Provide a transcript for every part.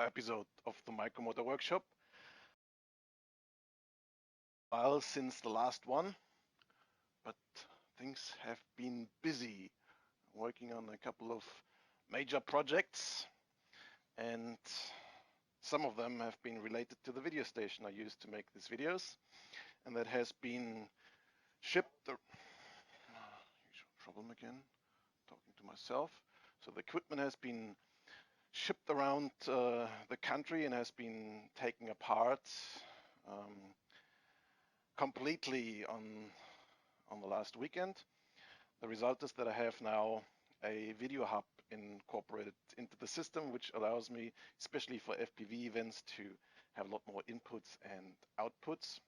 episode of the Micromotor Workshop. Well, since the last one, but things have been busy working on a couple of major projects, and some of them have been related to the video station I used to make these videos, and that has been shipped. Problem again, talking to myself. So the equipment has been shipped around the country and has been taken apart completely on the last weekend. The result is that I have now a video hub incorporated into the system, which allows me, especially for FPV events, to have a lot more inputs and outputs.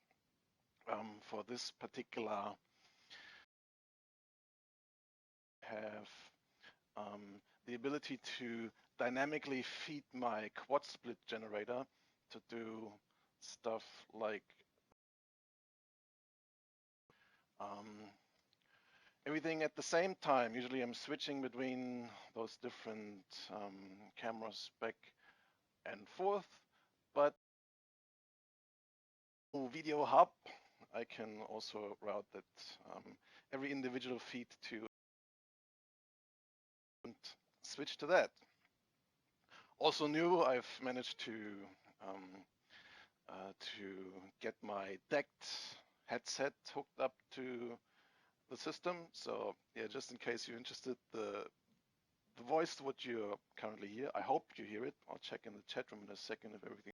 For this particular, have the ability to dynamically feed my quad split generator to do stuff like everything at the same time. Usually I'm switching between those different cameras back and forth, but video hub, I can also route that every individual feed to and switch to that. Also new, I've managed to get my decked headset hooked up to the system. So yeah, just in case you're interested, the voice what you currently hear, I hope you hear it. I'll check in the chat room in a second if everything.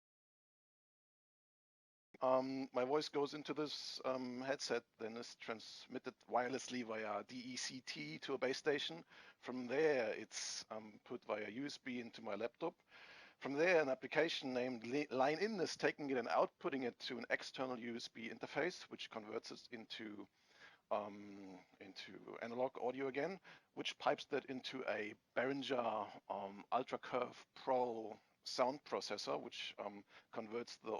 My voice goes into this headset, then is transmitted wirelessly via DECT to a base station. From there, it's put via USB into my laptop. From there, an application named Line-In is taking it and outputting it to an external USB interface, which converts it into analog audio again, which pipes that into a Behringer Ultra Curve Pro sound processor, which converts the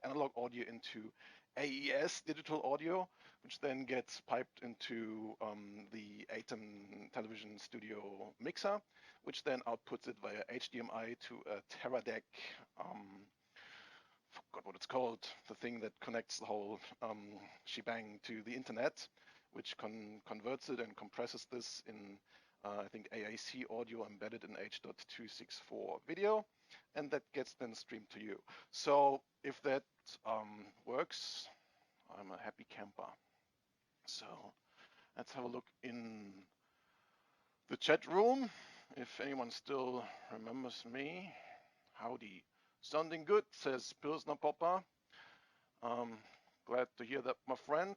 analog audio into AES digital audio, which then gets piped into the ATEM television studio mixer, which then outputs it via HDMI to a Teradek, forgot what it's called, the thing that connects the whole shebang to the internet, which converts it and compresses this in I think AAC audio embedded in H.264 video, and that gets then streamed to you. So if that works, I'm a happy camper. So let's have a look in the chat room, if anyone still remembers me. Howdy. Sounding good, says Pilsner Popper. Glad to hear that, my friend.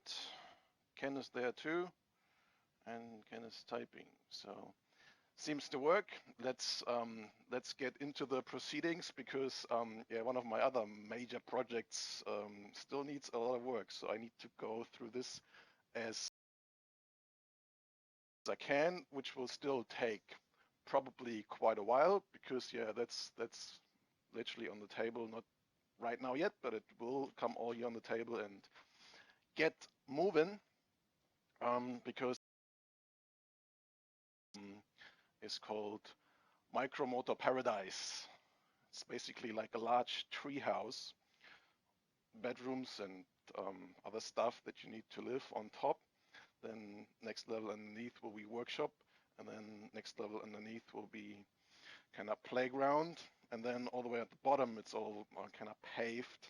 Ken is there too, and Ken is typing. So seems to work. Let's get into the proceedings, because yeah, one of my other major projects still needs a lot of work. So I need to go through this as I can, which will still take probably quite a while, because yeah, that's literally on the table, not right now yet, but it will come all here on the table and get moving, because is called Micromotor Paradise. It's basically like a large tree house, bedrooms and other stuff that you need to live on top. Then next level underneath will be workshop, and then next level underneath will be kind of playground, and then all the way at the bottom it's all kind of paved,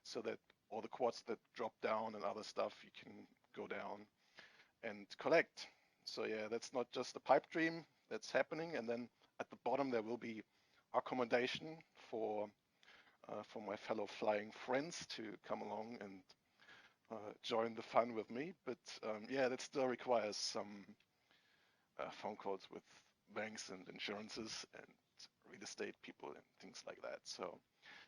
so that all the quads that drop down and other stuff you can go down and collect. So yeah, that's not just a pipe dream that's happening. And then at the bottom there will be accommodation for my fellow flying friends to come along and join the fun with me. But yeah, that still requires some phone calls with banks and insurances and real estate people and things like that. So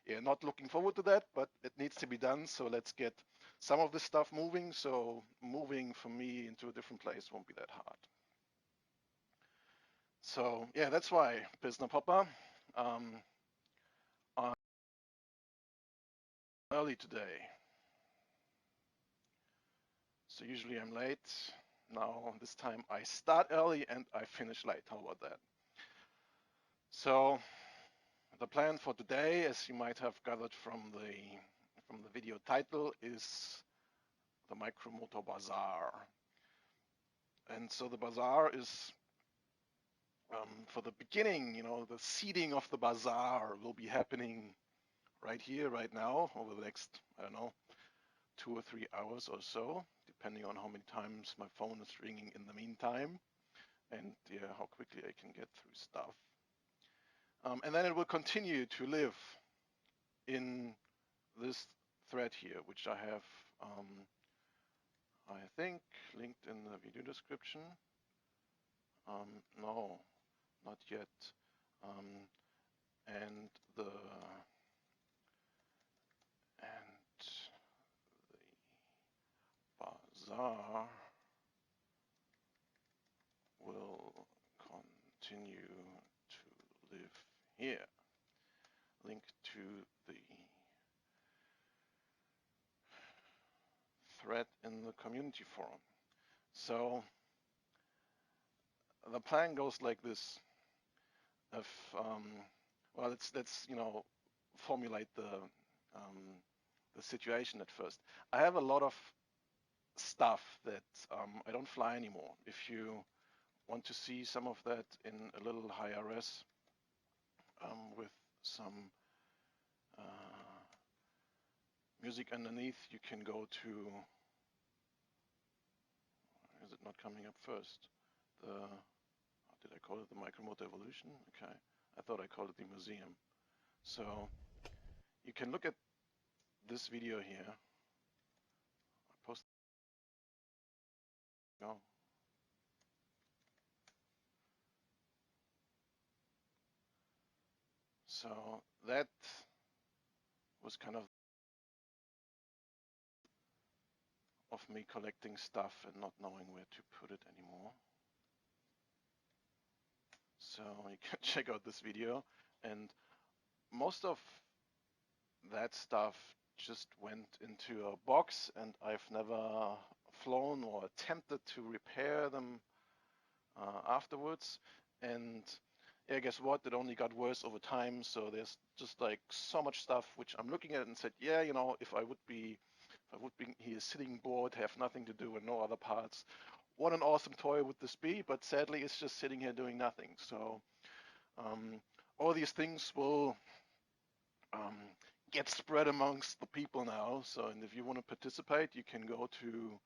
yeah, not looking forward to that, but it needs to be done. So let's get some of this stuff moving. So moving for me into a different place won't be that hard. So yeah, that's why, Pilsner Popper. Early today. So usually I'm late. Now this time I start early and I finish late. How about that? So the plan for today, as you might have gathered from the video title, is the Micromotor Bazar. And so the Bazar is for the beginning, the seeding of the Bazar will be happening right here, right now, over the next, I don't know, 2 or 3 hours or so, depending on how many times my phone is ringing in the meantime, and yeah, how quickly I can get through stuff. And then it will continue to live in this thread here, which I have, I think, linked in the video description. No, not yet. And the Bazar will continue to live here. Link to the thread in the community forum. So the plan goes like this. If well, let's formulate the situation at first. I have a lot of stuff that I don't fly anymore. If you want to see some of that in a little higher res with some music underneath, you can go to, is it not coming up first? Did I call it the Micromotor Evolution? Okay, I thought I called it the museum. So you can look at this video here. I post. No. So that was kind of me collecting stuff and not knowing where to put it anymore. So you can check out this video, and most of that stuff just went into a box, and I've never flown or attempted to repair them afterwards. And yeah, guess what? It only got worse over time. So there's just like so much stuff which I'm looking at and said, yeah, if I would be here sitting bored, have nothing to do and no other parts, what an awesome toy would this be? But sadly, it's just sitting here doing nothing. So all these things will get spread amongst the people now. So, and if you want to participate, you can go to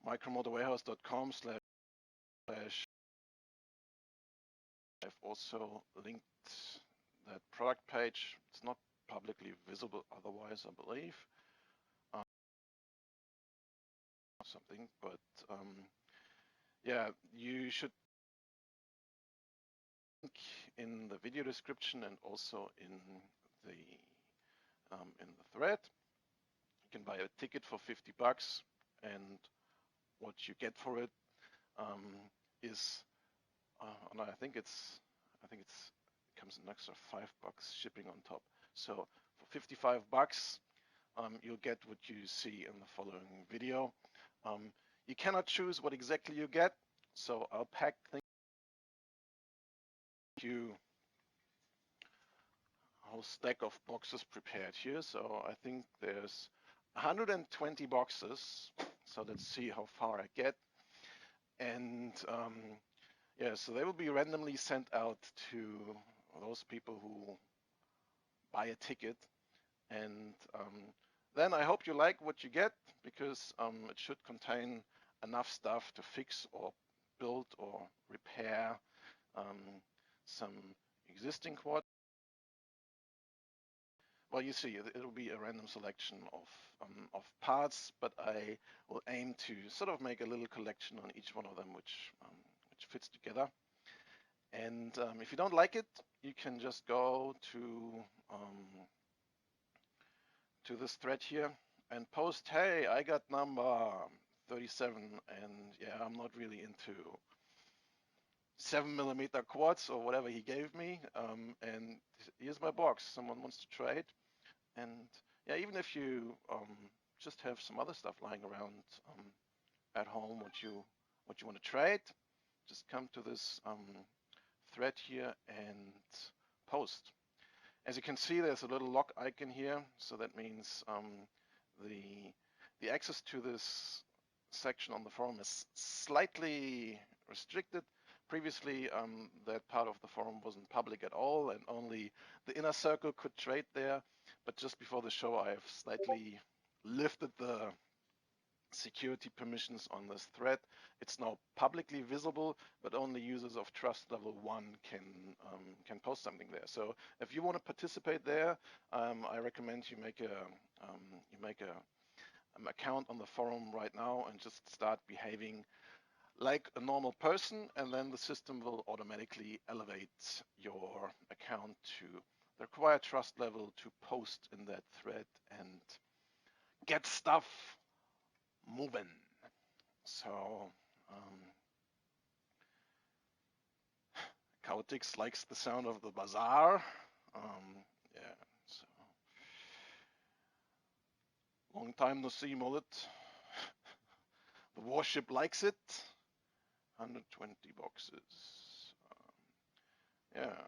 micromotorwarehouse.com/. I've also linked that product page. It's not publicly visible otherwise, I believe. Something, but yeah, you should link in the video description and also in the thread. You can buy a ticket for $50, and what you get for it is, and I think it comes an extra $5 shipping on top. So for $55, you'll get what you see in the following video. You cannot choose what exactly you get, so I'll pack things you a whole stack of boxes prepared here. So I think there's 120 boxes. So let's see how far I get. And yeah, so they will be randomly sent out to those people who buy a ticket. And then I hope you like what you get, because it should contain enough stuff to fix or build or repair some existing quad. Well, you see, it'll be a random selection of parts, but I will aim to sort of make a little collection on each one of them, which fits together. And if you don't like it, you can just go to this thread here and post, hey, I got number 37, and yeah, I'm not really into 7mm quads or whatever he gave me, and here's my box. Someone wants to trade. And yeah, even if you just have some other stuff lying around at home, what you want to trade, just come to this thread here and post. As you can see, there's a little lock icon here, so that means the access to this section on the forum is slightly restricted. Previously, that part of the forum wasn't public at all, and only the inner circle could trade there. But just before the show, I have slightly lifted the security permissions on this thread. It's now publicly visible, but only users of trust level 1 can post something there. So if you want to participate there, I recommend you make an account on the forum right now and just start behaving like a normal person, and then the system will automatically elevate your account to the required trust level to post in that thread and get stuff moving. So Chaotix likes the sound of the Bazar. Yeah, so long time no see, Mullet. The warship likes it. 120 boxes. Yeah.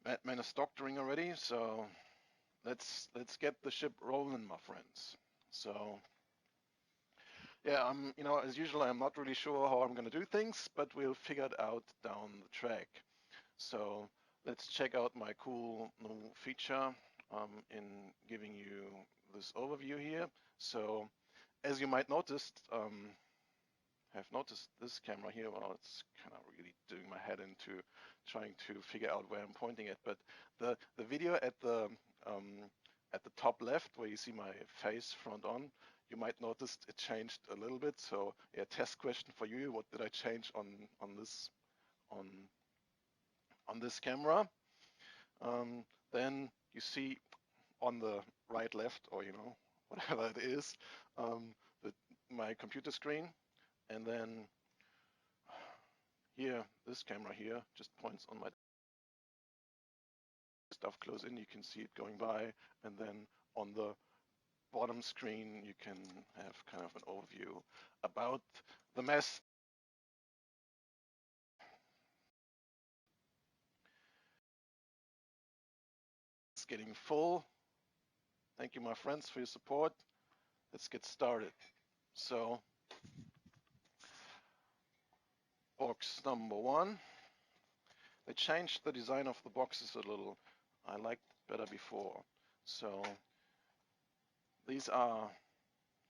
Madman is doctoring already, so let's get the ship rolling, my friends. So yeah, as usual, I'm not really sure how I'm gonna do things, but we'll figure it out down the track. So let's check out my cool new feature in giving you this overview here. So as you might have noticed this camera here, well, it's kind of really doing my head into trying to figure out where I'm pointing at. But the video at the top left, where you see my face front on, you might notice it changed a little bit. So yeah, test question for you: what did I change on this camera? Then you see on the right, left, or whatever it is, my computer screen, and then here, this camera here just points on my stuff close in. You can see it going by, and then on the bottom screen you can have kind of an overview about the mess. It's getting full. Thank you, my friends, for your support. Let's get started. So, box number 1. They changed the design of the boxes a little. I liked it better before. So these are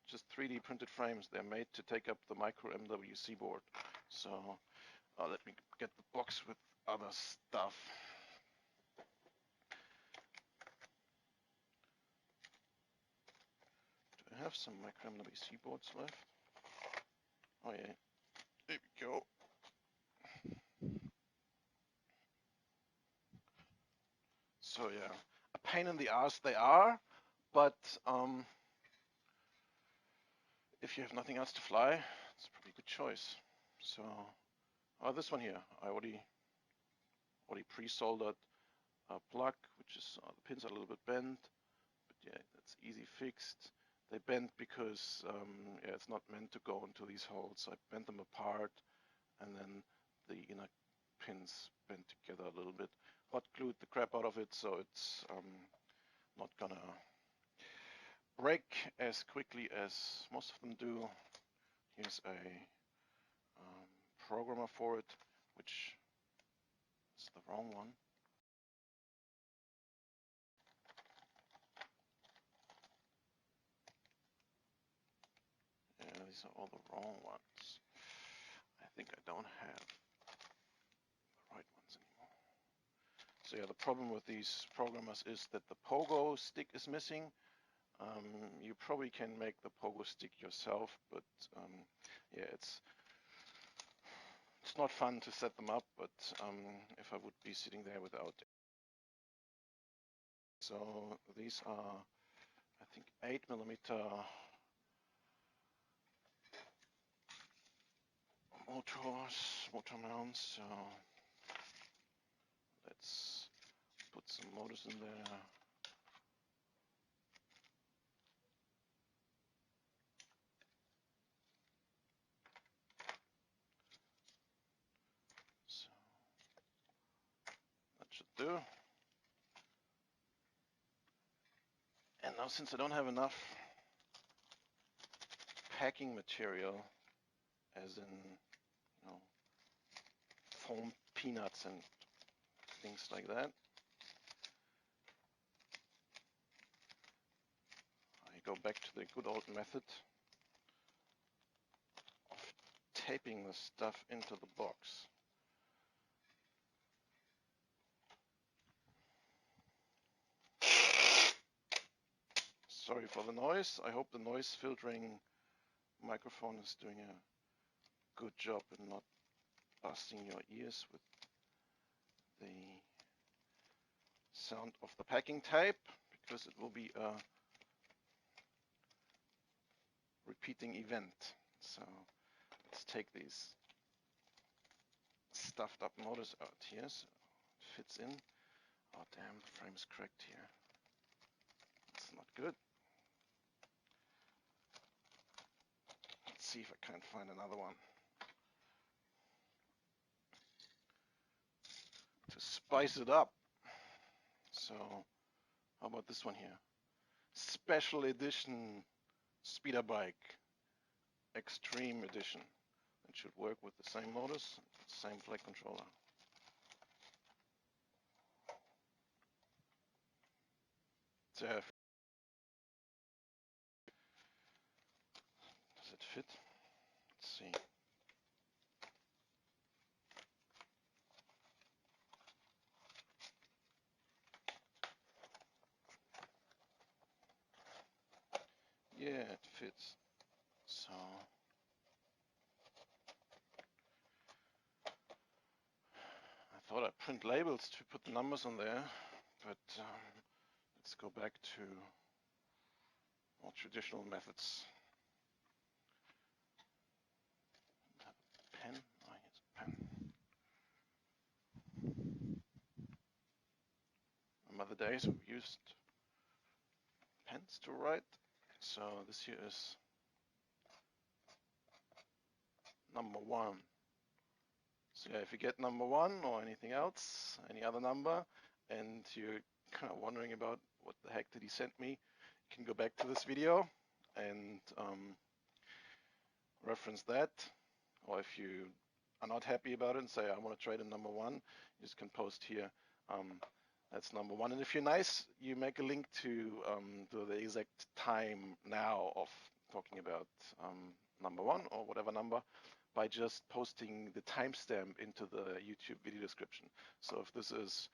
just 3D printed frames. They're made to take up the micro MWC board. So let me get the box with other stuff. Do I have some micro MWC boards left? Oh yeah, there we go. So yeah, a pain in the ass they are, but if you have nothing else to fly, it's a pretty good choice. So this one here, I already pre-soldered a plug, which is the pins are a little bit bent, but yeah, that's easy fixed. They bent because yeah, it's not meant to go into these holes, so I bent them apart, and then the inner pins bent together a little bit. Hot glued the crap out of it, so it's not gonna break as quickly as most of them do. Here's a programmer for it, which is the wrong one. Yeah, these are all the wrong ones. I think I don't have the right ones anymore. So yeah, the problem with these programmers is that the pogo stick is missing. You probably can make the pogo stick yourself, but yeah, it's not fun to set them up, but if I would be sitting there without it. So these are, I think, 8mm motor mounts. So let's put some motors in there. do. And now, since I don't have enough packing material, as in, foam peanuts and things like that, I go back to the good old method of taping the stuff into the box. Sorry for the noise. I hope the noise filtering microphone is doing a good job and not busting your ears with the sound of the packing tape, because it will be a repeating event. So let's take these stuffed up motors out here so it fits in. Oh damn, the frame's cracked here. It's not good. Let's see if I can't find another one to spice it up. So how about this one here? Special edition speeder bike, extreme edition. It should work with the same motors, same flight controller. So does it fit? Let's see. Yeah, it fits. So I thought I'd print labels to put the numbers on there, but let's go back to more traditional methods. Pen? Oh, here's a pen. Remember the days we used pens to write? So this here is number 1. So yeah, if you get number 1 or anything else, any other number, and you're kind of wondering about what the heck did he send me, you can go back to this video and reference that. Or if you are not happy about it and say, I want to trade in number 1, you just can post here, that's number 1. And if you're nice, you make a link to the exact time now of talking about number 1 or whatever number, by just posting the timestamp into the YouTube video description. So if this is,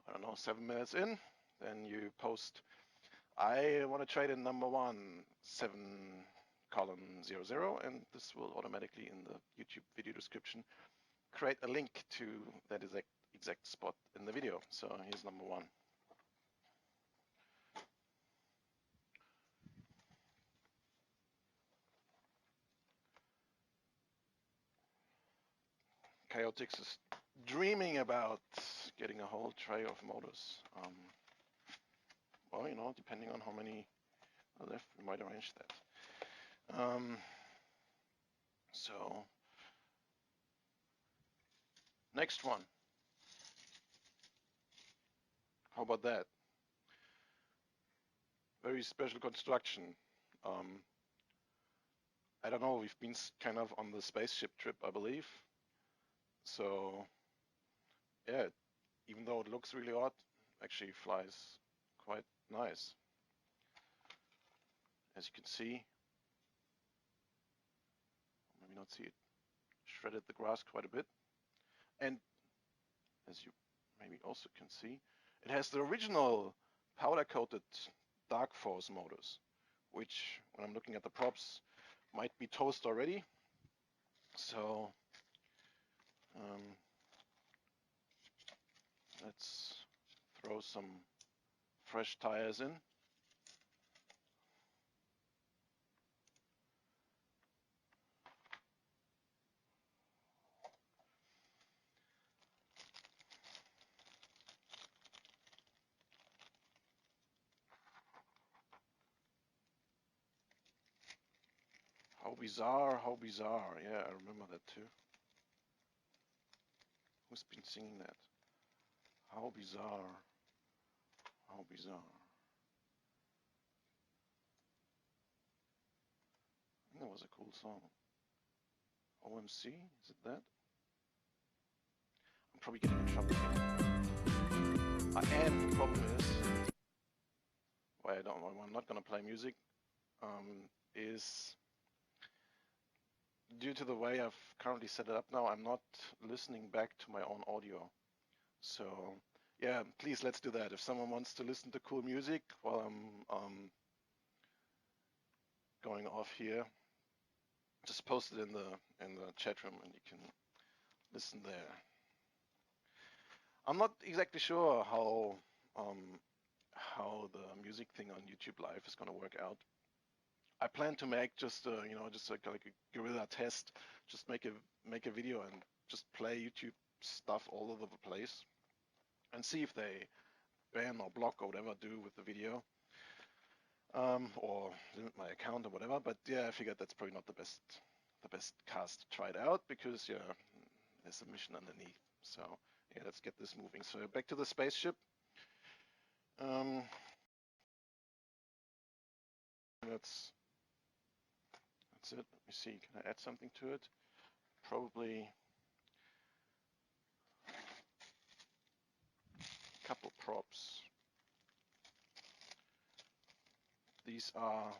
I don't know, 7 minutes in, then you post, I want to trade in number 1, 7:00, and this will automatically in the YouTube video description create a link to that exact spot in the video. So here's number 1. Chaotix is dreaming about getting a whole tray of motors. Well, depending on how many are left, we might arrange that. So next one. How about that? Very special construction. I don't know, we've been kind of on the spaceship trip, I believe. So yeah, even though it looks really odd, actually flies quite nice. As you can see, maybe not see it, shredded the grass quite a bit. And as you maybe also can see, it has the original powder-coated dark force motors, which, when I'm looking at the props, might be toast already. So let's throw some fresh tires in. How bizarre, how bizarre. Yeah, I remember that too. Who's been singing that? How bizarre. How bizarre. I think that was a cool song. OMC, is it that? I'm probably getting in trouble here. And the problem is, why I'm not gonna play music, is due to the way I've currently set it up now, I'm not listening back to my own audio. So yeah, please let's do that. If someone wants to listen to cool music while I'm going off here, just post it in the chat room and you can listen there. I'm not exactly sure how the music thing on YouTube Live is going to work out. I plan to make just just like a guerrilla test, just make a video and just play YouTube stuff all over the place and see if they ban or block or whatever do with the video, or limit my account or whatever. But yeah, I figured that's probably not the best cast to try it out, because yeah, there's a mission underneath. So yeah, let's get this moving. So back to the spaceship. That's it. Let me see. Can I add something to it? Probably a couple props. These are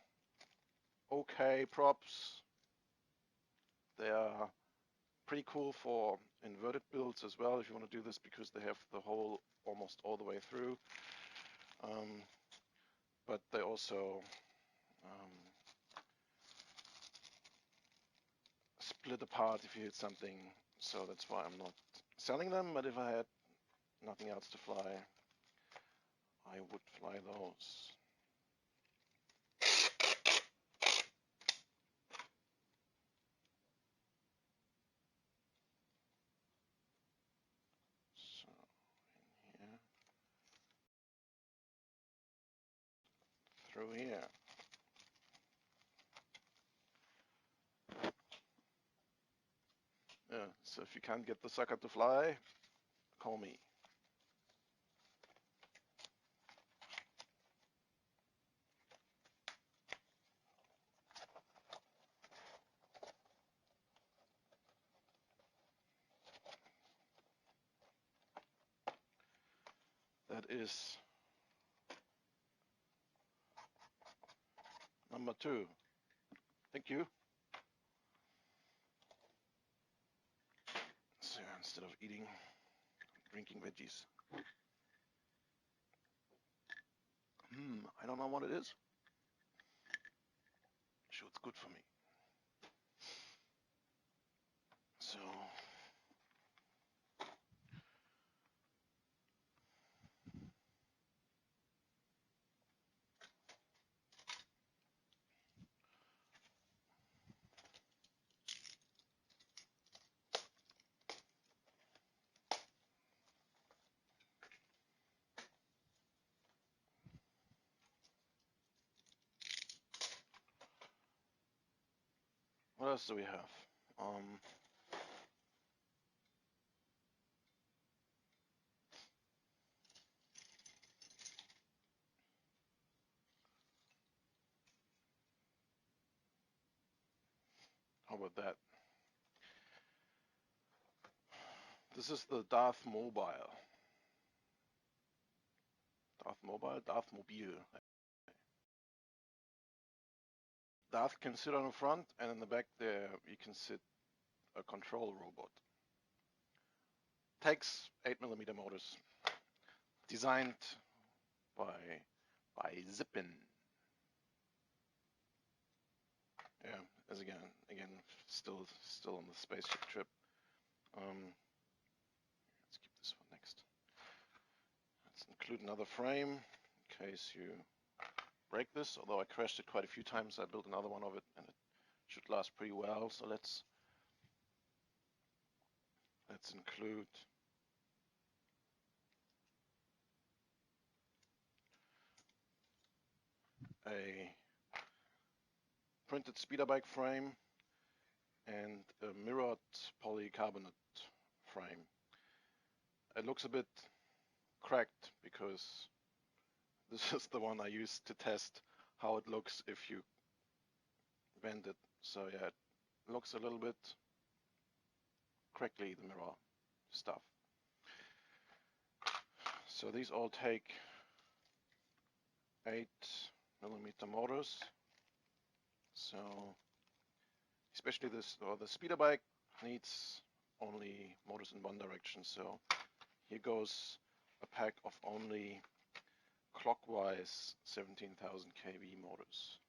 okay props. They are pretty cool for inverted builds as well, if you want to do this, because they have the hole almost all the way through. But they also split apart if you hit something. So that's why I'm not selling them. But if I had nothing else to fly, I would fly those. So in here, through here. Yeah, so if you can't get the sucker to fly, call me. That is number 2. Thank you. So instead of drinking veggies. I don't know what it is. Sure, it's good for me. So what else do we have? How about that? This is the Darth Mobile. Darth Mobile. Darth can sit on the front, and in the back there you can sit a control robot. Takes 8mm motors. Designed by Zippin. Yeah, as again, still on the spaceship trip. Let's keep this one next. Let's include another frame in case you break this. Although I crashed it quite a few times, I built another one of it, and it should last pretty well. So let's include a printed speeder bike frame and a mirrored polycarbonate frame. It looks a bit cracked because this is the one I used to test how it looks if you bend it. So yeah, it looks a little bit crackly, the mirror stuff. So these all take 8mm motors. So especially this, or the speeder bike needs only motors in one direction. So here goes a pack of only clockwise 17,000 kV motors.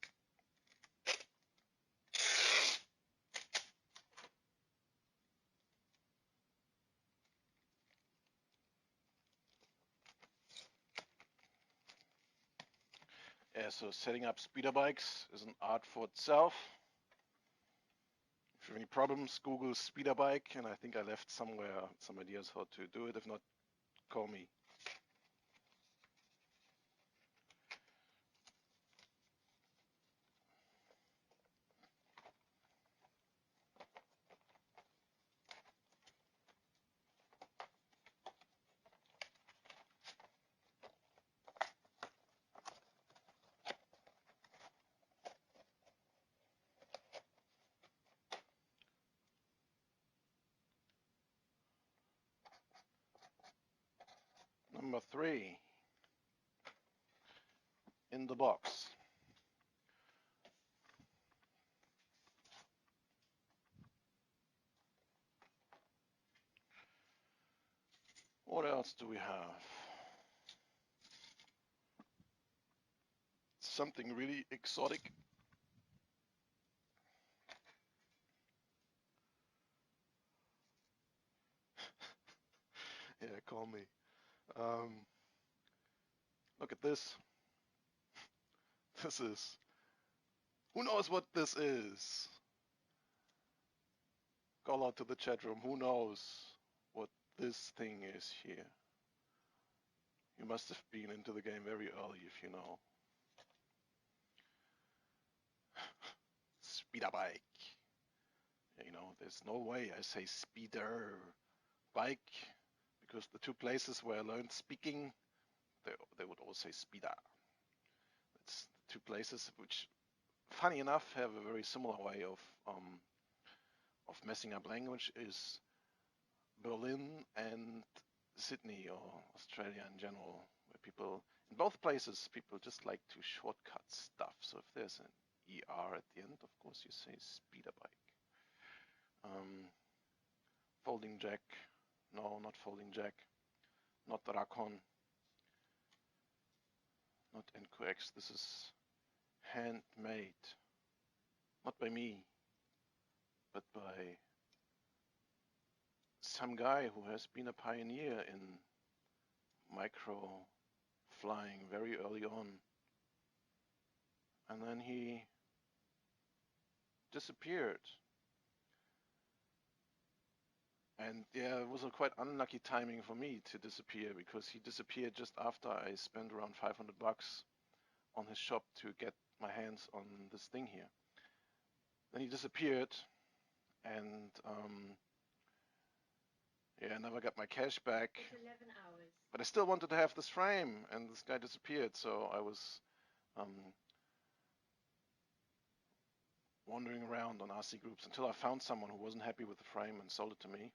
Yeah, so setting up speeder bikes is an art for itself. If you have any problems, Google speeder bike, and I think I left somewhere some ideas how to do it. If not, call me. Number 3 in the box. What else do we have? Something really exotic. Yeah, call me. Look at this. This is, who knows what this is? Call out to the chat room. Who knows what this thing is here? You must have been into the game very early if you know. Speeder bike. You know, there's no way I say speeder bike because the two places where I learned speaking, they would all say speeder. It's the two places which, funny enough, have a very similar way of messing up language is Berlin and Sydney, or Australia in general, where people, in both places, people just like to shortcut stuff. So if there's an ER at the end, of course you say speeder bike. Folding jack, no, not folding jack, not Racon, not NQX, this is handmade, not by me, but by some guy who has been a pioneer in micro flying very early on, and then he disappeared. And yeah, it was a quite unlucky timing for me to disappear, because he disappeared just after I spent around 500 bucks on his shop to get my hands on this thing here. Then he disappeared, and yeah, I never got my cash back. It's 11 hours. But I still wanted to have this frame, and this guy disappeared, so I was wandering around on RC groups until I found someone who wasn't happy with the frame and sold it to me.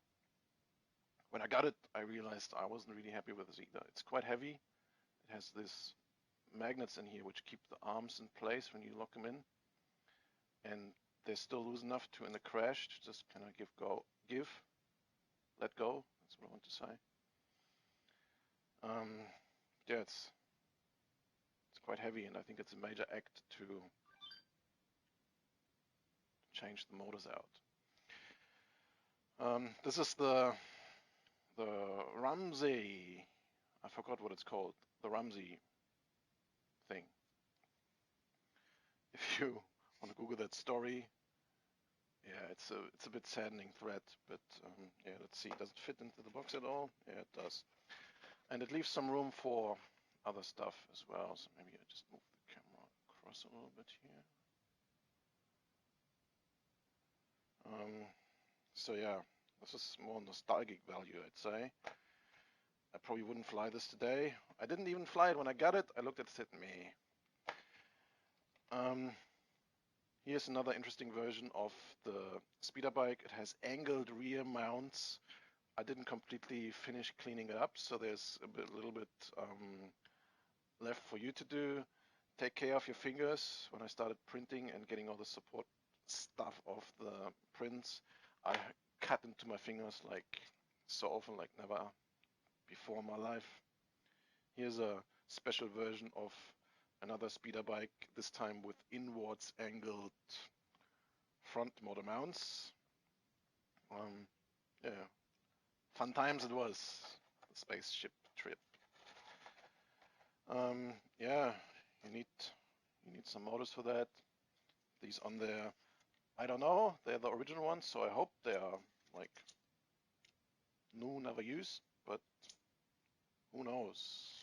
When I got it, I realized I wasn't really happy with this either. It's quite heavy. It has this magnets in here which keep the arms in place when you lock them in, and they're still loose enough to, in a crash, to just kind of let go. That's what I want to say. Yeah, it's quite heavy, and I think it's a major act to change the motors out. This is the Ramsey. I forgot what it's called. The Ramsey thing. If you want to Google that story, yeah, it's a bit saddening thread, but yeah, let's see. Does it fit into the box at all? Yeah, it does. And it leaves some room for other stuff as well. So maybe I just move the camera across a little bit here. So yeah, this is more nostalgic value, I'd say. I probably wouldn't fly this today. I didn't even fly it when I got it. I looked at it and said, meh. Here's another interesting version of the speeder bike. It has angled rear mounts. I didn't completely finish cleaning it up, so there's a little bit left for you to do. Take care of your fingers. When I started printing and getting all the support stuff of the prints, I cut into my fingers like so often, like never before in my life. Here's a special version of another speeder bike, this time with inwards angled front motor mounts. Yeah, fun times it was, the spaceship trip. Yeah, you need some motors for that. These on there, I don't know, they're the original ones, so I hope they are like new, never used, but who knows.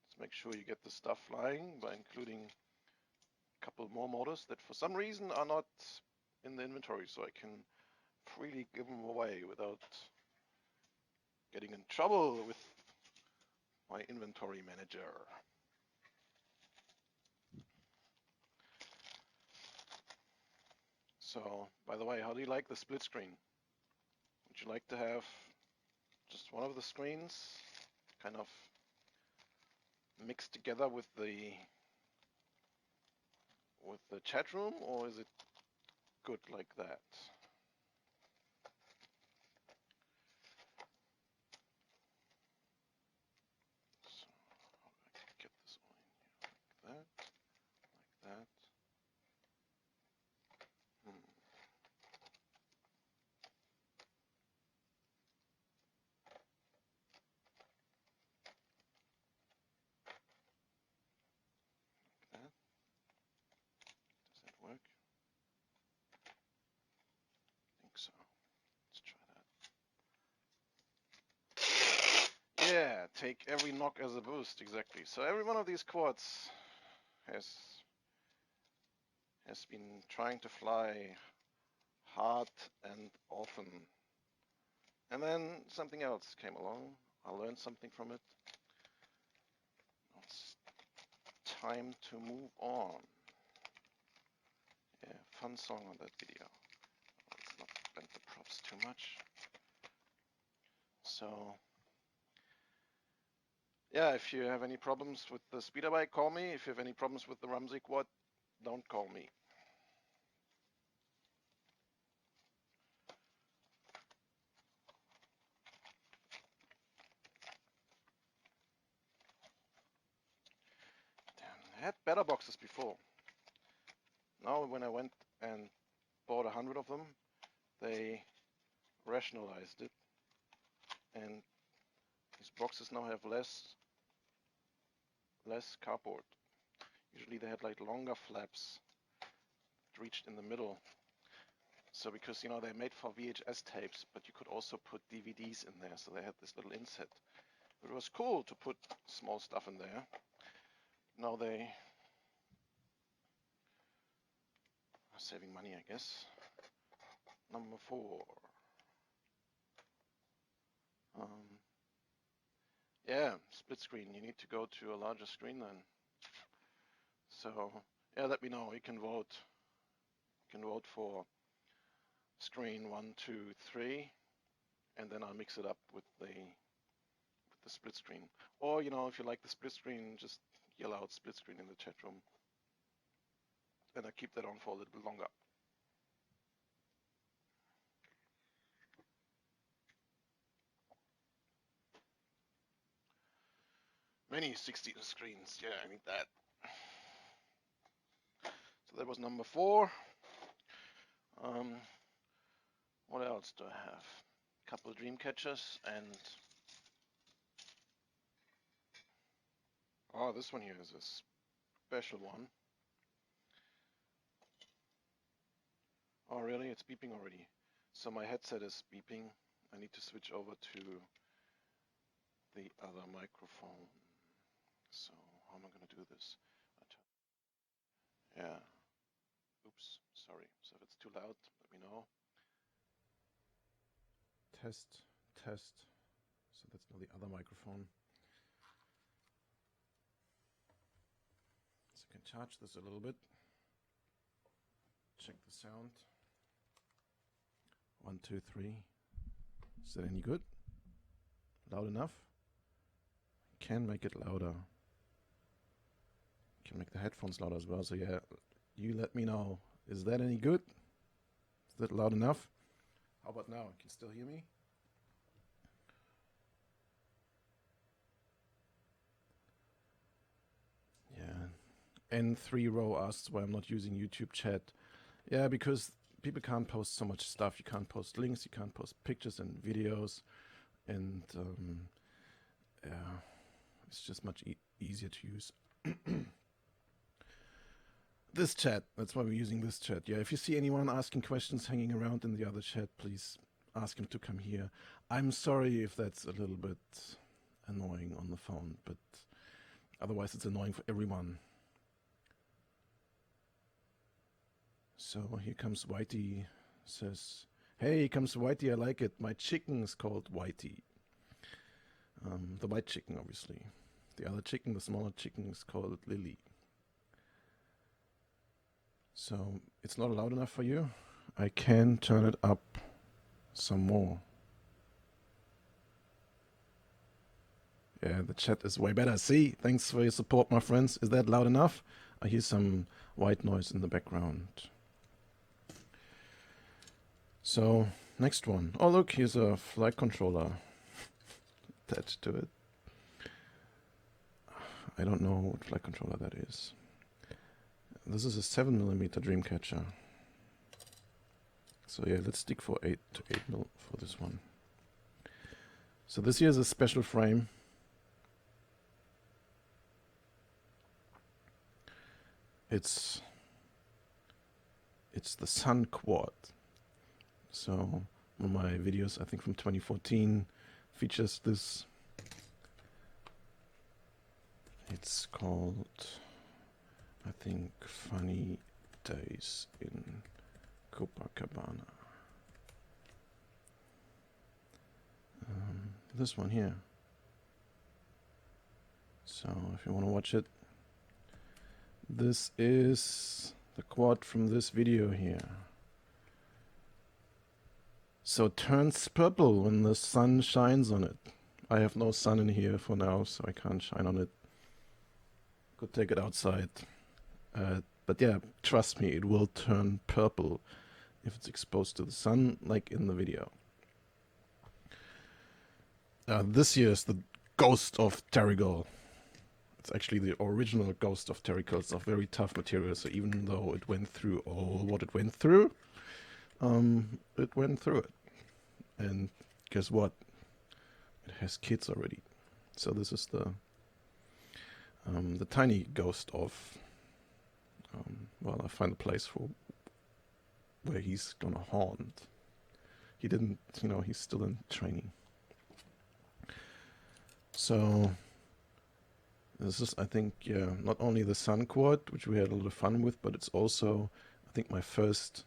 Let's make sure you get the stuff flying by including a couple more motors that for some reason are not in the inventory, so I can freely give them away without getting in trouble with my inventory manager. So, by the way, how do you like the split screen? Would you like to have just one of the screens kind of mixed together with the chat room, or is it good like that? So how do I get this all in here? Like that. Like that. Does that work? I think so. Let's try that. Yeah, take every knock as a boost, exactly. So every one of these quads has been trying to fly hard and often. And then something else came along. I learned something from it. It's time to move on. Yeah, fun song on that video. Let's not bend the props too much. So, yeah, if you have any problems with the speeder bike, call me. If you have any problems with the Ramsey quad, don't call me. Damn, I had better boxes before. Now when I went and bought 100 of them, they rationalized it, and these boxes now have less cardboard. Usually they had like longer flaps that reached in the middle. So because they're made for VHS tapes, but you could also put DVDs in there, so they had this little inset. It was cool to put small stuff in there. Now they are saving money, I guess. Number 4. Yeah, split screen. You need to go to a larger screen then. So yeah, let me know. You can vote. You can vote for screen 1, 2, 3, and then I'll mix it up with the split screen. Or if you like the split screen, just yell out split screen in the chat room, and I keep that on for a little bit longer. Many 16 screens. Yeah, I need that. So that was number 4. What else do I have? A couple of dream catchers and this one here is a special one. Oh really? It's beeping already. So my headset is beeping. I need to switch over to the other microphone. So how am I going to do this? Yeah. Oops, sorry. So if it's too loud, let me know. Test, test. So that's now the other microphone. So I can charge this a little bit. Check the sound. 1, 2, 3. Is that any good? Loud enough? Can make it louder. Can make the headphones louder as well. So yeah, you let me know. Is that any good? Is that loud enough? How about now? Can you still hear me? Yeah. N3 row asks why I'm not using YouTube chat. Yeah, because people can't post so much stuff. You can't post links, you can't post pictures and videos, and yeah, it's just much easier to use. This chat, that's why we're using this chat. Yeah, if you see anyone asking questions hanging around in the other chat, please ask him to come here. I'm sorry if that's a little bit annoying on the phone, but otherwise it's annoying for everyone. So here comes Whitey, says, hey, here comes Whitey, I like it. My chicken is called Whitey. The white chicken, obviously. The other chicken, the smaller chicken, is called Lily. So it's not loud enough for you. I can turn it up some more. Yeah, the chat is way better. See, thanks for your support, my friends. Is that loud enough? I hear some white noise in the background. So, next one. Oh, look, here's a flight controller attached to it. I don't know what flight controller that is. This is a 7mm Dreamcatcher. So yeah, let's stick for 8 to 8mm for this one. So this here is a special frame. It's the Sun Quad. So one of my videos, I think from 2014, features this. It's called, I think, Funny Days in Copacabana. This one here. So if you want to watch it, this is the quad from this video here. So it turns purple when the sun shines on it. I have no sun in here for now, so I can't shine on it. Could take it outside. But yeah, trust me, it will turn purple if it's exposed to the sun, like in the video. This here is the Ghost of Terrigal. It's actually the original Ghost of Terrigal. It's a very tough material, so even though it went through all what it went through it. And guess what? It has kids already. So this is the tiny ghost of, well, I find a place for where he's gonna haunt. He didn't, he's still in training. So this is, I think, yeah, not only the Sun Quad, which we had a lot of fun with, but it's also, I think, my first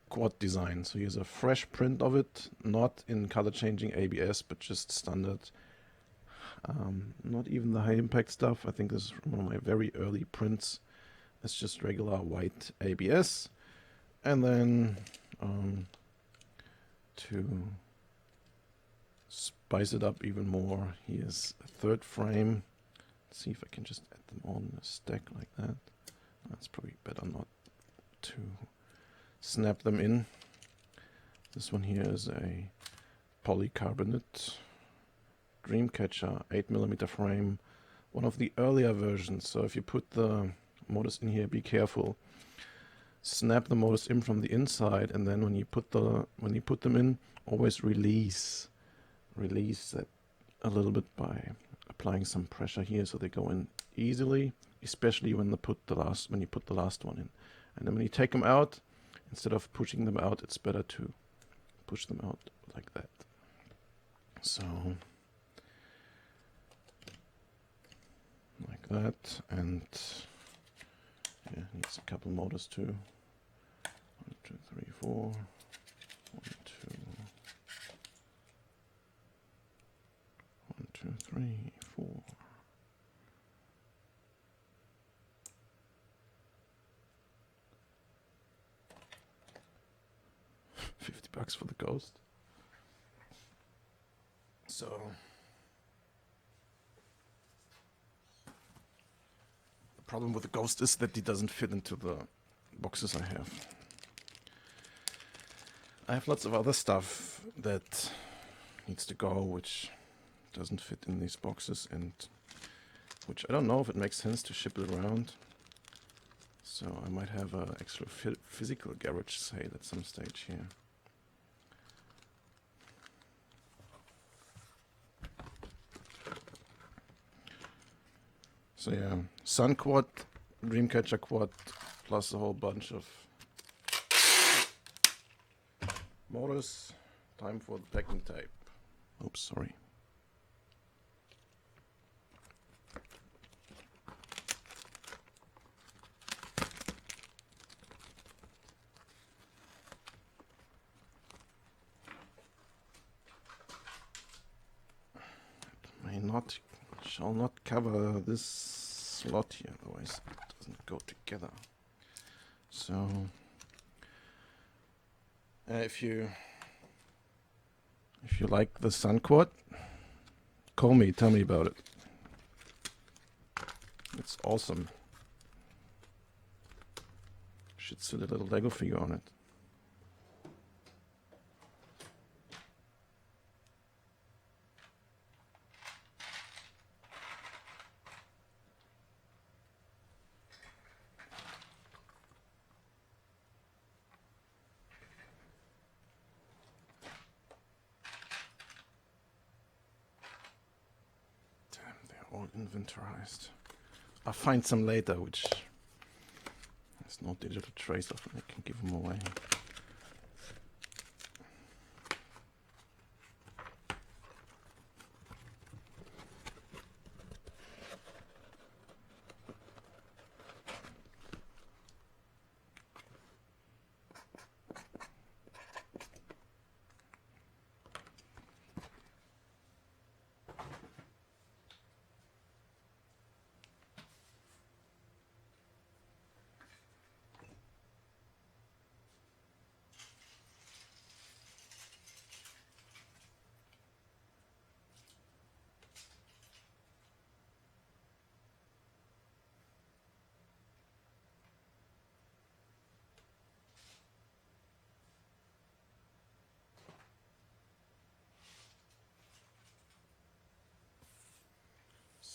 quad design. So here's a fresh print of it, not in color changing ABS, but just standard. Not even the high impact stuff. I think this is one of my very early prints. It's just regular white ABS. And then to spice it up even more, here's a third frame. Let's see if I can just add them all in a stack like that. That's probably better not to snap them in. This one here is a polycarbonate Dreamcatcher 8mm frame, one of the earlier versions. So if you put the motors in here, be careful. Snap the motors in from the inside, and then when you put them in, always release that a little bit by applying some pressure here, so they go in easily, especially when you put the last one in. And then when you take them out, instead of pushing them out, it's better to push them out like that. So like that, and yeah, needs a couple motors too. 1, 2, 3, 4. 1, 2, 2, 3, 4. $50 for the ghost. So the problem with the ghost is that he doesn't fit into the boxes I have. I have lots of other stuff that needs to go, which doesn't fit in these boxes, and which I don't know if it makes sense to ship it around. So I might have an extra physical garage sale at some stage here. So yeah, Sun Quad, Dreamcatcher Quad, plus a whole bunch of motors. Time for the packing tape. Oops, sorry. Shall not cover this slot here, otherwise it doesn't go together. So if you like the Sun Quad, call me, tell me about it. It's awesome. Should sit a little Lego figure on it. All inventorized. I'll find some later, which there's no digital trace of, and I can give them away.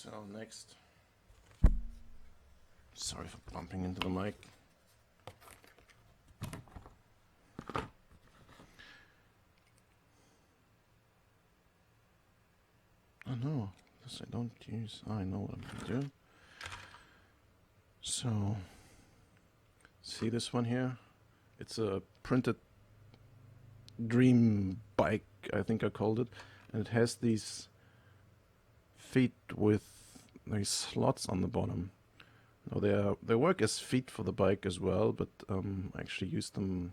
So next, sorry for bumping into the mic. Oh no, this I don't use. I know what I'm gonna do. So, see this one here? It's a printed dream bike, I think I called it, and it has these feet with these slots on the bottom. Now they work as feet for the bike as well, but I actually want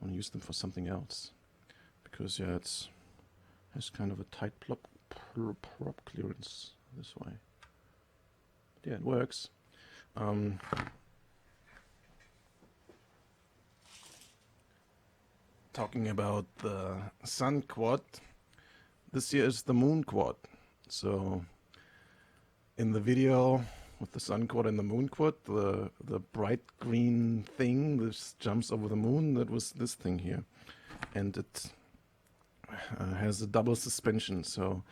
to use them for something else, because yeah, has kind of a tight prop clearance this way. But yeah, it works. Talking about the Sun Quad, this here is the Moon Quad. So in the video with the Sun Quad and the Moon Quad, the bright green thing that jumps over the moon, that was this thing here. And it has a double suspension, so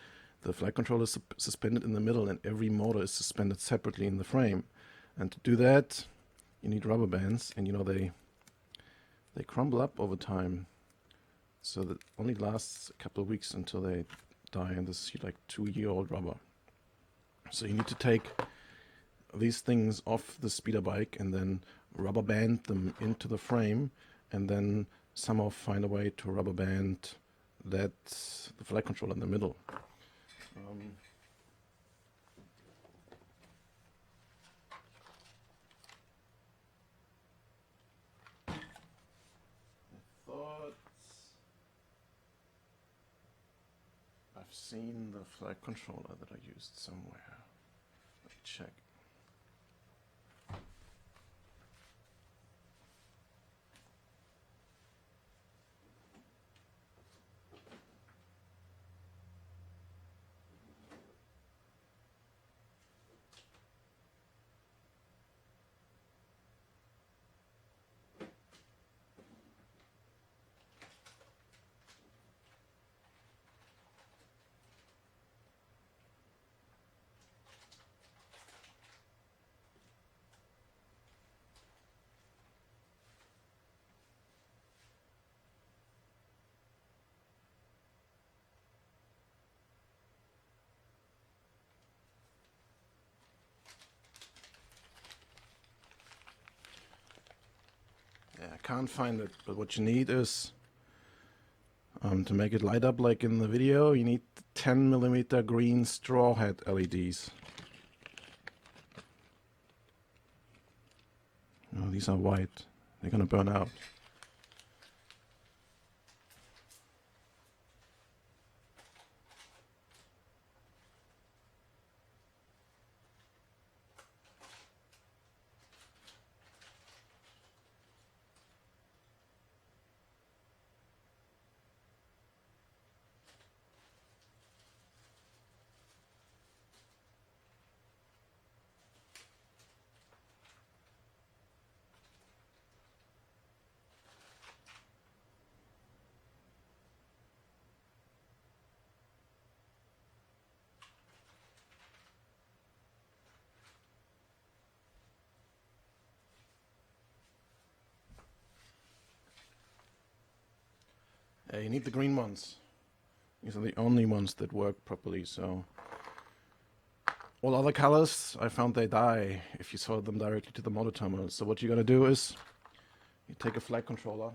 the flight controller is suspended in the middle and every motor is suspended separately in the frame. And to do that, you need rubber bands, and you know they crumble up over time, so that only lasts a couple of weeks until they die, and this is like 2-year-old rubber. So you need to take these things off the speeder bike and then rubber band them into the frame, and then somehow find a way to rubber band the flight controller in the middle. I've seen the flag controller that I used somewhere. Let me check. Yeah, I can't find it, but what you need is, to make it light up like in the video, you need 10mm green straw head LEDs. No, these are white. They're gonna burn out. You need the green ones. These are the only ones that work properly, so all other colors, I found they die if you solder them directly to the motor terminal. So what you're gonna do is, you take a flag controller,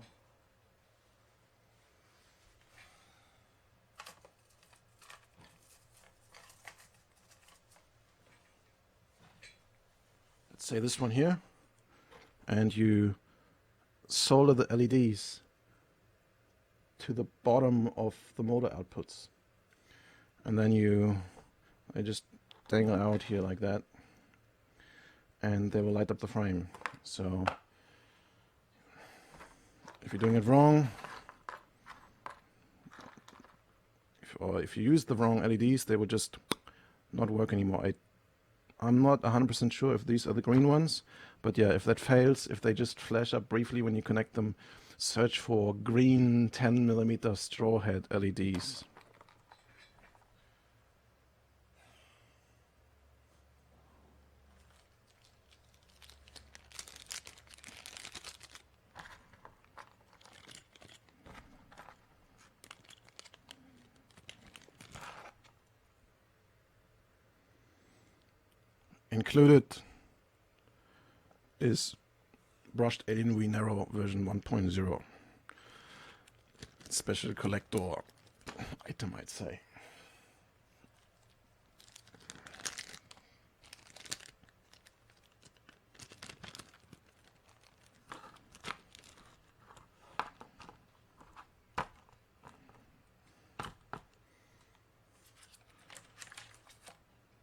let's say this one here, and you solder the LEDs to the bottom of the motor outputs. And then they just dangle out here like that, and they will light up the frame. So if you're doing it wrong, or if you use the wrong LEDs, they will just not work anymore. I'm not 100% sure if these are the green ones, but yeah, if that fails, if they just flash up briefly when you connect them, search for green 10mm straw head LEDs. Included is brushed 18V narrow version 1.0. Special collector item, I'd say.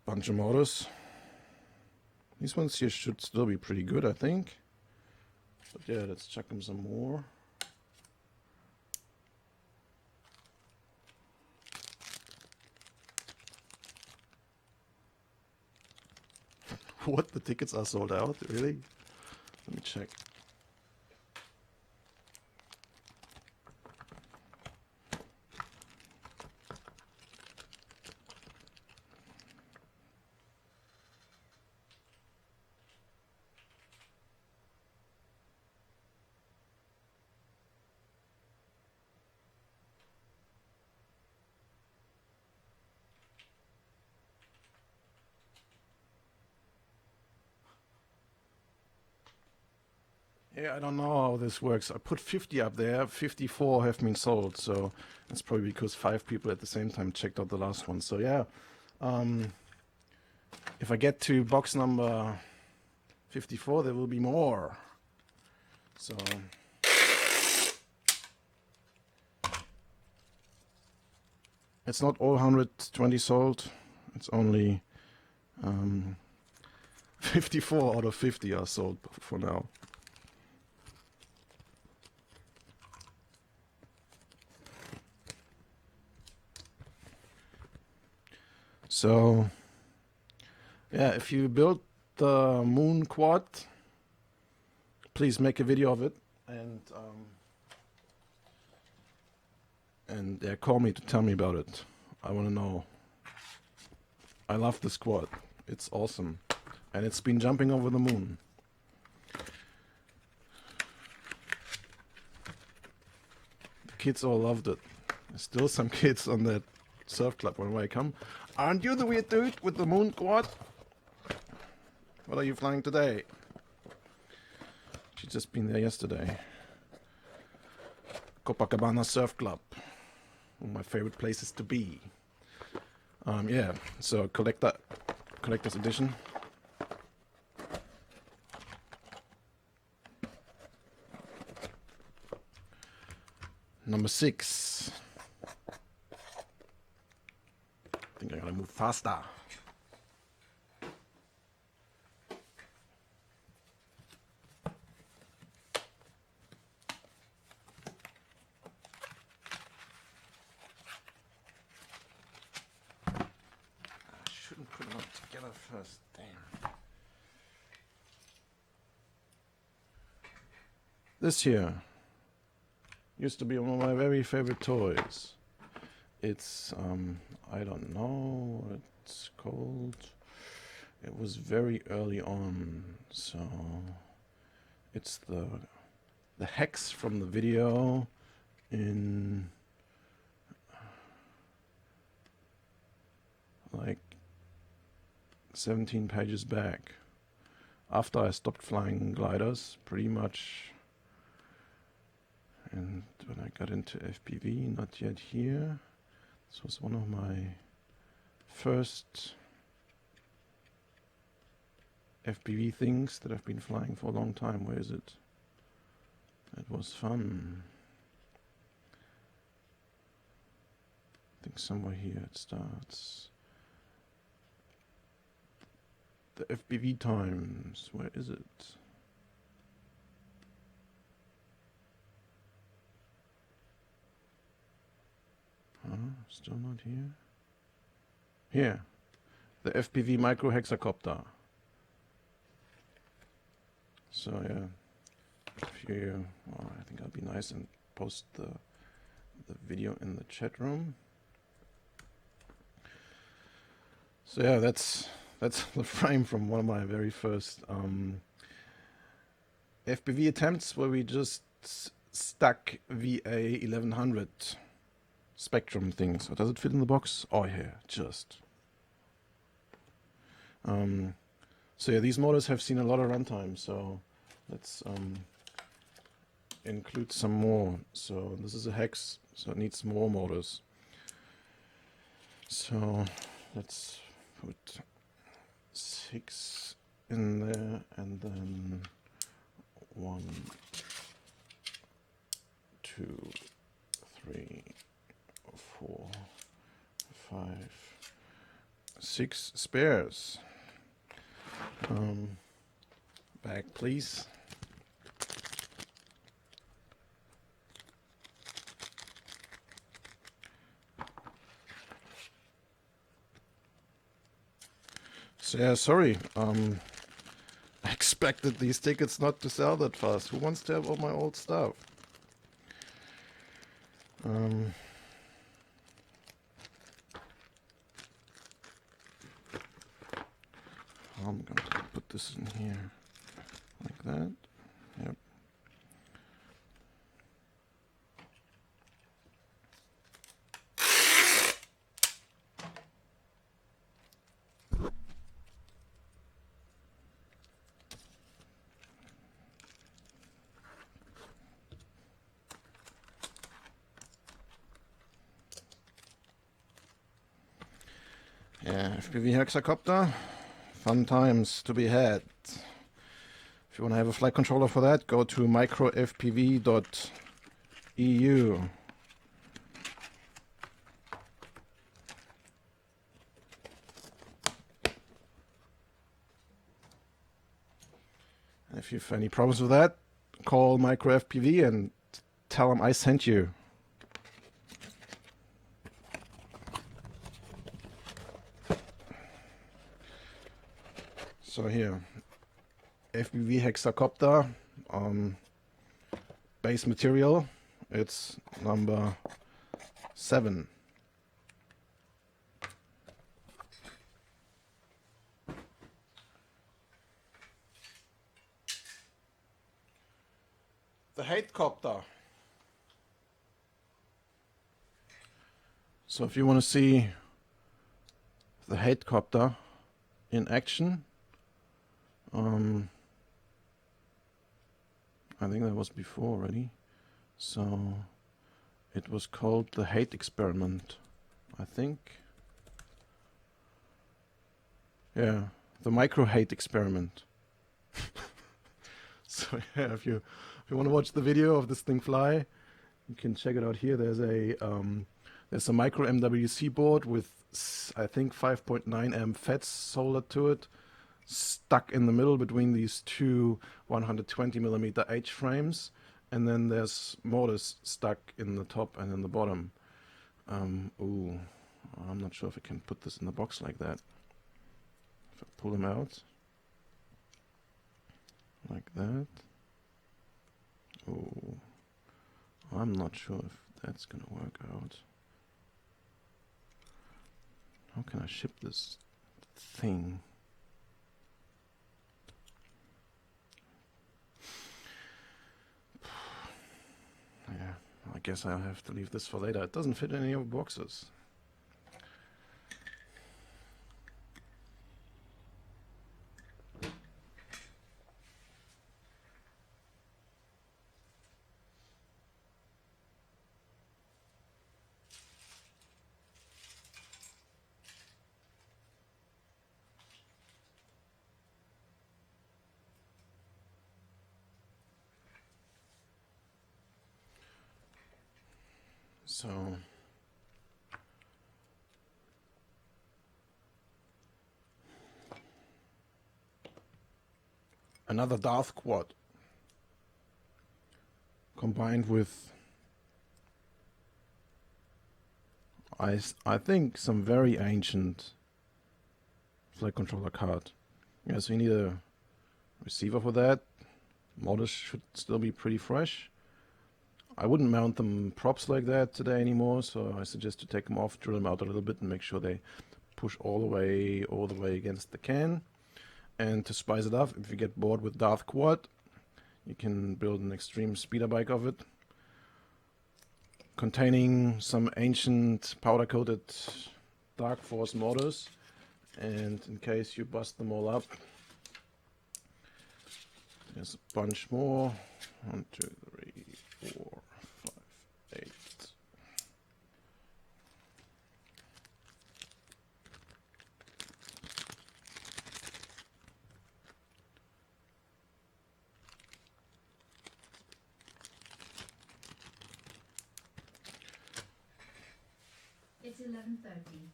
Bunch of motors. These ones here should still be pretty good, I think. But yeah, let's check them some more. What? The tickets are sold out? Really? Let me check. Yeah, I don't know how this works. I put 50 up there, 54 have been sold, so that's probably because 5 people at the same time checked out the last one. So yeah, if I get to box number 54, there will be more. So It's not all 120 sold. It's only 54 out of 50 are sold for now. So, yeah, if you build the Moon Quad, please make a video of it and yeah, call me to tell me about it. I want to know. I love this quad. It's awesome. And it's been jumping over the moon. The kids all loved it. There's still some kids on that surf club when I come. Aren't you the weird dude with the moon quad? What are you flying today? She's just been there yesterday. Copacabana Surf Club. One of my favorite places to be. Yeah, so collector's edition. Number 6. I think I gotta move faster. I shouldn't put them together first. Damn. This here used to be one of my very favorite toys. It's, I don't know what it's called. It was very early on, so it's the hex from the video in like 17 pages back. After I stopped flying gliders, pretty much. And when I got into FPV, not yet here. This was one of my first FPV things that I've been flying for a long time. Where is it? It was fun. I think somewhere here it starts. The FPV times. Where is it? Still not here. Here. The FPV micro hexacopter. So yeah, if you, well, I think I'll be nice and post the video in the chat room. So yeah, that's the frame from one of my very first FPV attempts, where we just stuck VA 1100 Spectrum things. So does it fit in the box? Oh yeah, just. So yeah, these motors have seen a lot of runtime, so let's include some more. So this is a hex, so it needs more motors. So let's put 6 in there, and then 1, 2, 3, 4, 5, 6 spares. Back, please. So yeah, sorry. I expected these tickets not to sell that fast. Who wants to have all my old stuff? I'm going to put this in here like that. Yep. Yeah, FPV hexacopter. Fun times to be had. If you want to have a flight controller for that, go to microfpv.eu. if you have any problems with that, call Micro FPV and tell them I sent you. So here, FPV hexacopter, base material, it's number 7. The Hatecopter. So if you want to see the Hatecopter in action, I think that was before already. So it was called the Hate Experiment, I think. Yeah, the Micro Hate Experiment. So yeah, if you want to watch the video of this thing fly, you can check it out here. There's a micro MWC board with I think 5.9 amp FETs soldered to it, stuck in the middle between these two 120mm H frames, and then there's motors stuck in the top and in the bottom. Ooh, I'm not sure if I can put this in the box like that. If I pull them out like that. Oh, I'm not sure if that's gonna work out. How can I ship this thing? Yeah, I guess I'll have to leave this for later. It doesn't fit in any of the boxes. So another Darth quad combined with I think some very ancient flight controller card. Yeah, so you need a receiver for that. Motors should still be pretty fresh. I wouldn't mount them props like that today anymore, so I suggest to take them off, drill them out a little bit, and make sure they push all the way against the can. And to spice it up, if you get bored with Darth Quad, you can build an extreme speeder bike of it, containing some ancient powder-coated Dark Force motors. And in case you bust them all up, there's a bunch more. 1, 2, 3, 4, 5, 8. It's 11:30.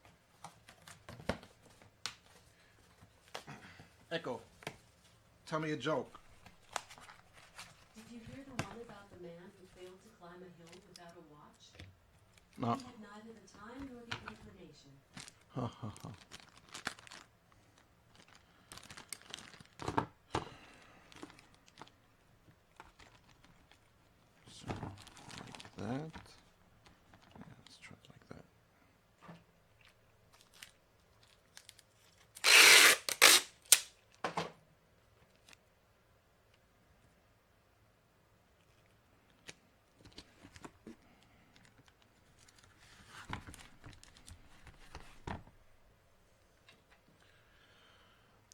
Echo, tell me a joke. Did you hear the one about the man who failed to climb a hill without a watch? No. He had neither the time nor the inclination. Ha ha ha. So, like that. Yeah, let's try it like that.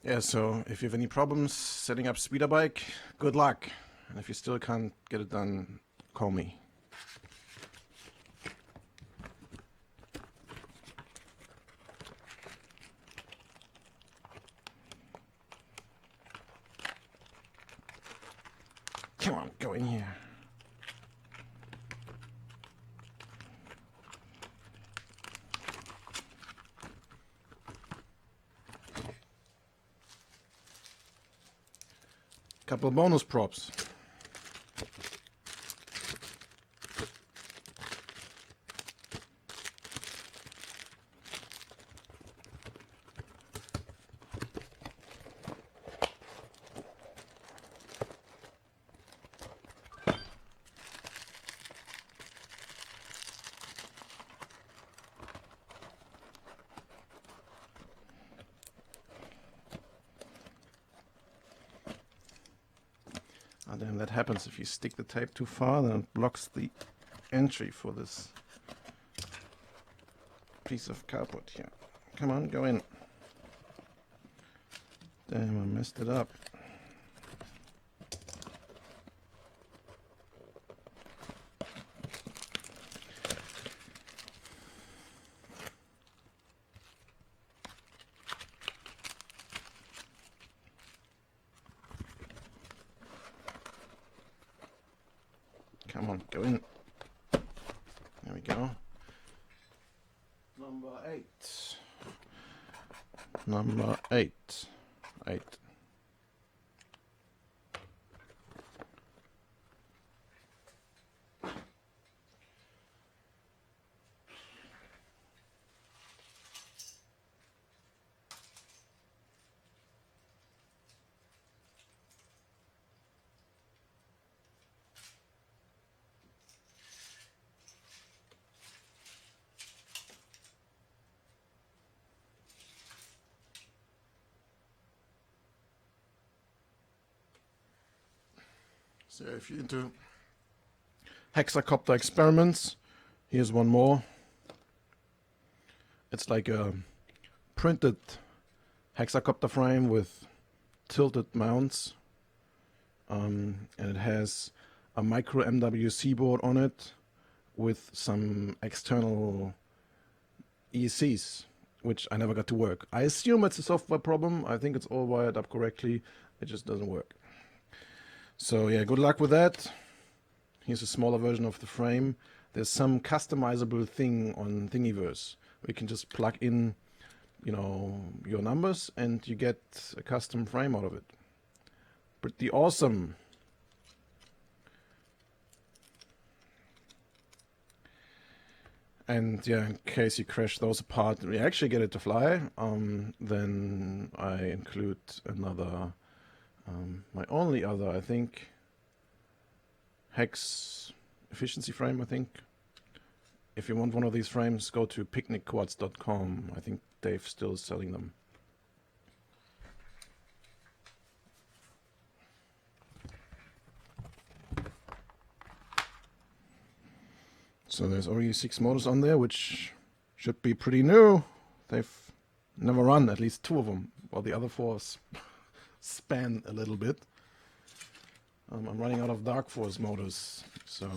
Yeah, so if you have any problems setting up speeder bike, good luck. And if you still can't get it done, call me. Come on, go in here. Couple of bonus props. And then that happens if you stick the tape too far, then it blocks the entry for this piece of cardboard here. Come on, go in. Damn, I messed it up. Come on, go in. There we go. Number 8. Number 8. 8. So if you're into hexacopter experiments, here's one more. It's like a printed hexacopter frame with tilted mounts, and it has a micro MWC board on it with some external ECs, which I never got to work. I assume it's a software problem. I think it's all wired up correctly. It just doesn't work. So yeah, good luck with that. Here's a smaller version of the frame. There's some customizable thing on Thingiverse. We can just plug in, you know, your numbers and you get a custom frame out of it. Pretty awesome. And yeah, in case you crash those apart and we actually get it to fly, then I include another, my only other, I think, hex efficiency frame, I think. If you want one of these frames, go to picnicquads.com. I think Dave's still selling them. So there's already 6 motors on there, which should be pretty new. They've never run, at least 2 of them, while the other 4 span a little bit. I'm running out of Dark Force motors, so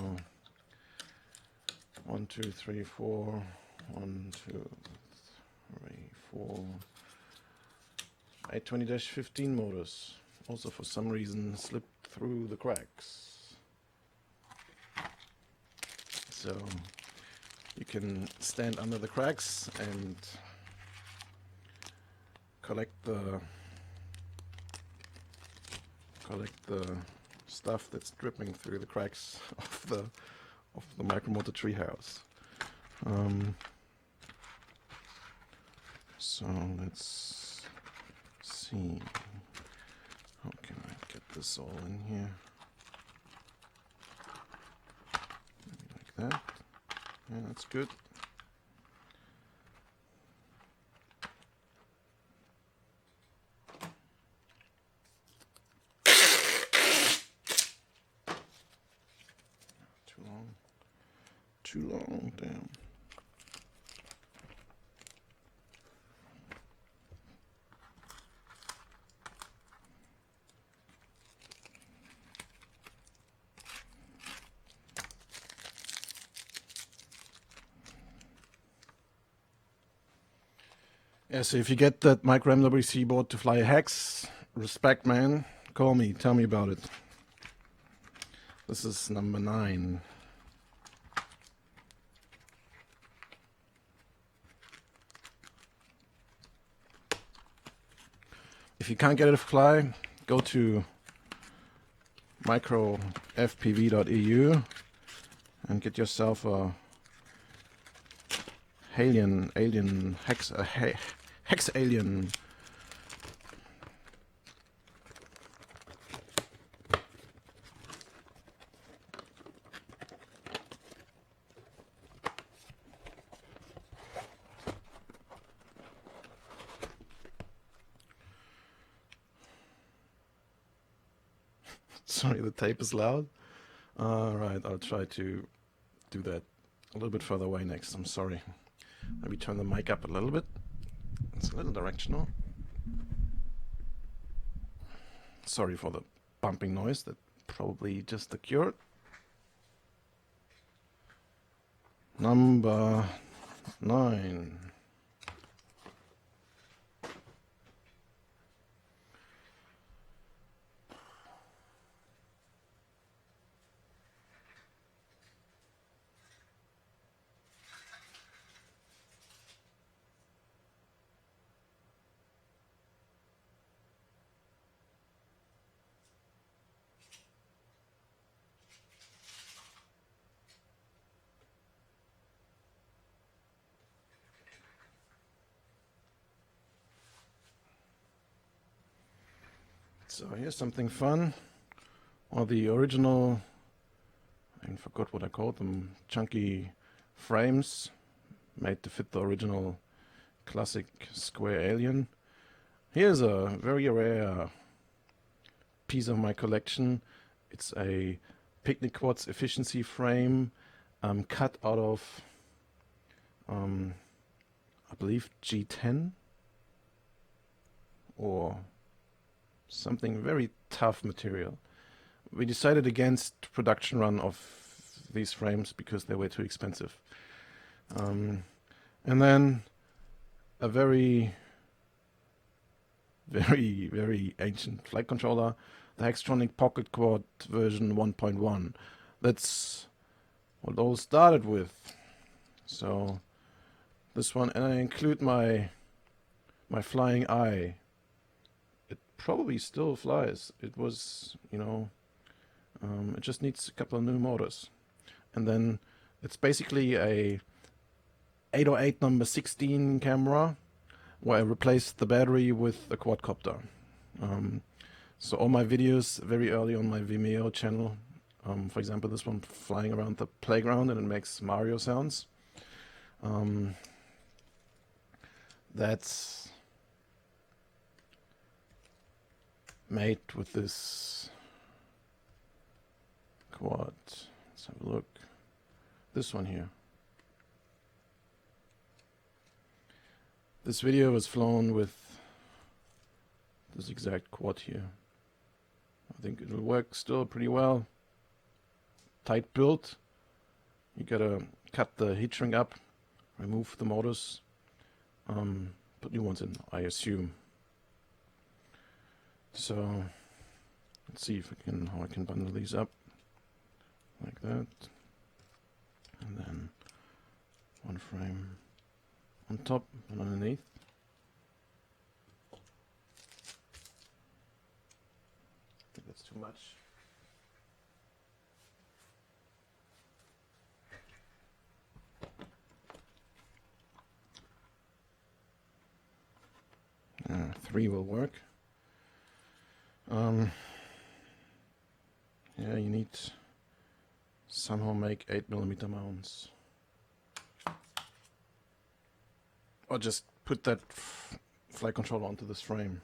1, 2, 3, 4, 1, 2, 3, 4, 820-15 motors. Also, for some reason, slipped through the cracks. So you can stand under the cracks and collect the stuff that's dripping through the cracks of the micromotor treehouse. So let's see. How can I get this all in here? Maybe like that. Yeah, that's good. Too long, damn. Yeah, so if you get that micro MWC board to fly a hex, respect, man. Call me, tell me about it. This is number 9. If you can't get it to fly, go to microfpv.eu and get yourself a hex alien. Sorry, the tape is loud. Alright, I'll try to do that a little bit further away next. I'm sorry. Maybe turn the mic up a little bit. It's a little directional. Sorry for the bumping noise that probably just occurred. Number 9. So here's something fun. Or the original, I forgot what I called them, chunky frames made to fit the original classic square alien. Here's a very rare piece of my collection. It's a picnic quartz efficiency frame cut out of, I believe, G10 or something very tough material. We decided against production run of these frames because they were too expensive. And then a very ancient flight controller, the Hextronic Pocket Quad version 1.1. That's what it all started with. So this one, and I include my flying eye. It probably still flies. It was, it just needs a couple of new motors. And then it's basically a 808 number 16 camera where I replaced the battery with a quadcopter. So all my videos very early on my Vimeo channel, for example, this one flying around the playground and it makes Mario sounds. That's made with this quad. Let's have a look. This one here. This video was flown with this exact quad here. I think it'll work still pretty well. Tight build. You gotta cut the heat shrink up, remove the motors, put new ones in, I assume. So let's see if how I can bundle these up like that, and then one frame on top and underneath. I think that's too much. Three will work. Yeah, you need somehow make 8mm mounts. Or just put that flight controller onto this frame.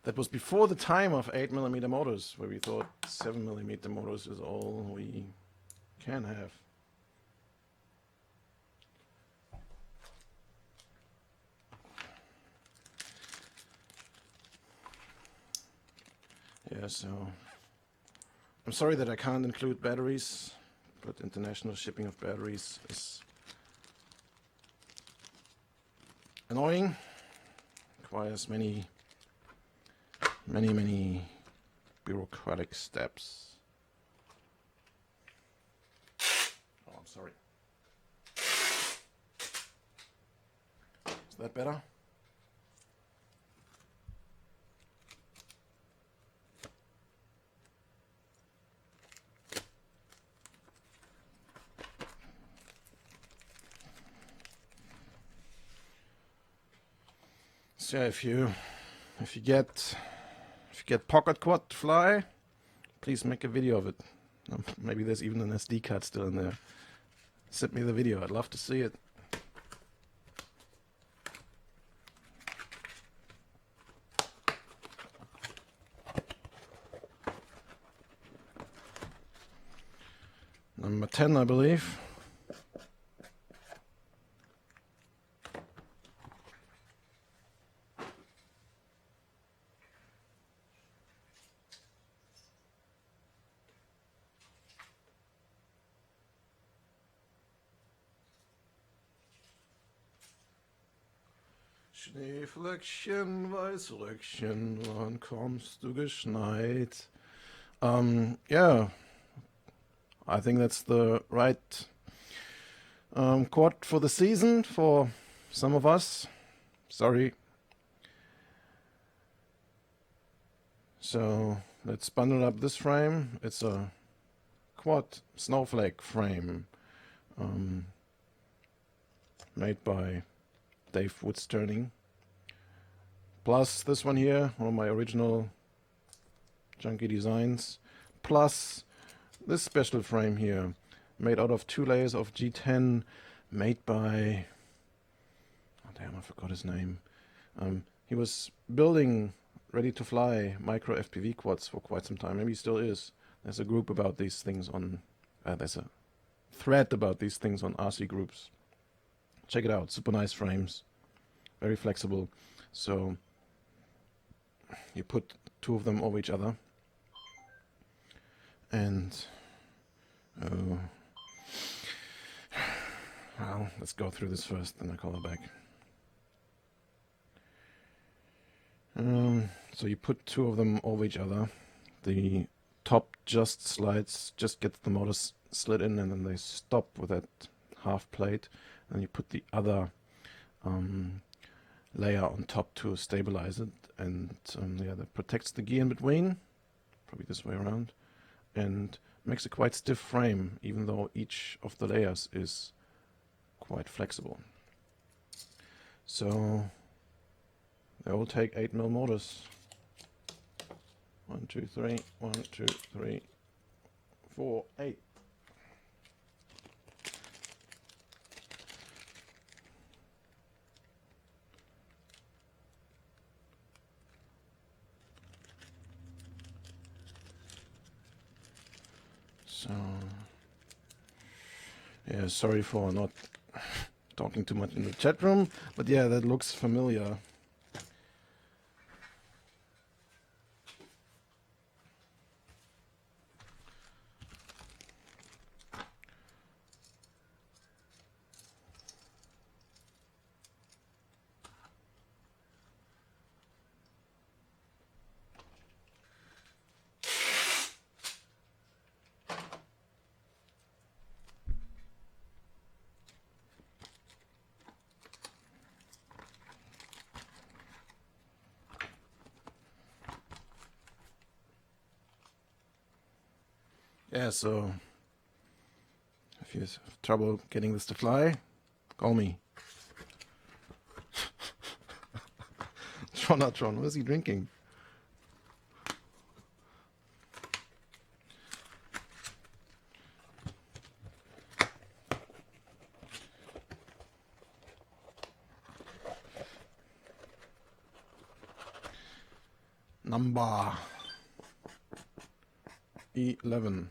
That was before the time of 8mm motors, where we thought 7mm motors is all we can have. Yeah, so I'm sorry that I can't include batteries, but international shipping of batteries is annoying. Requires many bureaucratic steps. Oh, I'm sorry. Is that better? So if you get pocket quad to fly, please make a video of it. Maybe there's even an SD card still in there. Send me the video. I'd love to see it. Number 10, I believe. Schneeflöckchen, Weißröckchen, wann kommst du geschneit? Yeah, I think that's the right chord for the season for some of us. Sorry. So let's bundle up this frame. It's a quad snowflake frame made by Dave Woodsterning. Plus this one here, one of my original junky designs. Plus this special frame here, made out of 2 layers of G10, made by... oh damn, I forgot his name. He was building ready-to-fly micro FPV quads for quite some time. Maybe he still is. There's a group about these things on... there's a thread about these things on RC groups. Check it out. Super nice frames. Very flexible. So you put 2 of them over each other. And... well, let's go through this first, then I call it back. So you put 2 of them over each other. The top just slides, just gets the motor slid in, and then they stop with that half plate. And you put the other layer on top to stabilize it, and yeah, that protects the gear in between, probably this way around, and makes a quite stiff frame, even though each of the layers is quite flexible. So they all take 8mm motors. 1, 2, 3, 1, 2, 3, 4, 8. So, yeah, sorry for not talking too much in the chat room, but yeah, that looks familiar. Yeah, so if you have trouble getting this to fly, call me. Tron, what is he drinking? Number 11.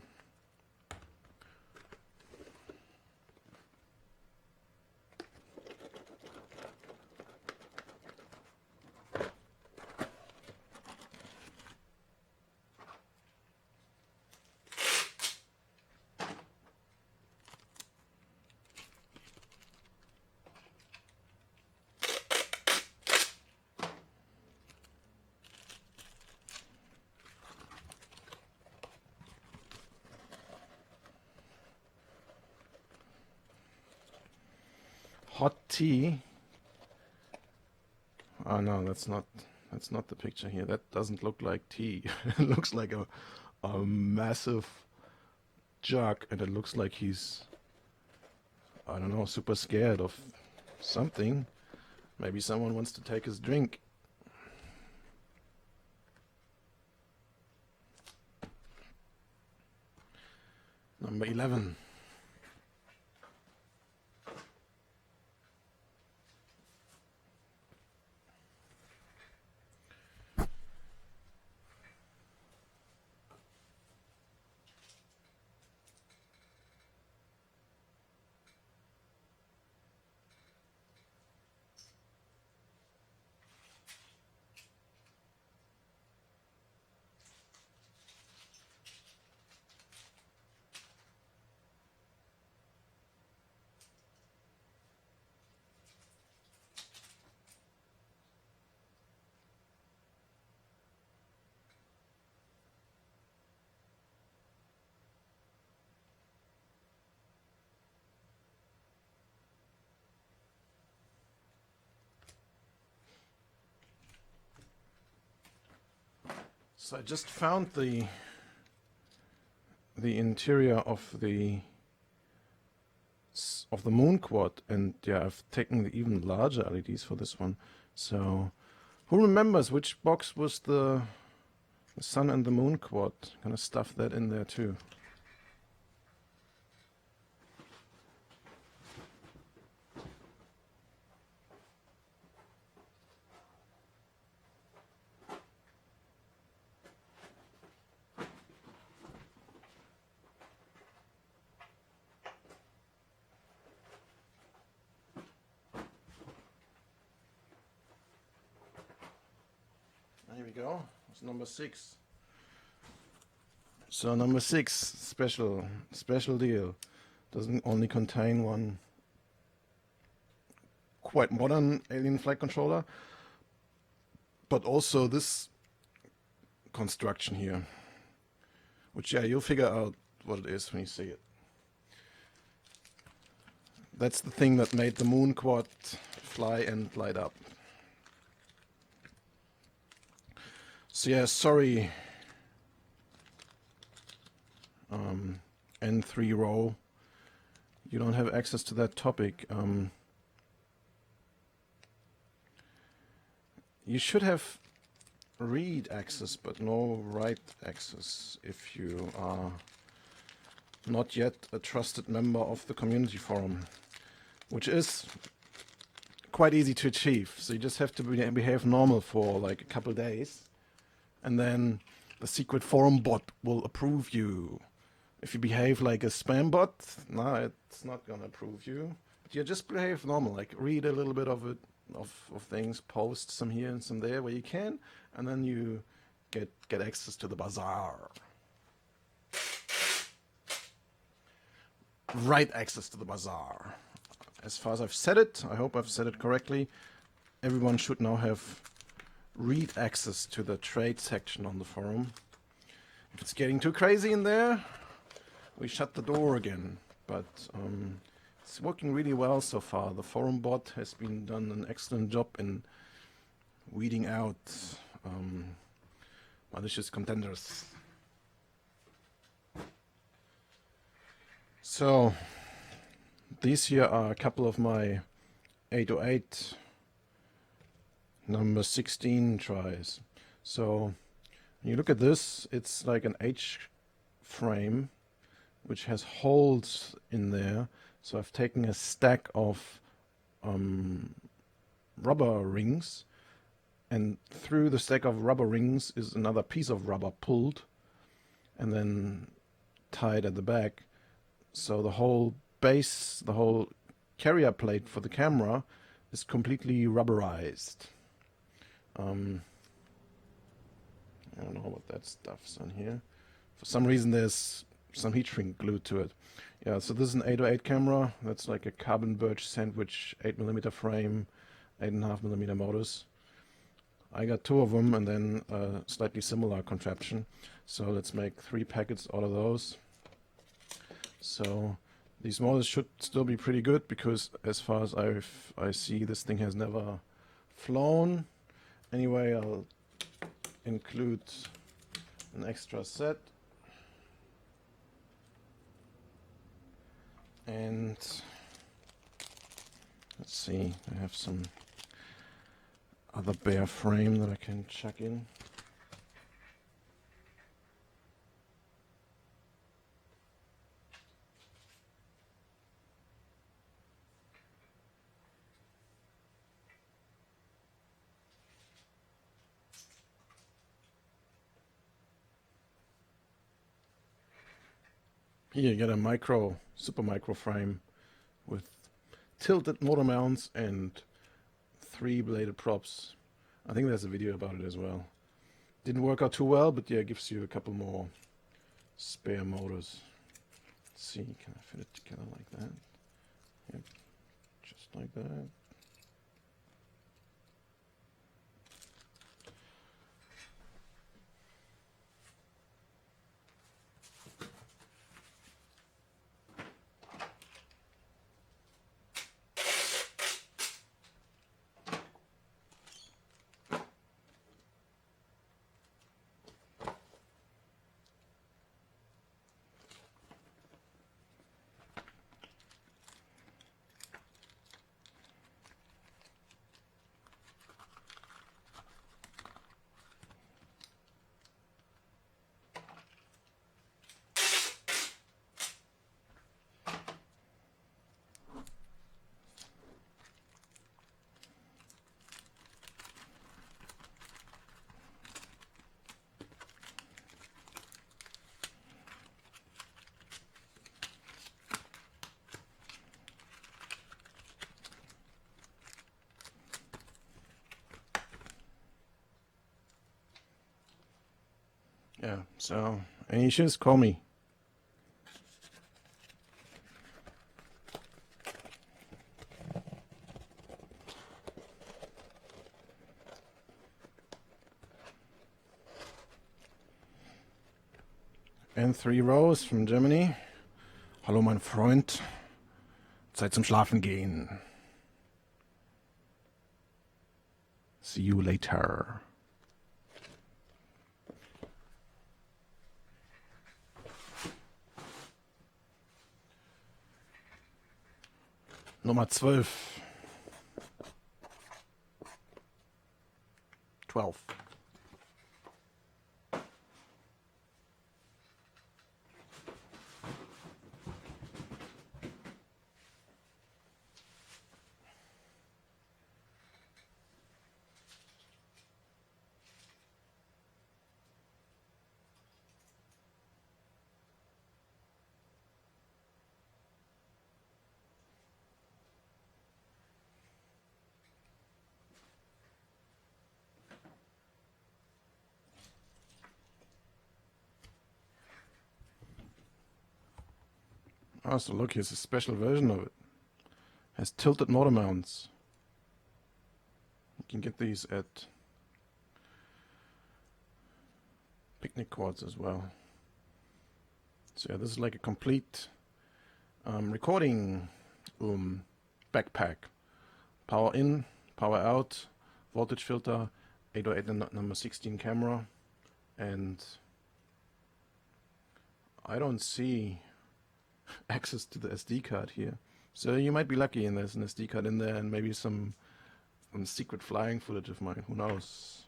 Hot tea. Oh no, that's not the picture here. That doesn't look like tea. It looks like a massive jug, and it looks like he's, I don't know, super scared of something. Maybe someone wants to take his drink. Number 11. So I just found the interior of the moon quad, and yeah, I've taken the even larger LEDs for this one. So who remembers which box was the sun and the moon quad? Gonna stuff that in there too. Here we go. It's number 6. So number 6, special deal. Doesn't only contain one quite modern alien flight controller, but also this construction here, which yeah, you'll figure out what it is when you see it. That's the thing that made the moon quad fly and light up. So yeah, sorry, N3 row, you don't have access to that topic. You should have read access, but no write access if you are not yet a trusted member of the community forum, which is quite easy to achieve. So you just have to behave normal for like a couple days, and then the secret forum bot will approve you. If you behave like a spam bot, no, it's not gonna approve you. You just behave normal, like read a little bit of it, of things, post some here and some there where you can, and then you get access to the Bazar. Right access to the Bazar. As far as I've said it, I hope I've said it correctly, everyone should now have read access to the trade section on the forum. If it's getting too crazy in there, we shut the door again. But it's working really well so far. The forum bot has been done an excellent job in weeding out malicious contenders. So these here are a couple of my 808 number 16 tries. So when you look at this, it's like an H frame which has holes in there. So I've taken a stack of rubber rings, and through the stack of rubber rings is another piece of rubber pulled and then tied at the back. So the whole base, the whole carrier plate for the camera is completely rubberized. I don't know what that stuff's on here. For some reason there's some heat shrink glued to it. Yeah, so this is an 808 camera. That's like a carbon birch sandwich 8mm frame, 8.5mm motors. I got 2 of them and then a slightly similar contraption. So let's make 3 packets out of those. So these motors should still be pretty good, because as far as I see, this thing has never flown. Anyway, I'll include an extra set. And let's see, I have some other bare frame that I can chuck in. Here you get a super micro frame with tilted motor mounts and 3 bladed props. I think there's a video about it as well. Didn't work out too well, but yeah, it gives you a couple more spare motors. Let's see, can I fit it together like that? Yep, just like that. Yeah, so any issues, call me. And 3 rows from Germany. Hallo mein Freund. Zeit zum Schlafen gehen. See you later. Nummer 12. 12. Oh, so look, here's a special version of it. Has tilted motor mounts. You can get these at picnic quads as well. So yeah, this is like a complete recording backpack. Power in, power out, voltage filter, 808 number 16 camera, and I don't see access to the SD card here. So you might be lucky and there's an SD card in there and maybe some secret flying footage of mine. Who knows?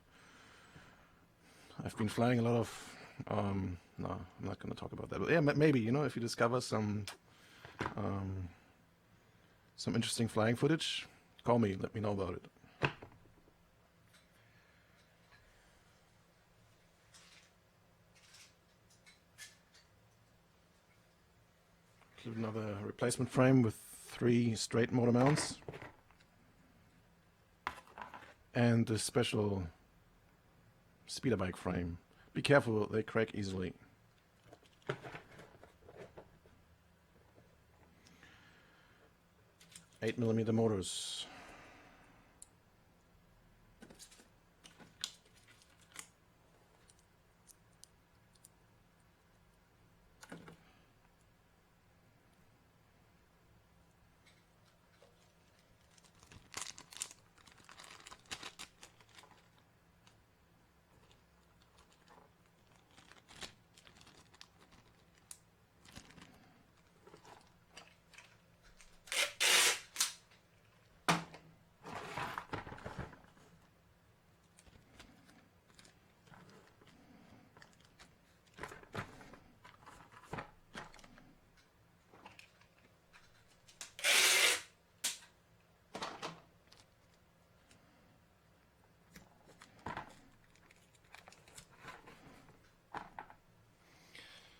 I've been flying a lot of... no, I'm not going to talk about that. But yeah, maybe, you know, if you discover some interesting flying footage, call me, let me know about it. Include another replacement frame with 3 straight motor mounts. And a special speeder bike frame. Be careful, they crack easily. $8mm motors.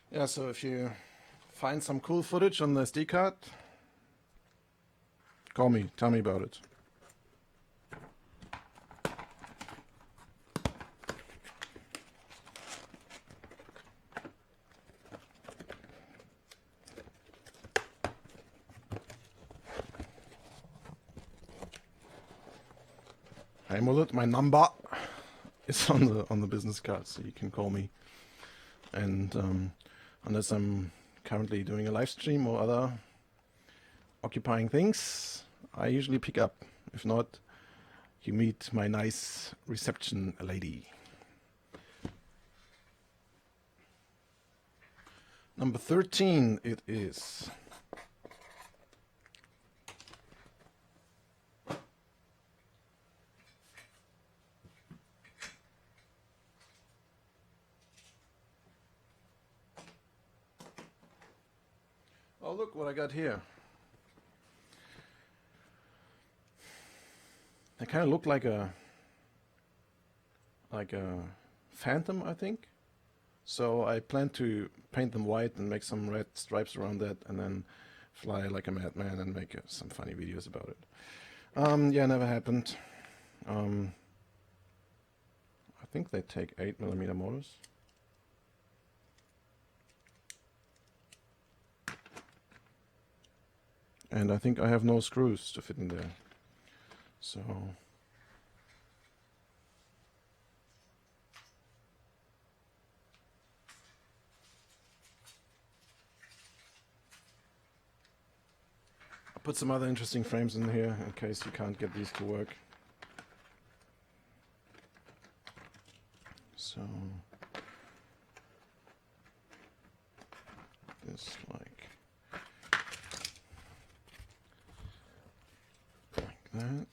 Yeah, so if you find some cool footage on the SD card, call me, tell me about it. Hey Mullet, my number is on the business card, so you can call me. And unless I'm currently doing a live stream or other occupying things, I usually pick up. If not, you meet my nice reception lady. Number 13 it is. Oh, look what I got here. They kind of look like a phantom, I think. So I plan to paint them white and make some red stripes around that, and then fly like a madman and make some funny videos about it. Yeah, never happened. I think they take 8mm motors. And I think I have no screws to fit in there. So I'll put some other interesting frames in here in case you can't get these to work. So this like that.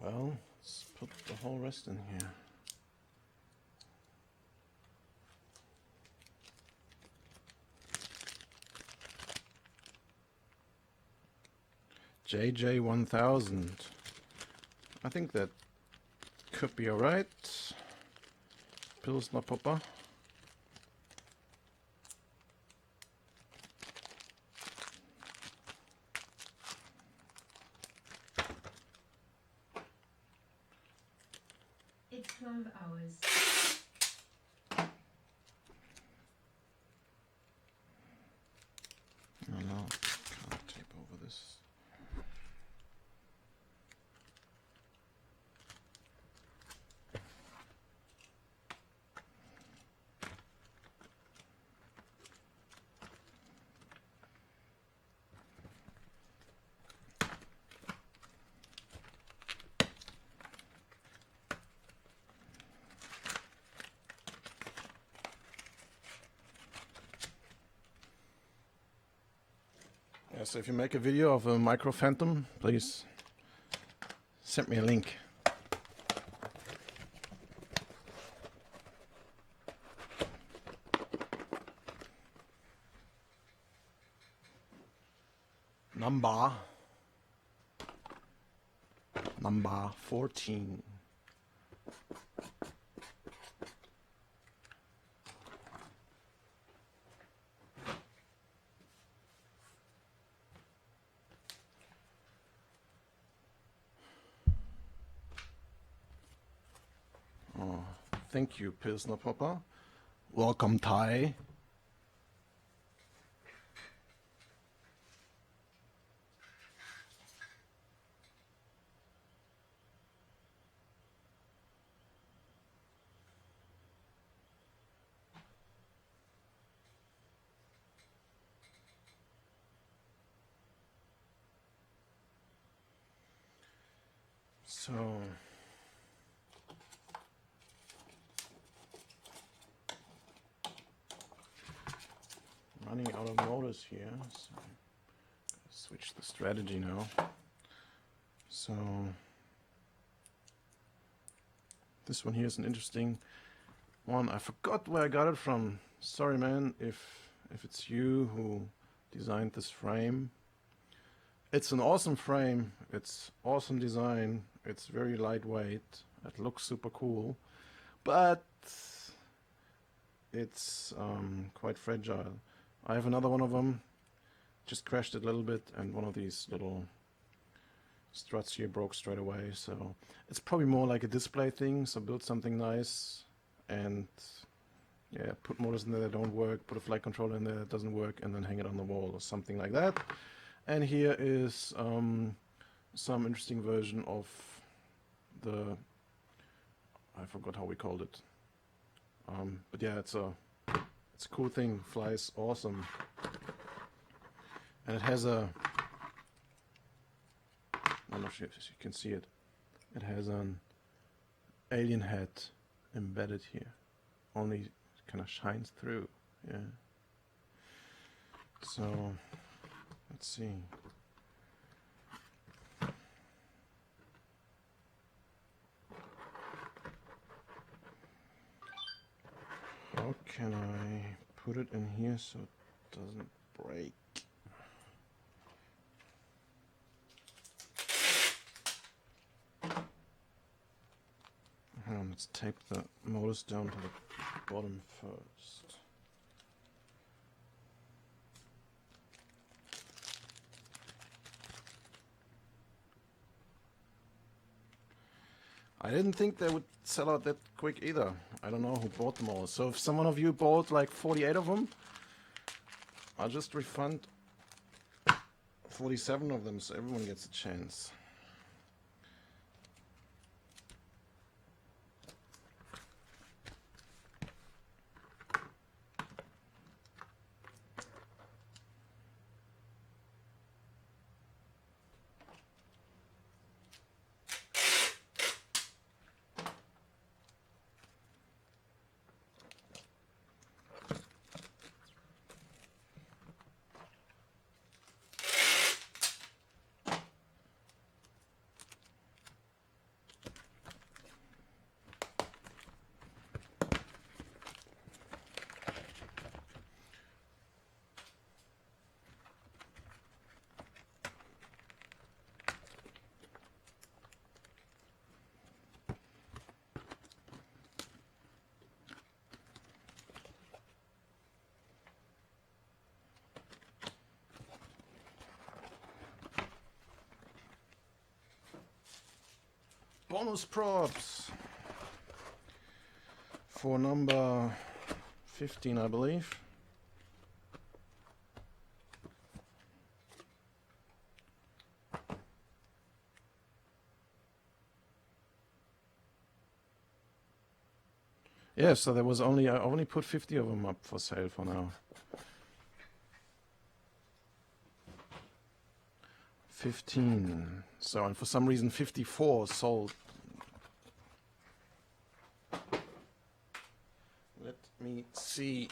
Well, let's put the whole rest in here. JJ1000. I think that could be alright. Pilsner Popper. It's 12 hours. Oh no, can't tape over this. Yeah, so if you make a video of a micro phantom, please send me a link. Number 14. Oh, thank you, Pilsner Popper. Welcome, Thai. So running out of motors here, so switch the strategy now. So this one here is an interesting one. I forgot where I got it from. Sorry, man, if it's you who designed this frame. It's an awesome frame. It's awesome design. It's very lightweight. It looks super cool, but it's quite fragile. I have another one of them. Just crashed it a little bit, and one of these little struts here broke straight away. So it's probably more like a display thing. So build something nice, and yeah, put motors in there that don't work, put a flight controller in there that doesn't work, and then hang it on the wall or something like that. And here is some interesting version of the, I forgot how we called it. But yeah, it's a cool thing. Flies awesome, and it has a, I'm not sure if you can see it. It has an alien head embedded here. Only kind of shines through. Yeah. So let's see. How can I put it in here so it doesn't break? Let's tape the motors down to the bottom first. I didn't think they would sell out that quick either. I don't know who bought them all. So if someone of you bought like 48 of them, I'll just refund 47 of them so everyone gets a chance. Bonus props for number 15, I believe. Yeah, so there was only, I only put 50 of them up for sale for now. 15. So, and for some reason 54 sold. Let me see.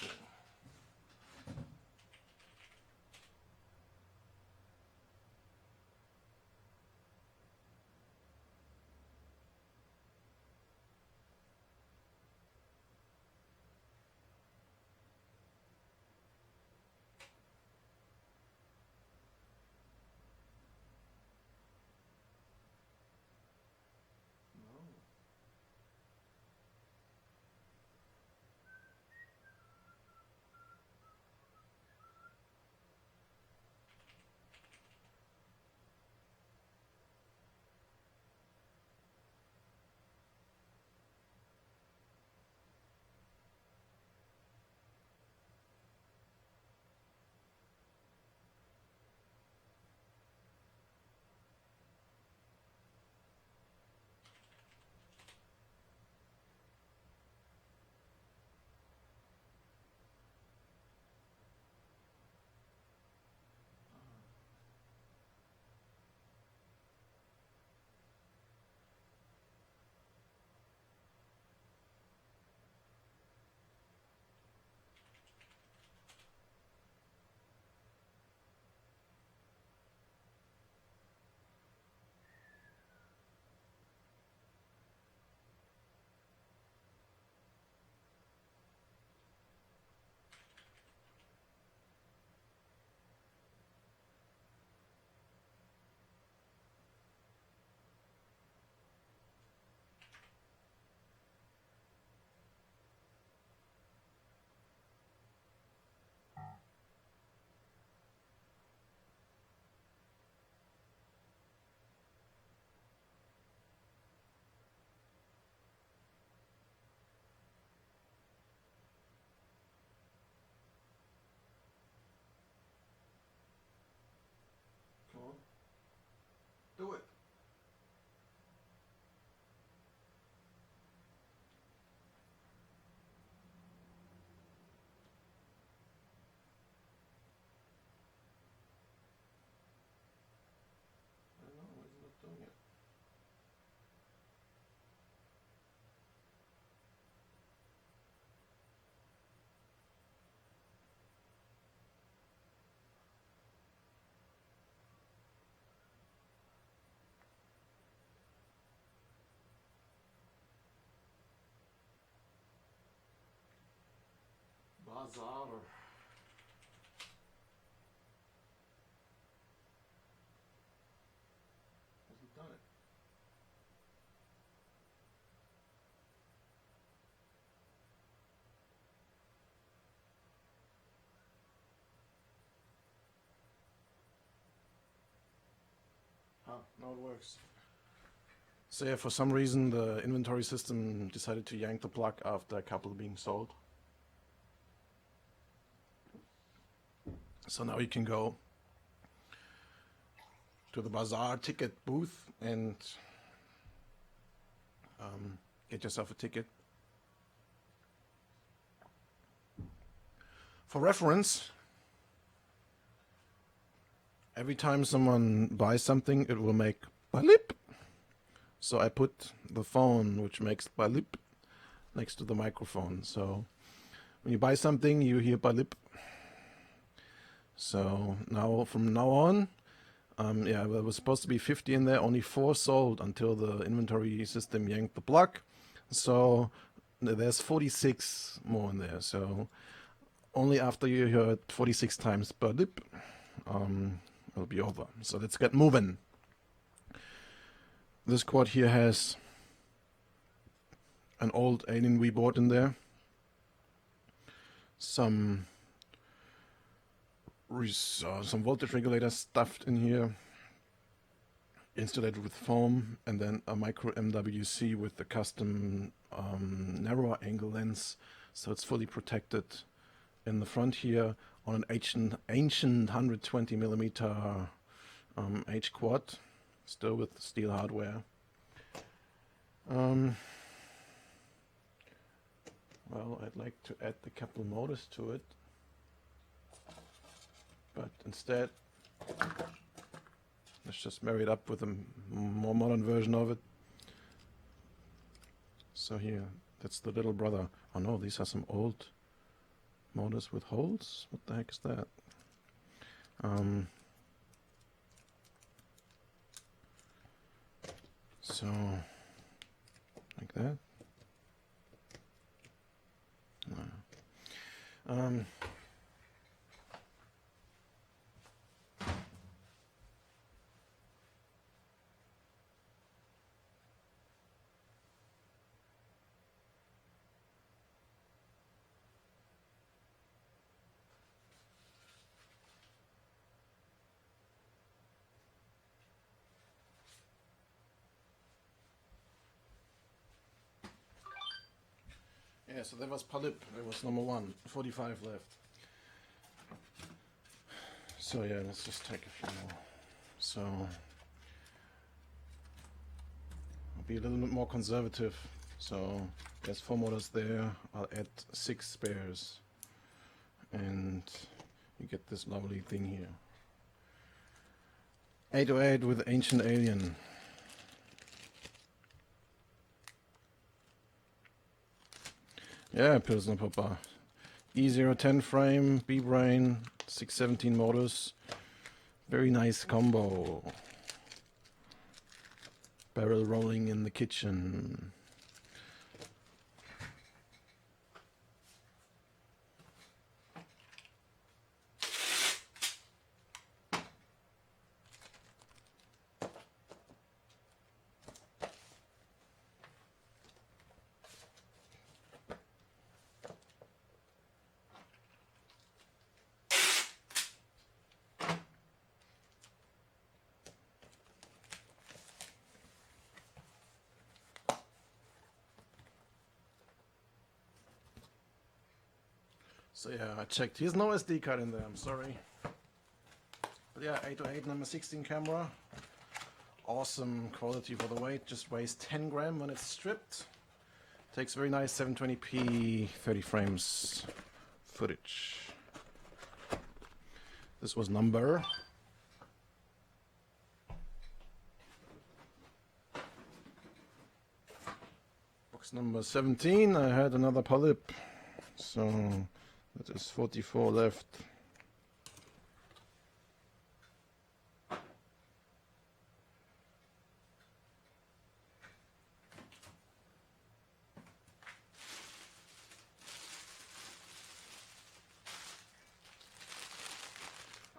Bazar. Hasn't done it. Now it works. So yeah, for some reason the inventory system decided to yank the plug after a couple being sold. So now you can go to the Bazar ticket booth and get yourself a ticket. For reference, every time someone buys something, it will make balip. So I put the phone, which makes balip, next to the microphone. So when you buy something, you hear balip. So now, from now on, yeah, there was supposed to be 50 in there, only 4 sold until the inventory system yanked the plug. So there's 46 more in there. So only after you heard 46 times balip, it'll be over. So let's get moving. This quad here has an old Alien we bought in there. Some voltage regulator stuffed in here, insulated with foam, and then a micro MWC with the custom narrower angle lens, so it's fully protected in the front here on an ancient 120mm H quad, still with steel hardware. Well, I'd like to add a couple motors to it, but instead let's just marry it up with a more modern version of it. So here, that's the little brother. Oh no, these are some old motors with holes. What the heck is that? So like that. Yeah, so that was Palip. That was number 1. 45 left. So yeah, let's just take a few more. So I'll be a little bit more conservative. So there's 4 motors there. I'll add 6 spares, and you get this lovely thing here. 808 with Ancient Alien. Yeah, Pilsner Popper. E010 frame, B-Brain, 617 motors. Very nice combo. Barrel rolling in the kitchen. So yeah, I checked. Here's no SD card in there, I'm sorry. But yeah, 808 number 16 camera. Awesome quality for the weight. Just weighs 10 grams when it's stripped. Takes very nice 720p 30 frames footage. This was number box number 17. I had another polyp, so that is 44 left.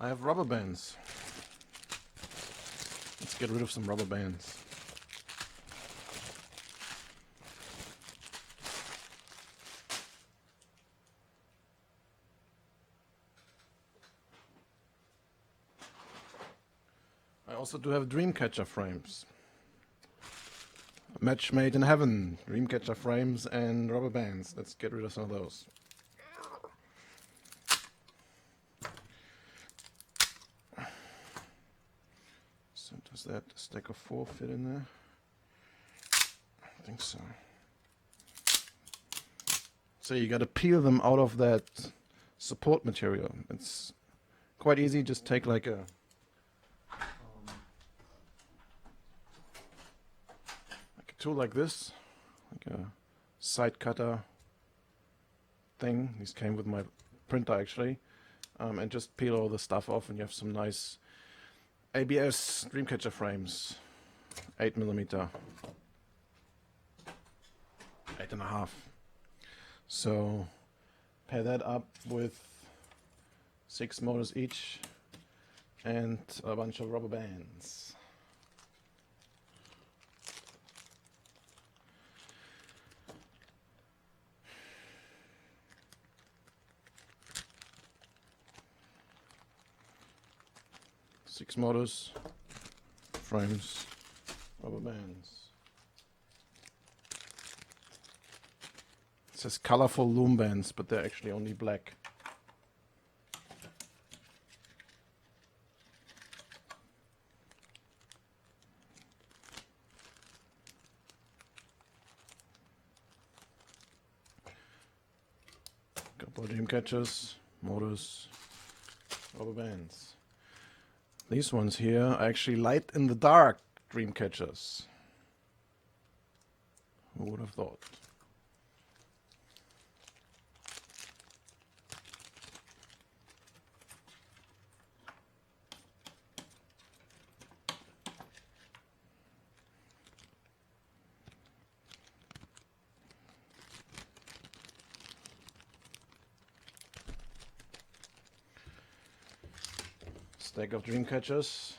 I have rubber bands. Let's get rid of some rubber bands. I also do have Dreamcatcher frames. A match made in heaven. Dreamcatcher frames and rubber bands. Let's get rid of some of those. So does that stack of 4 fit in there? I think so. So you gotta peel them out of that support material. It's quite easy. Just take like a tool like this, like a side cutter thing. These came with my printer actually, and just peel all the stuff off, and you have some nice ABS Dreamcatcher frames, 8mm, 8.5. So pair that up with 6 motors each and a bunch of rubber bands. Six motors, frames, rubber bands. It says colorful loom bands, but they're actually only black. Couple of dream catchers, motors, rubber bands. These ones here are actually light in the dark dream catchers. Who would have thought? Stack of dream catchers.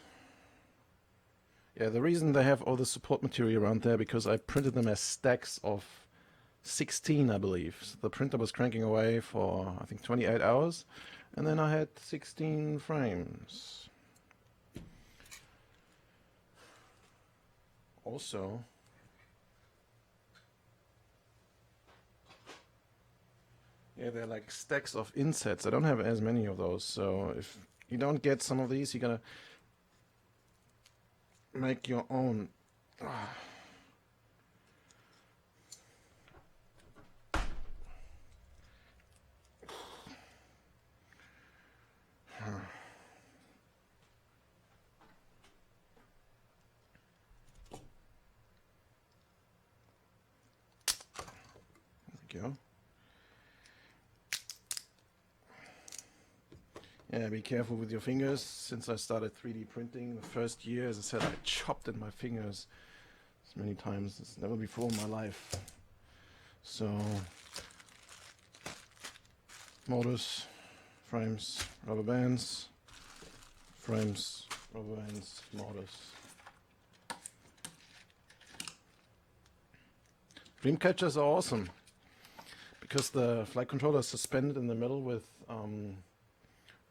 Yeah, the reason they have all the support material around there because I printed them as stacks of 16, I believe. So the printer was cranking away for I think 28 hours, and then I had 16 frames. Also, yeah, they're like stacks of insets. I don't have as many of those, so if you don't get some of these, you're gonna make your own. There we go. Yeah, be careful with your fingers. Since I started 3D printing the first year, as I said, I chopped at my fingers as many times as never before in my life. So, motors, frames, rubber bands, frames, rubber bands, motors. Dream catchers are awesome because the flight controller is suspended in the middle with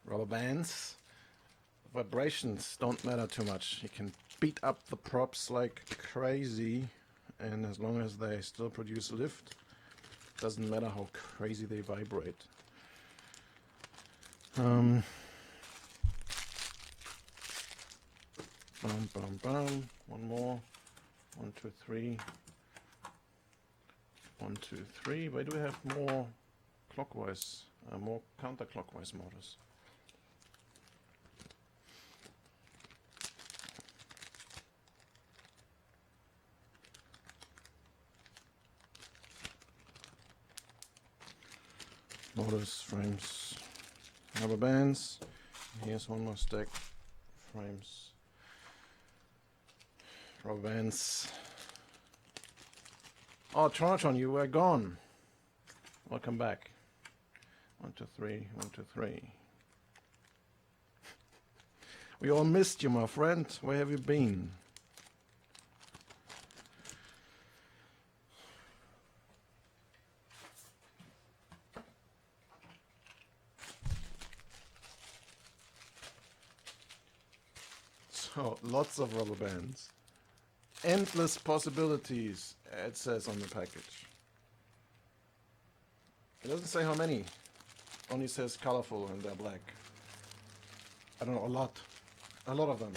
rubber bands. Vibrations don't matter too much. You can beat up the props like crazy, and as long as they still produce lift, doesn't matter how crazy they vibrate. Bum, bum, bum. One more. 1, 2, 3. 1, 2, 3. Why do we have more clockwise, more counterclockwise motors? Motors, frames, rubber bands. Here's one more stack. Frames, rubber bands. Oh, Tronatron, you were gone. Welcome back. 1, 2, 3. 1, 2, 3. We all missed you, my friend. Where have you been? So, lots of rubber bands. Endless possibilities, it says on the package. It doesn't say how many. Only says colorful and they're black. I don't know, a lot. A lot of them.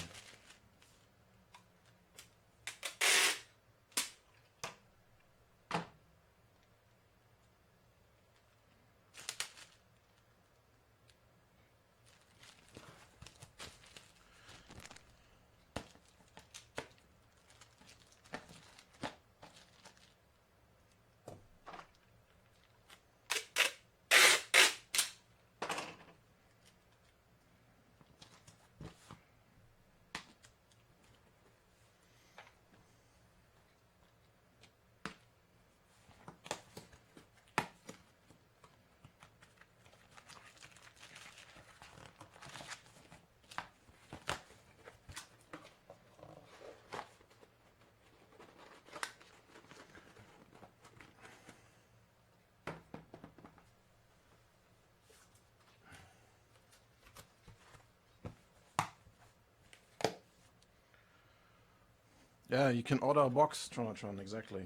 Yeah, you can order a box, Tronatron, exactly.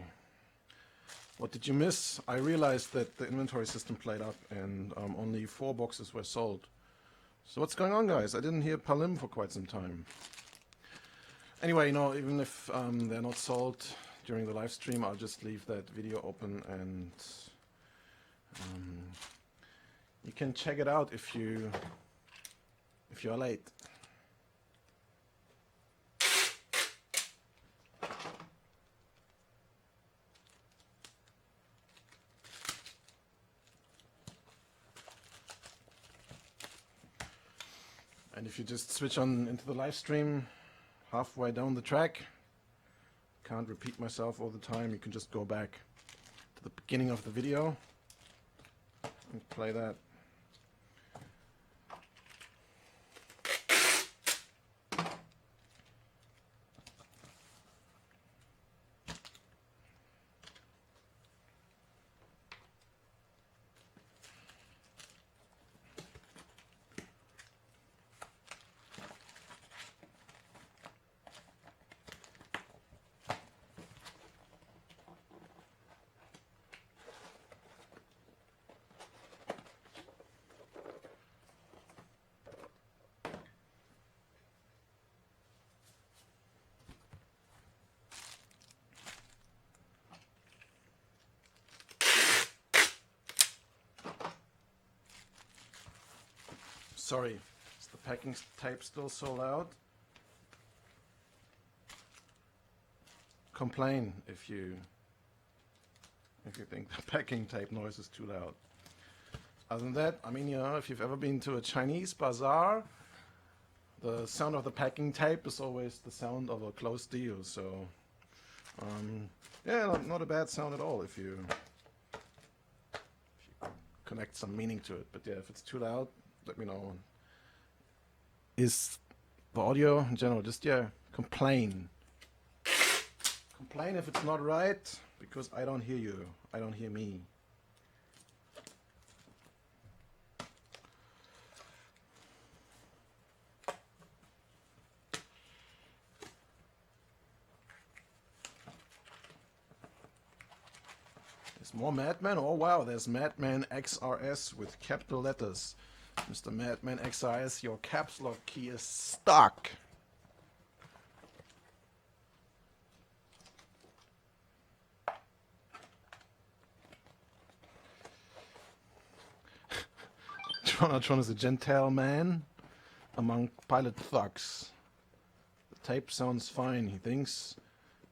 What did you miss? I realized that the inventory system played up and only 4 boxes were sold. So what's going on, guys? I didn't hear Palim for quite some time. Anyway, even if they're not sold during the live stream, I'll just leave that video open and you can check it out if you're late. And if you just switch on into the live stream halfway down the track, can't repeat myself all the time, you can just go back to the beginning of the video and play that. Sorry, is the packing tape still so loud? Complain if you think the packing tape noise is too loud. Other than that, if you've ever been to a Chinese bazaar, the sound of the packing tape is always the sound of a closed deal. So, yeah, not a bad sound at all if you connect some meaning to it. But yeah, if it's too loud, let me know. Is the audio in general just, complain. Complain if it's not right, because I don't hear you. I don't hear me. There's more Madman? Oh wow, there's Madman XRS with capital letters. Mr. Madman XRS, your caps lock key is stuck. Tronatron is a gentile man among pilot thugs. The tape sounds fine, he thinks.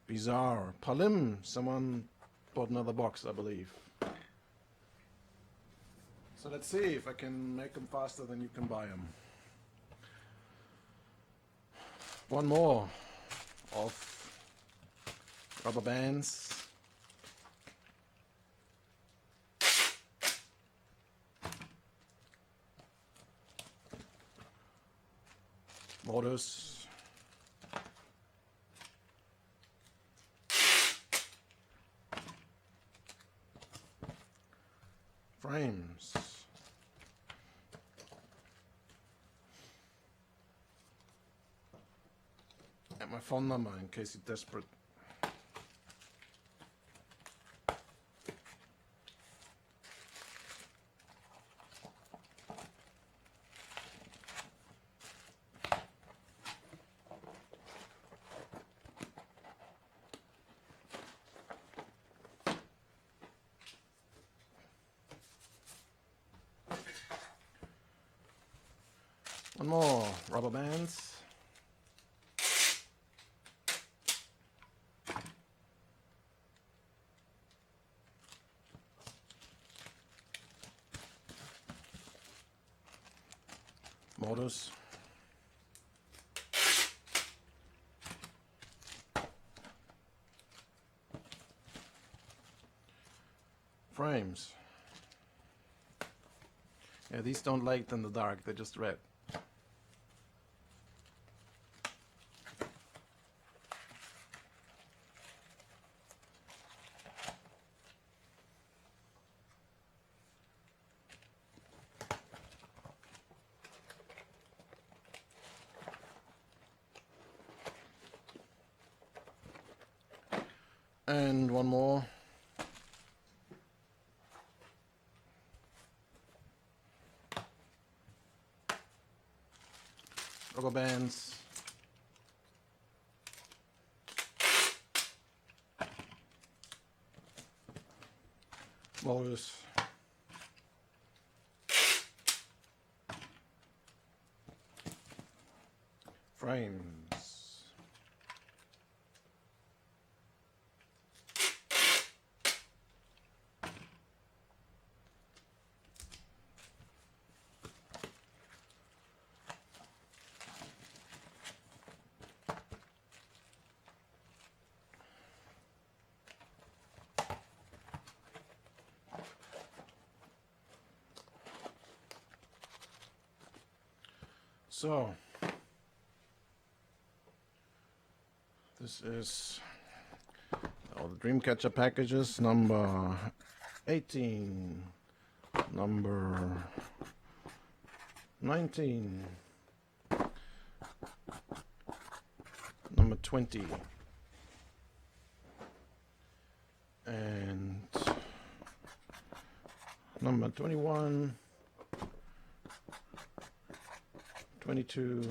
Bizarre. Palim, someone bought another box, I believe. So let's see if I can make them faster than you can buy them. One more of rubber bands. Motors. Frames. And my phone number in case you're desperate. One more rubber bands. Motors. Frames. Yeah, these don't light in the dark, they're just red. And one more. Rubber bands. Motors. Frames. So, this is all the Dreamcatcher packages, number 18, number 19, number 20, and number 21, 22,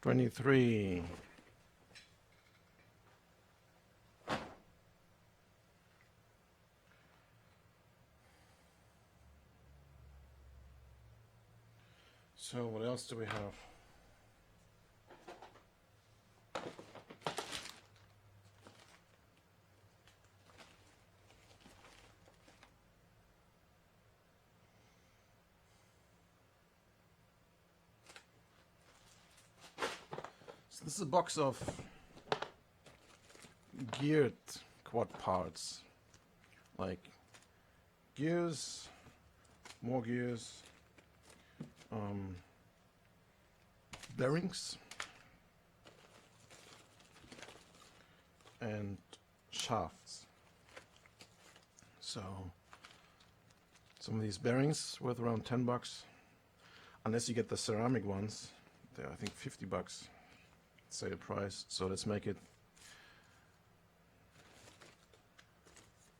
23, so what else do we have? So this is a box of geared quad parts, like gears, more gears, bearings, and shafts. So some of these bearings worth around $10, unless you get the ceramic ones. They're I think $50 sale price. So let's make it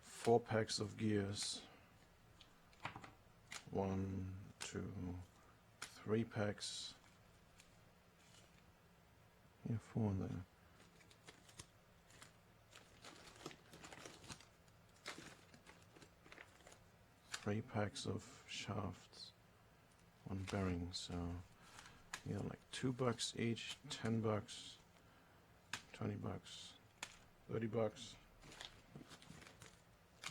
4 packs of gears. 1, 2, 3 packs. Yeah, 4 there. Three packs of shafts, 1 bearing. So yeah, like $2 each, $10, $20, $30.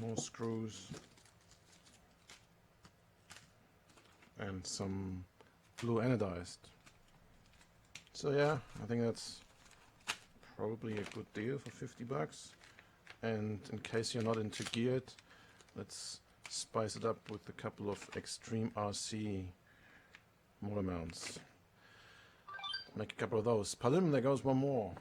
More screws and some blue anodized. So yeah, I think that's probably a good deal for $50. And in case you're not into geared, let's spice it up with a couple of Extreme RC More mounts. Make a couple of those. Palim, there goes one more.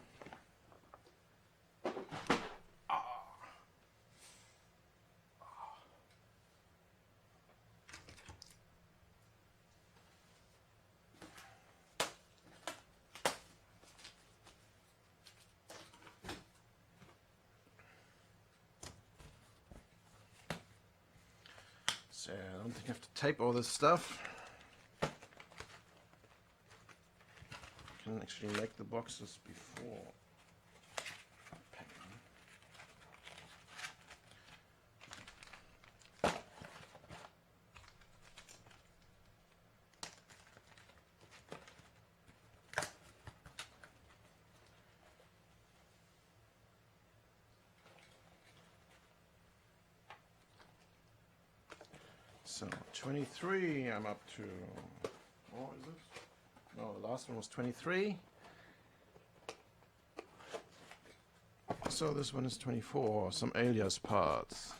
So I don't think I have to tape all this stuff. I can actually make the boxes before packing. So 23, I'm up to, what is it? No, the last one was 23. So this one is 24, some alias parts.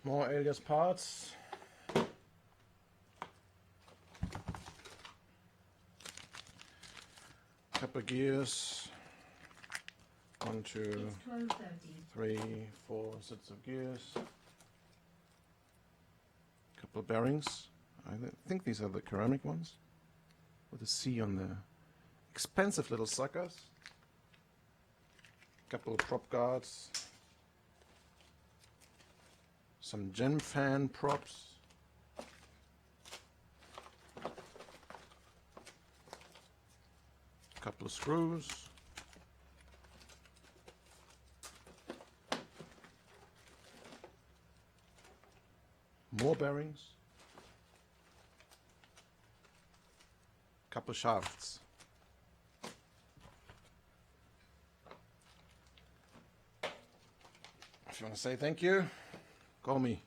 More alias parts. Couple gears. 1, 2, It's 12:30. 3, 4 sets of gears. Couple of bearings. I think these are the ceramic ones with a C on there. Expensive little suckers. Couple of prop guards. Some gem fan props. Couple of screws. More bearings. Couple of shafts. If you want to say thank you, call me.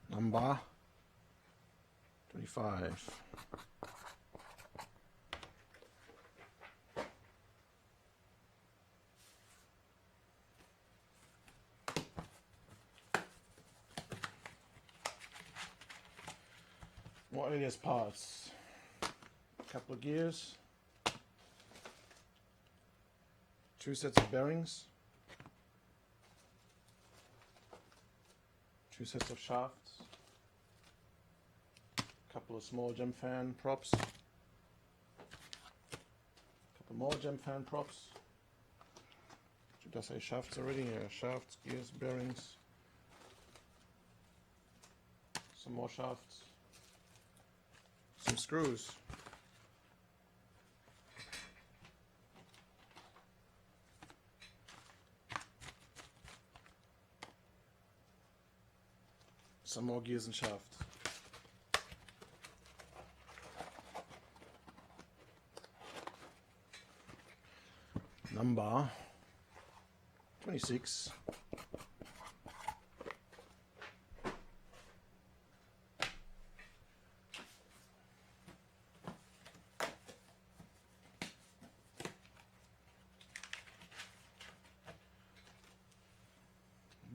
Number 25. More alias parts. Couple of gears. 2 sets of bearings. 2 sets of shafts. Couple of small gem fan props. Couple more gem fan props. Did I say shafts already? Yeah, shafts, gears, bearings. Some more shafts. Some screws. Some more gears and shafts. Number 26.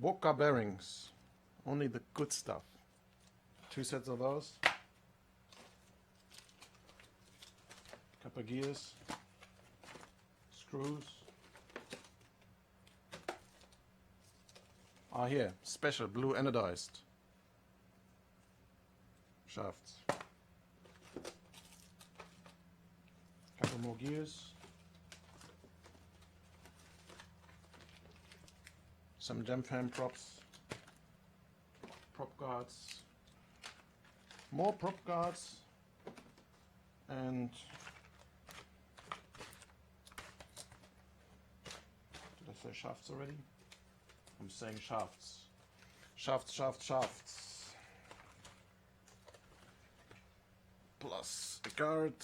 Boca bearings, only the good stuff. 2 sets of those. Couple of gears, screws. Ah, here, special blue anodized shafts. Couple more gears. Some gem fan props, prop guards, more prop guards, and did I say shafts already? I'm saying shafts. Shafts, shafts, shafts. Plus a guard.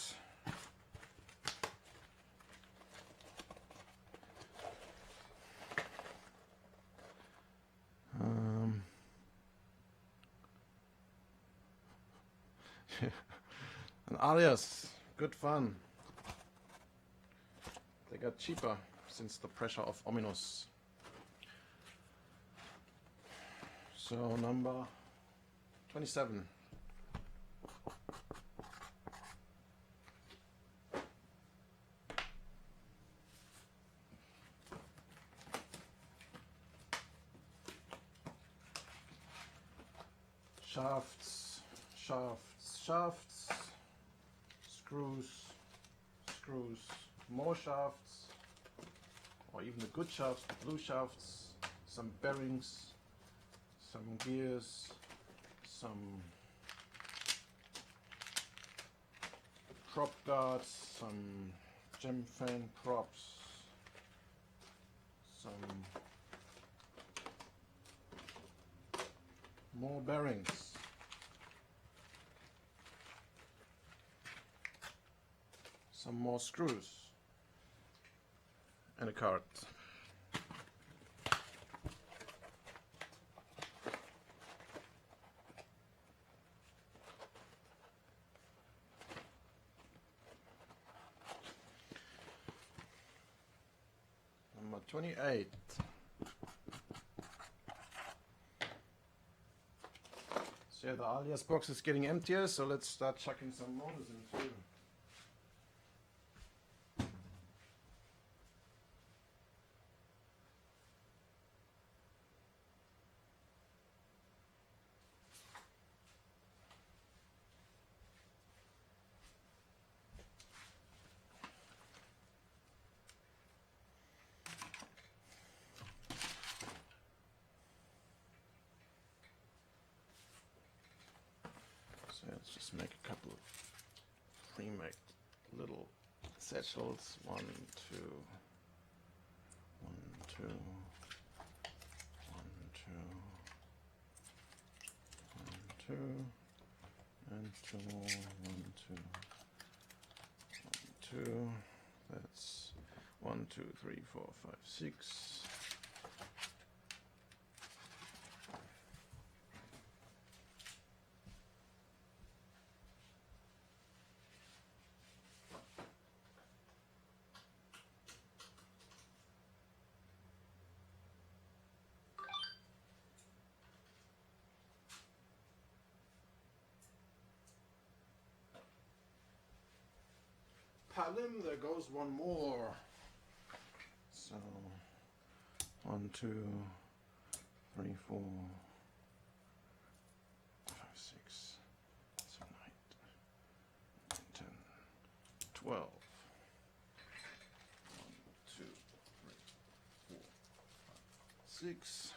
And alias, good fun. They got cheaper since the pressure of Ominous. So number 27. Shafts, shafts, shafts, screws, screws, more shafts, or even the good shafts, the blue shafts, some bearings, some gears, some prop guards, some gem fan props, some more bearings, some more screws, and a cart. Number 28. So yeah, the alias box is getting emptier, so let's start chucking some motors in too. So let's just make a couple of pre-made little satchels. 1, 2, 1, 2, 1, 2, 1, 2, and 2 more. 1, 2, 1, 2. That's 1, 2, 3, 4, 5, 6. Palim, there goes one more. So 1, 2, 3, 4, 5, 6, 7, 8, 9, 10, 12. 1, 2, 3, 4, 5, 6.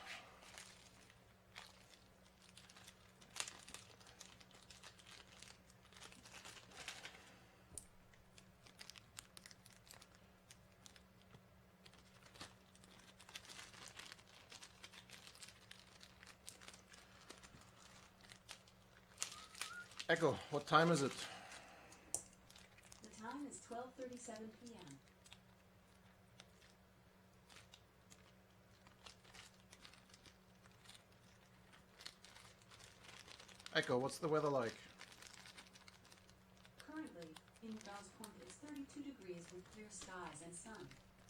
Echo, what time is it? The time is 12:37 p.m. Echo, what's the weather like? Currently, in Grosse Pointe, it's 32 degrees with clear skies and sun.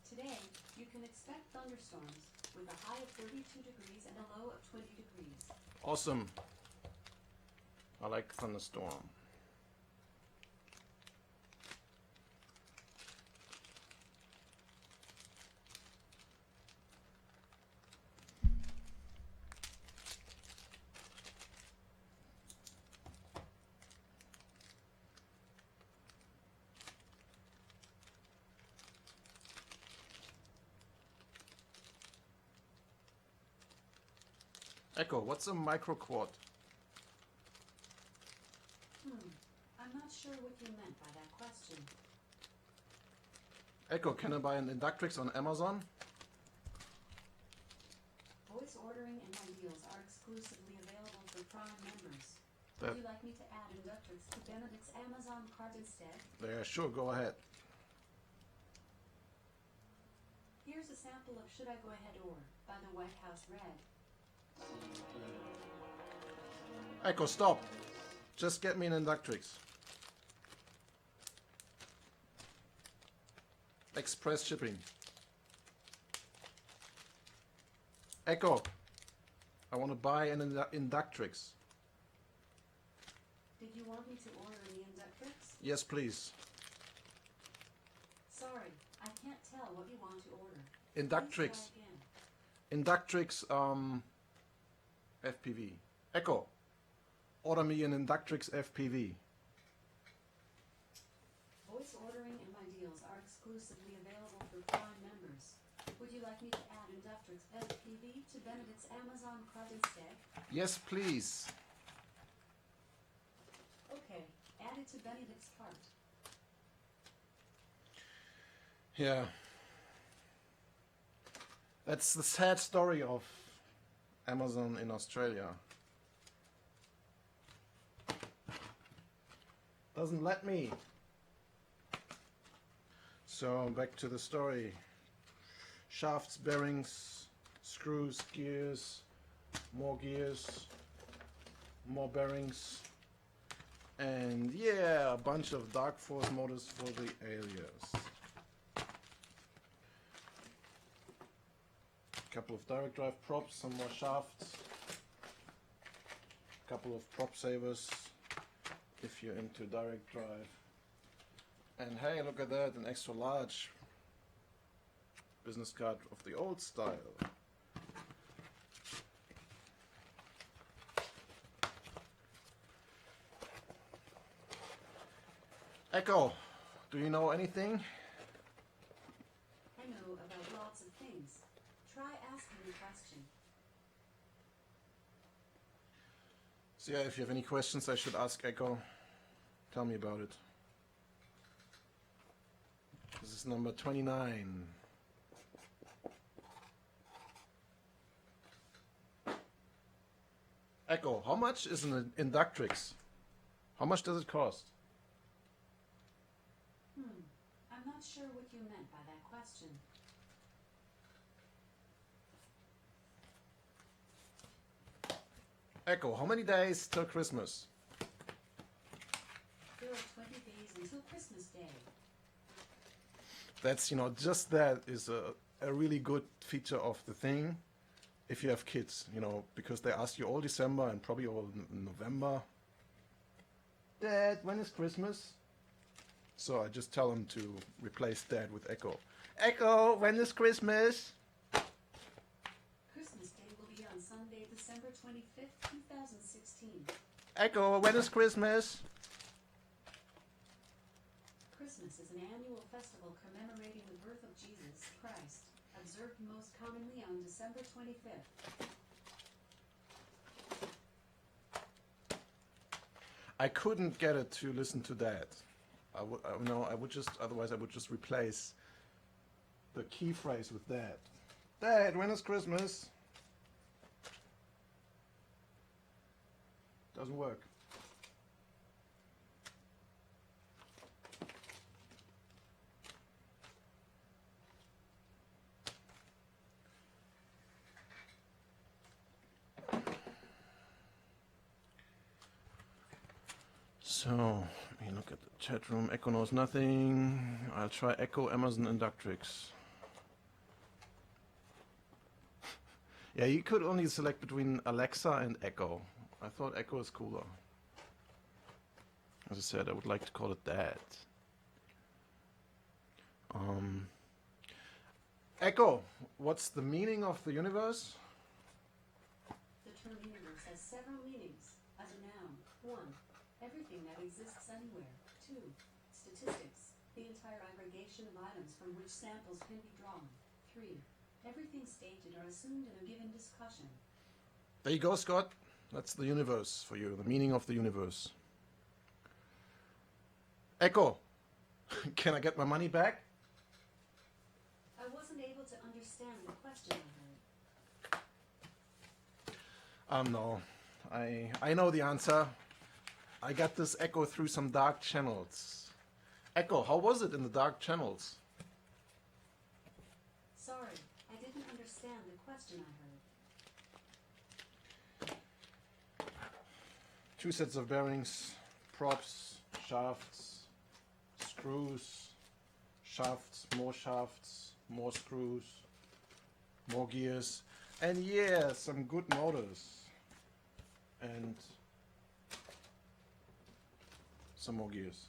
Today, you can expect thunderstorms with a high of 32 degrees and a low of 20 degrees. Awesome. I like thunderstorm. Echo, what's a microquart? I'm not sure what you meant by that question. Echo, can I buy an Inductrix on Amazon? Voice ordering and my deals are exclusively available for Prime members. That- Would you like me to add Inductrix to Benedict's Amazon cart instead? Yeah, sure, go ahead. Here's a sample of Should I Go Ahead Or by the White House Red. Echo, stop. Just get me an Inductrix. Express shipping. Echo, I want to buy an Inductrix. Did you want me to order any Inductrix? Yes, please. Sorry, I can't tell what you want to order. Inductrix. Please try again. Inductrix FPV. Echo, order me an Inductrix FPV. Voice ordering and my deals are exclusively available for Prime members. Would you like me to add Inductrix FPV to Benedict's Amazon cart instead? Yes, please. Okay, add it to Benedict's cart. Yeah. That's the sad story of Amazon in Australia. Doesn't let me. So back to the story. Shafts, bearings, screws, gears, more bearings, and yeah, a bunch of Dark Force motors for the Alias. Couple of direct drive props, some more shafts, couple of prop savers if you're into direct drive. And hey, look at that, an extra large business card of the old style. Echo, do you know anything? I know about lots of things. Try asking the question. So yeah, if you have any questions I should ask Echo, tell me about it. This is number 29. Echo, how much is an Inductrix? How much does it cost? I'm not sure what you meant by that question. Echo, how many days till Christmas? There are 20 days until Christmas Day. That's, just that is a really good feature of the thing. If you have kids, because they ask you all December and probably all November, Dad, when is Christmas? So I just tell them to replace Dad with Echo. Echo, when is Christmas? Christmas Day will be on Sunday, December 25th, 2016. Echo, when is Christmas? Christmas is an annual festival commemorating the birth of Jesus Christ, observed most commonly on December 25th. I couldn't get it to listen to that. Otherwise I would just replace the key phrase with that. Dad, when is Christmas? Doesn't work. So, let me look at the chat room. Echo knows nothing. I'll try Echo, Amazon, Inductrix. Yeah, you could only select between Alexa and Echo. I thought Echo is cooler. As I said, I would like to call it that. Echo, what's the meaning of the universe? The term universe has several meanings. As a noun, 1. Everything that exists anywhere. 2. Statistics, the entire aggregation of items from which samples can be drawn. 3. Everything stated or assumed in a given discussion. There you go, Scott. That's the universe for you, the meaning of the universe. Echo, can I get my money back? I wasn't able to understand the question I heard. No. I know the answer. I got this Echo through some dark channels. Echo, how was it in the dark channels? Sorry, I didn't understand the question I heard. 2 sets of bearings, props, shafts, screws, shafts, more screws, more gears, and yeah, some good motors, and some more gears.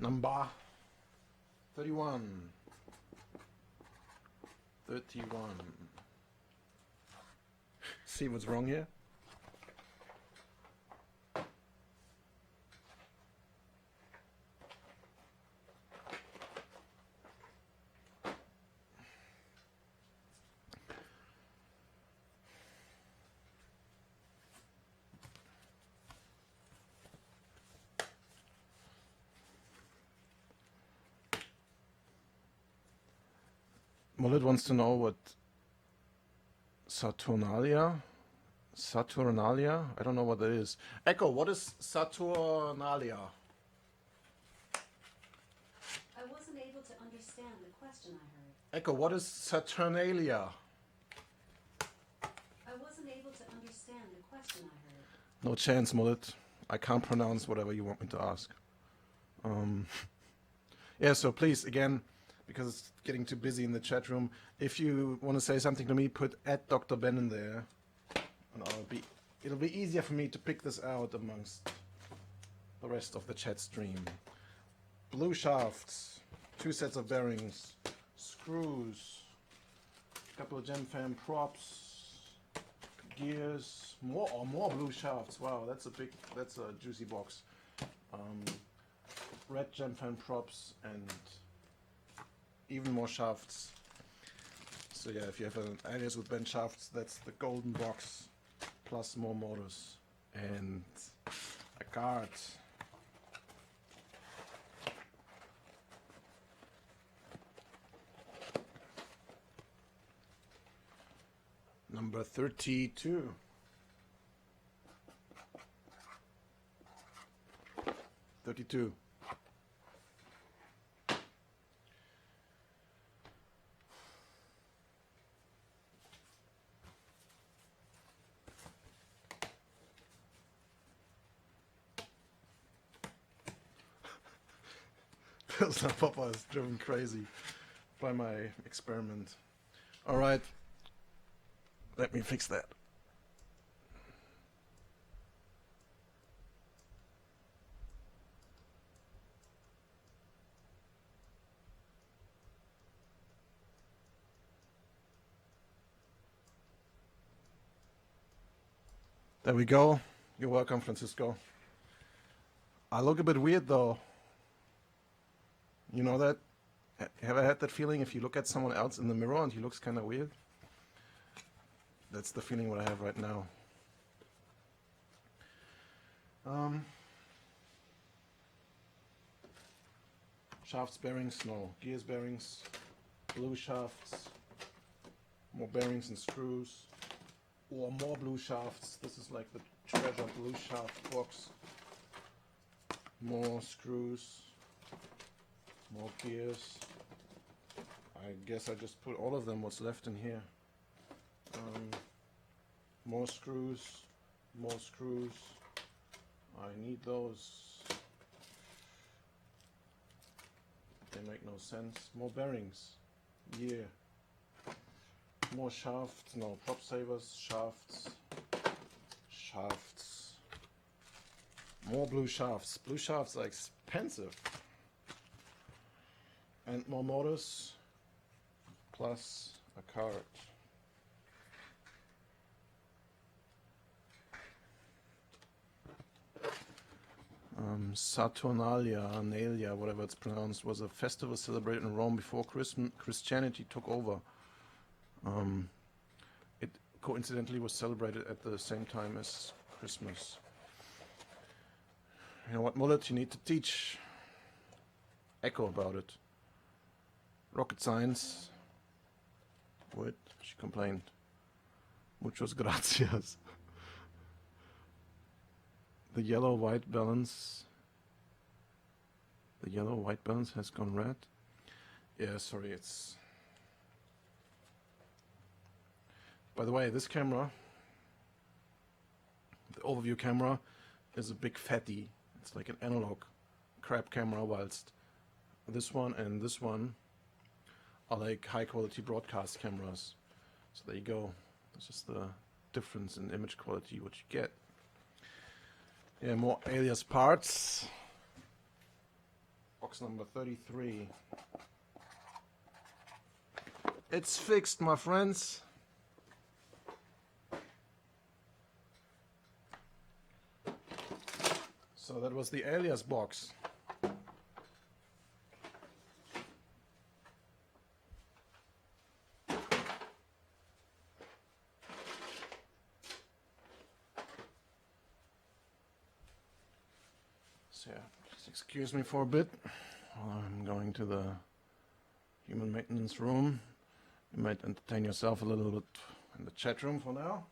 Number 31. 31. See what's wrong here? Mullet wants to know what Saturnalia, I don't know what that is. Echo, what is Saturnalia? I wasn't able to understand the question I heard. Echo, what is Saturnalia? I wasn't able to understand the question I heard. No chance, Mullet. I can't pronounce whatever you want me to ask. Yeah, so please, again, because it's getting too busy in the chat room, if you want to say something to me, put @Dr. Ben in there, and it'll be easier for me to pick this out amongst the rest of the chat stream. Blue shafts, 2 sets of bearings, screws, a couple of gem fan props, gears, more blue shafts. Wow, that's a juicy box. Red gem fan props and even more shafts. So yeah, if you have an alias with Ben shafts, that's the golden box, plus more motors and a card. Number 32. 32. Papa is driven crazy by my experiment. All right, let me fix that. There we go. You're welcome, Francisco. I look a bit weird though. You know that? Have I had that feeling if you look at someone else in the mirror and he looks kind of weird? That's the feeling what I have right now. Shafts, bearings, no. Gears, bearings, blue shafts, more bearings and screws, or more blue shafts. This is like the treasure blue shaft box. More screws, more gears. I guess I just put all of them, what's left in here. More screws, more screws. I need those. They make no sense. More bearings. Yeah. More shafts. No, prop savers. Shafts. Shafts. More blue shafts. Blue shafts are expensive. And more motors. Plus a card. Saturnalia, Analia, whatever it's pronounced, was a festival celebrated in Rome before Christianity took over. It coincidentally was celebrated at the same time as Christmas. You know what, Mullet, you need to teach Echo about it. Rocket science. Wait, she complained. Muchos gracias. the yellow-white balance. The yellow-white balance has gone red. Yeah, sorry, it's... By the way, this camera, the overview camera, is a big fatty. It's like an analog crap camera, whilst this one and this one are like high-quality broadcast cameras. So there you go. That's just the difference in image quality what you get. Yeah, more alias parts. Box number 33. It's fixed, my friends. So that was the alias box. So yeah, just excuse me for a bit while I'm going to the human maintenance room. You might entertain yourself a little bit in the chat room for now.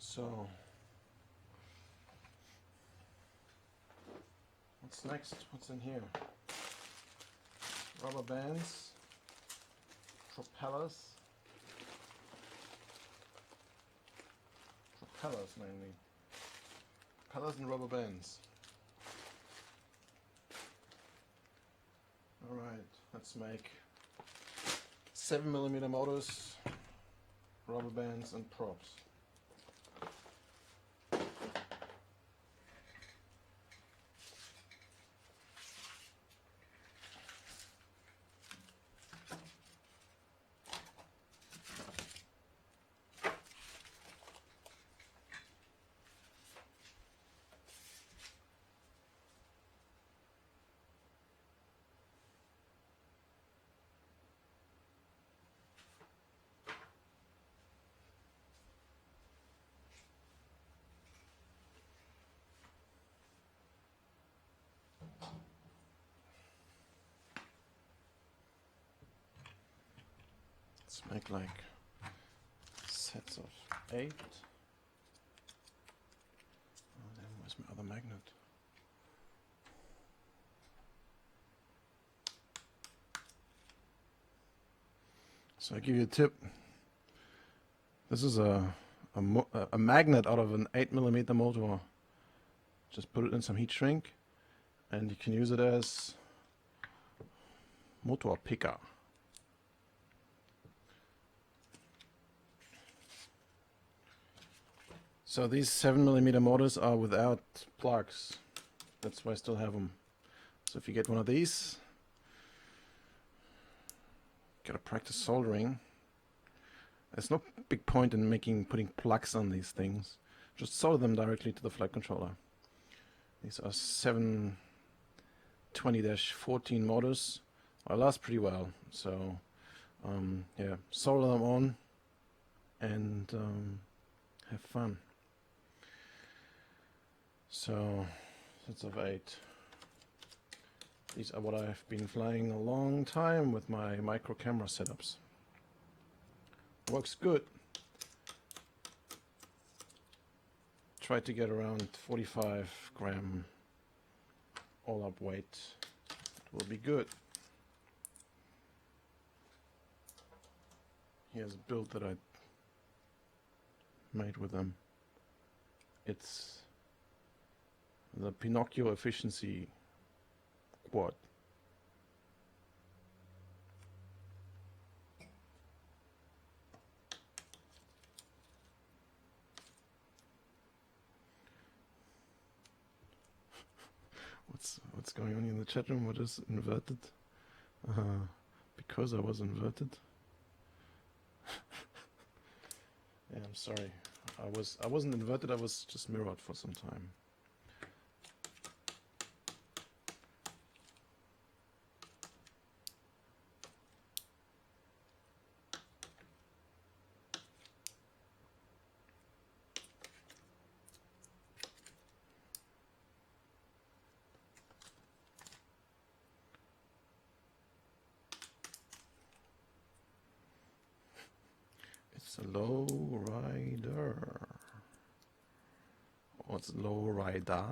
So, what's next? What's in here? Rubber bands, propellers mainly. Propellers and rubber bands. Alright, let's make 7mm motors, rubber bands and props. Let's make like sets of 8. Oh damn, where's my other magnet? So I give you a tip. This is a magnet out of an 8mm motor. Just put it in some heat shrink and you can use it as motor picker. So these 7mm motors are without plugs. That's why I still have them. So if you get one of these, gotta practice soldering. There's no big point in putting plugs on these things. just solder them directly to the flight controller. These are 720-14 motors. They last pretty well, so yeah, solder them on and have fun. So sets of 8. These are what I've been flying a long time with my micro camera setups. Works good. Try to get around 45 gram all up weight. It will be good. Here's a build that I made with them. It's the Pinocchio efficiency quad. What's going on in the chat room? What is inverted? Because I was inverted. Yeah, I'm sorry. I wasn't inverted. I was just mirrored for some time. It's a low rider. What's low rider?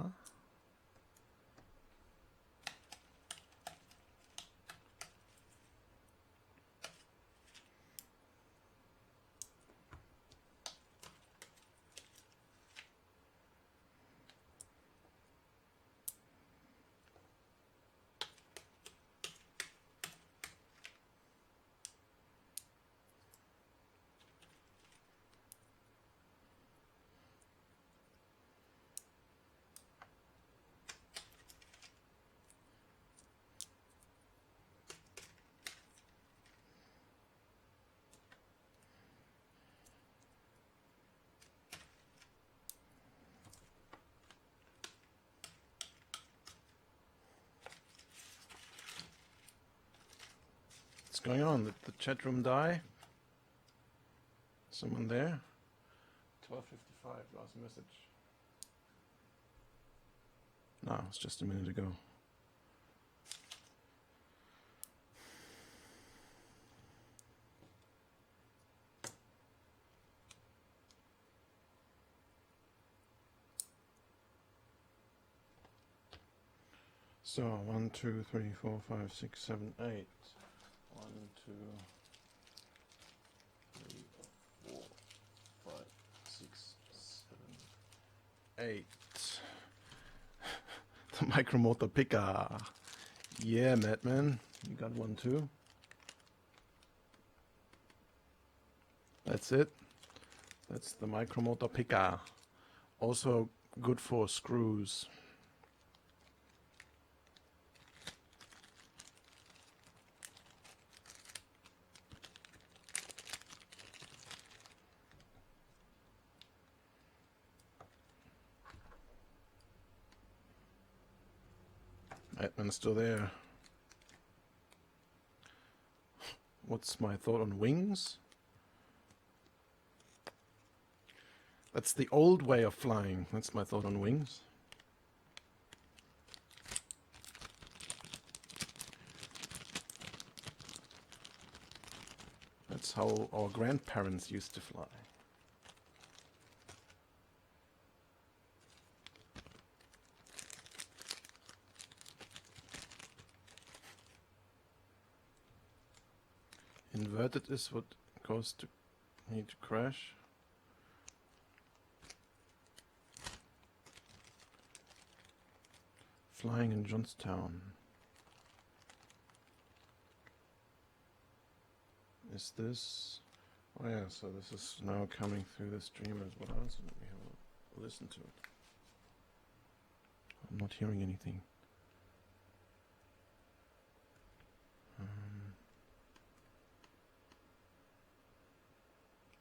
What's going on? Did the chat room die? Someone there? 12:55, last message. No, it's just a minute ago. So 1, 2, 3, 4, 5, 6, 7, 8. 1, 2, 3, 4, 5, 6, 7, 8. The micromotor picker. Yeah, Madman. You got one too. That's it. That's the micromotor picker. Also good for screws. Edmund's still there. What's my thought on wings? That's the old way of flying. That's my thought on wings. That's how our grandparents used to fly. Inverted is what goes to need to crash. Flying in Johnstown. Is this? Oh yeah, so this is now coming through the stream as well. So let me have a listen to it. I'm not hearing anything.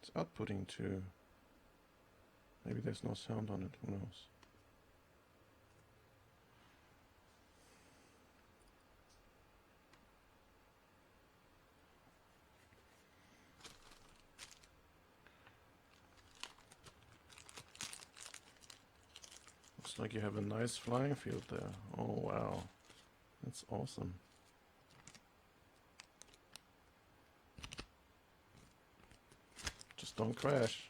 It's outputting to Maybe there's no sound on it, who knows? Looks like you have a nice flying field there. Oh wow, that's awesome. Just don't crash.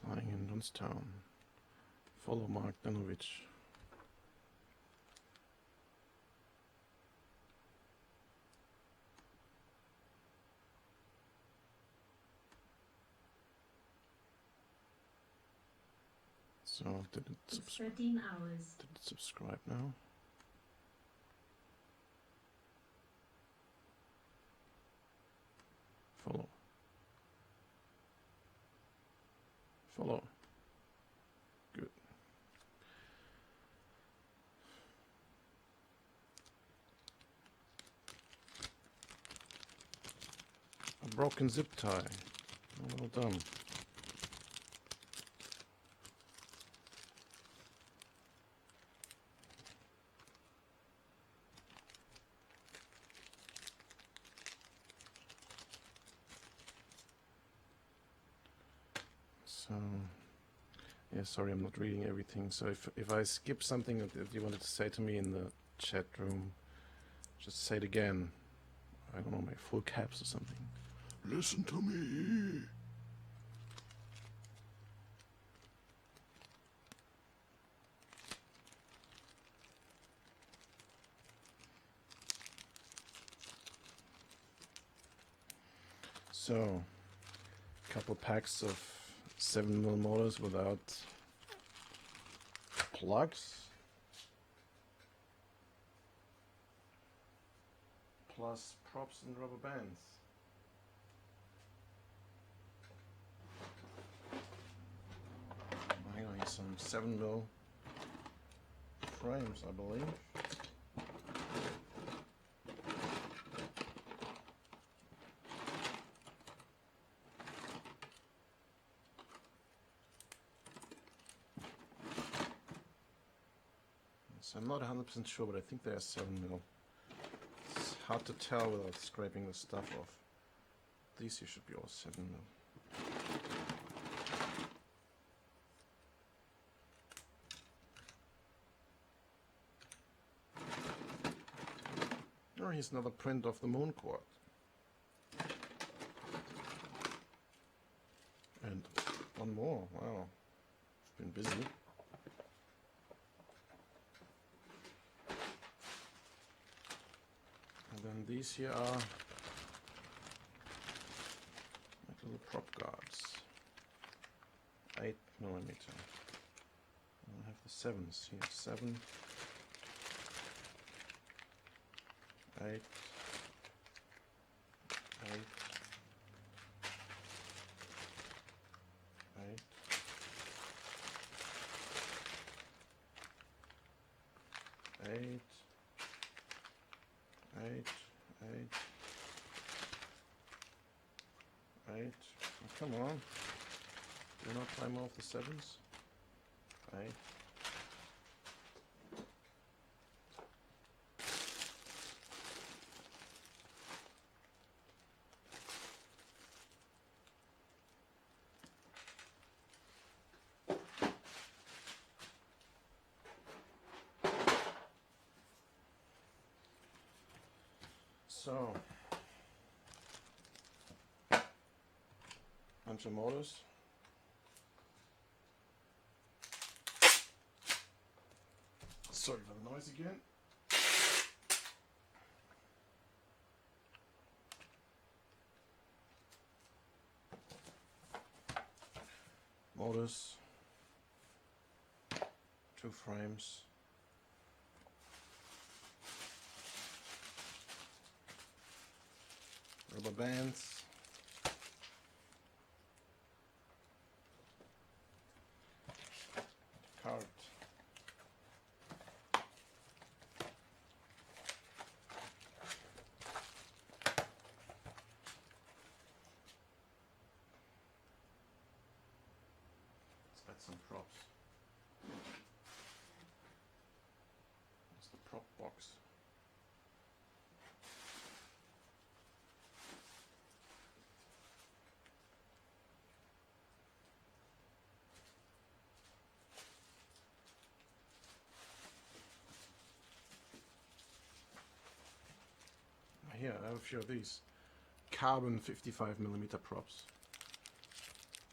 Flying in Dunstown. Follow Mark Danovich. So did it, It's 13 hours. did it subscribe now? Follow. Follow. Good. A broken zip tie. Oh, well done. So, yeah, sorry, I'm not reading everything. So if I skip something that you wanted to say to me in the chat room, just say it again. I don't know, maybe full caps or something. Listen to me. So, couple packs of 7mm motors without plugs, plus props and rubber bands. Hang on, here's some 7mm frames, I believe. So I'm not 100% sure, but I think they are 7mm. It's hard to tell without scraping the stuff off. These here should be all 7mm. Oh, here's another print of the moon quad. And one more, wow. I've been busy. And then these here are like little prop guards. 8mm. I have the 7s here. 7, 8, 8, 8, 8, 8, 8, 8. Oh, come on. Do not try more of the 7s. 8. So, bunch of motors. Sorry for the noise again. Motors, 2 frames, rubber bands, card, let's add some props. That's the prop box. Here, I have a few of these carbon 55mm props.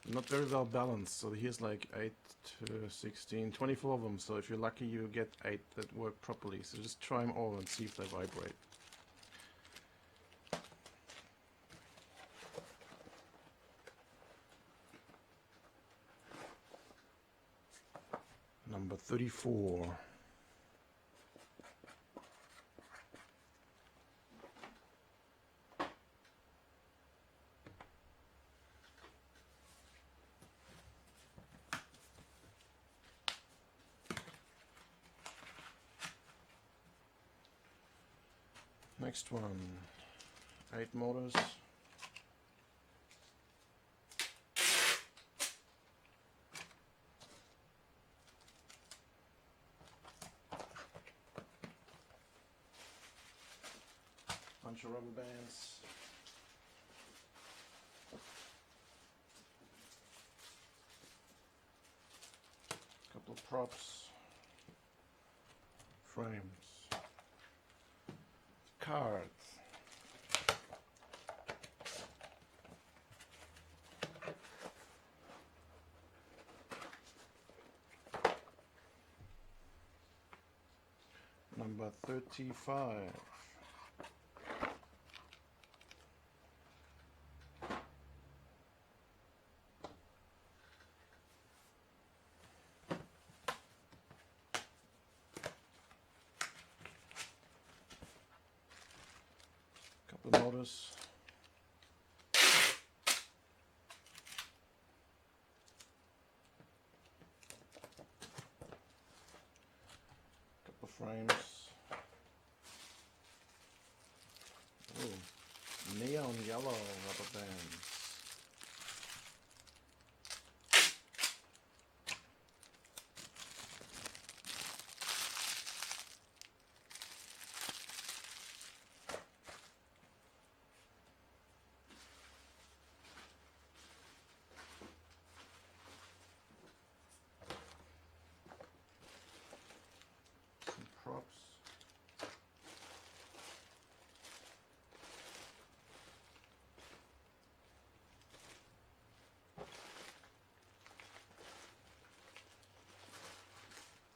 Not very well balanced, so here's like 8 to 16, 24 of them, so if you're lucky you get 8 that work properly. So just try them all and see if they vibrate. Number 34. Next one, 8 motors. Bunch of rubber bands. Couple of props. Frames. Cards. Number 35. Couple of motors. Couple of frames. Ooh, neon yellow rubber bands. Some props.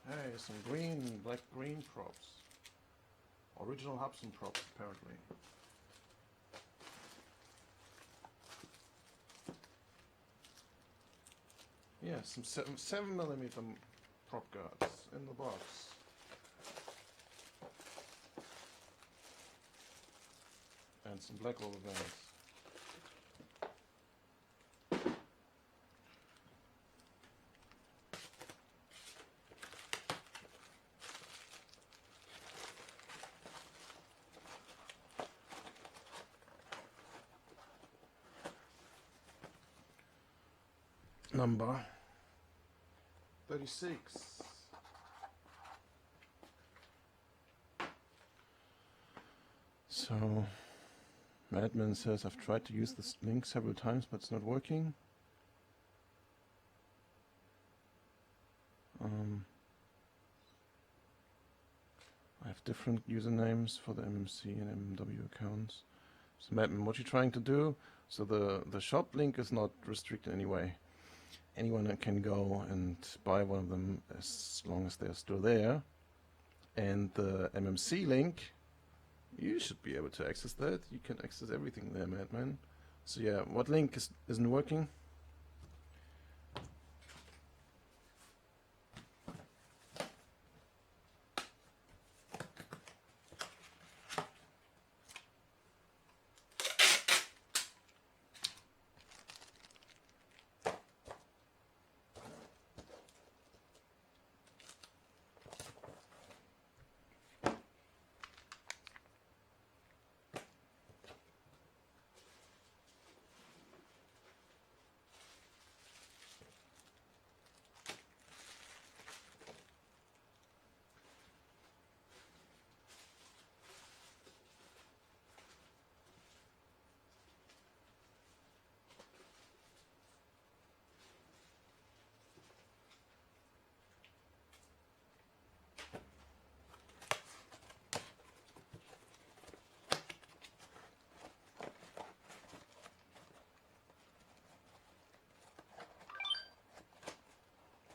Hey, some black green props. Original Hobson props, apparently. Yeah, some 7mm prop guards in the box. And some black rubber bands. Number 36. So, Madman says, I've tried to use this link several times, but it's not working. I have different usernames for the MMC and MMW accounts. So, Madman, what you're trying to do, so the shop link is not restricted anyway. Anyone can go and buy one of them as long as they're still there. And the MMC link, you should be able to access that. You can access everything there, Madman. So yeah, what link isn't working?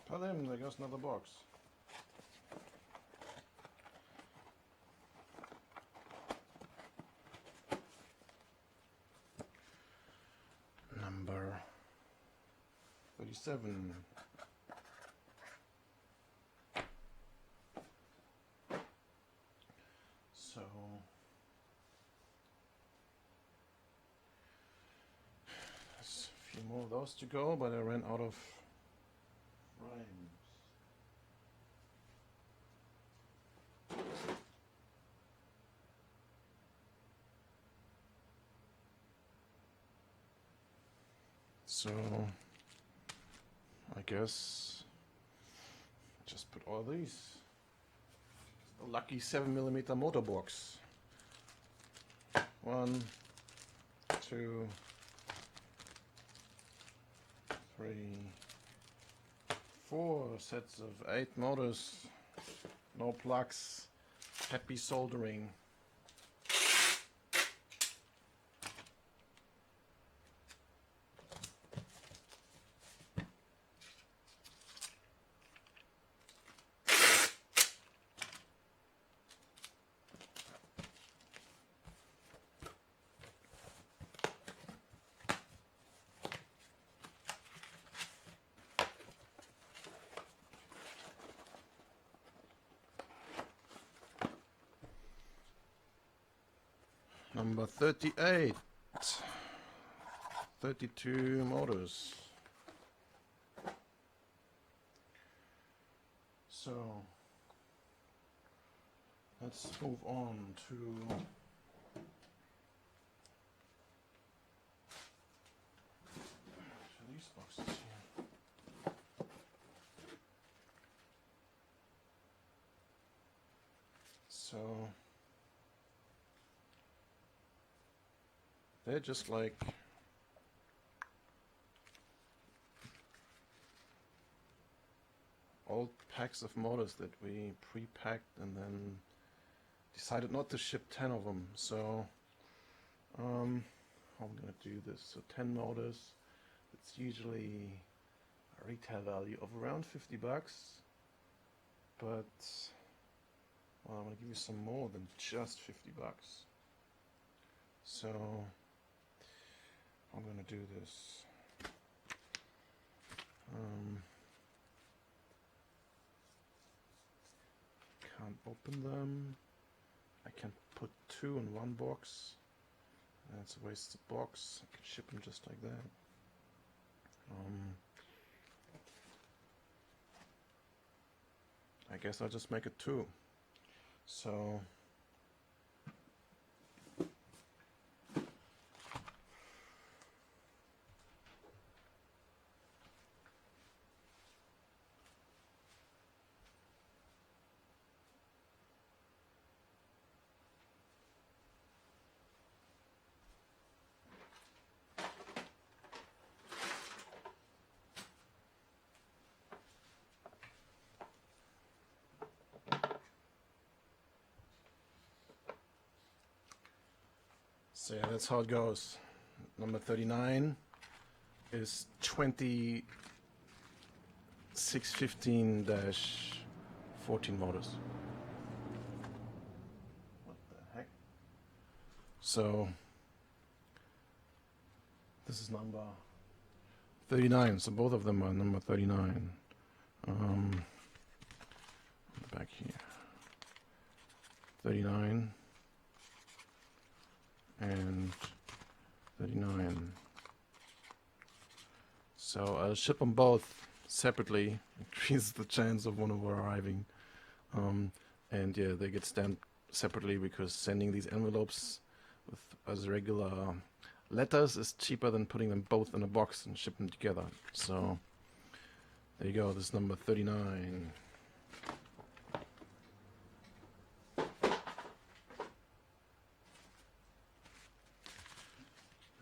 Tell him there goes another box. Number 37. So there's a few more of those to go, but I ran out of frames. So I guess just put all these. A lucky 7mm motor box. 1, 2, 3, 4 sets of 8 motors. No plugs. Happy soldering. Number 38. 32 motors. So let's move on to these boxes here. So they're just like old packs of motors that we pre-packed and then decided not to ship 10 of them. So how I'm gonna do this. So 10 motors, it's usually a retail value of around 50 bucks, but well, I'm gonna give you some more than just 50 bucks. So I'm gonna do this. Can't open them. I can put 2 in one box. That's a wasted box. I can ship them just like that. I guess I'll just make it 2. So yeah, that's how it goes. Number 39 is 2615-14 motors. So this is number 39. So both of them are number 39. On the back here. 39 and 39. So I'll ship them both separately, increase the chance of one of them arriving. And yeah, they get stamped separately because sending these envelopes with as regular letters is cheaper than putting them both in a box and ship them together. So there you go, this is number 39.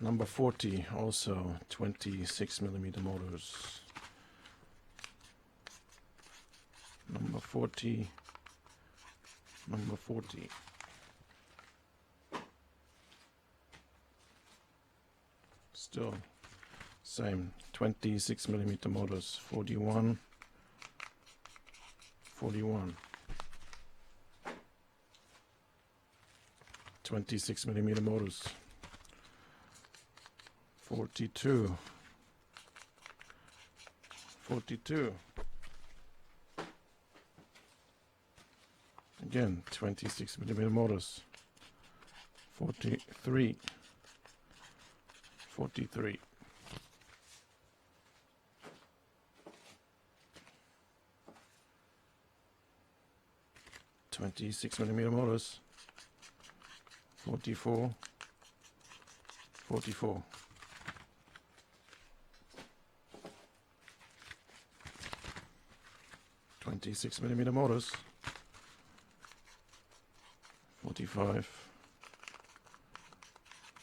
Number 40, also 26mm motors. Number 40. Number 40. Still same 26mm motors. 41. 41. 26mm motors. 42. 42. Again, 26mm motors. 43. 43. 26mm motors. 44. 44. 26mm motors. 45.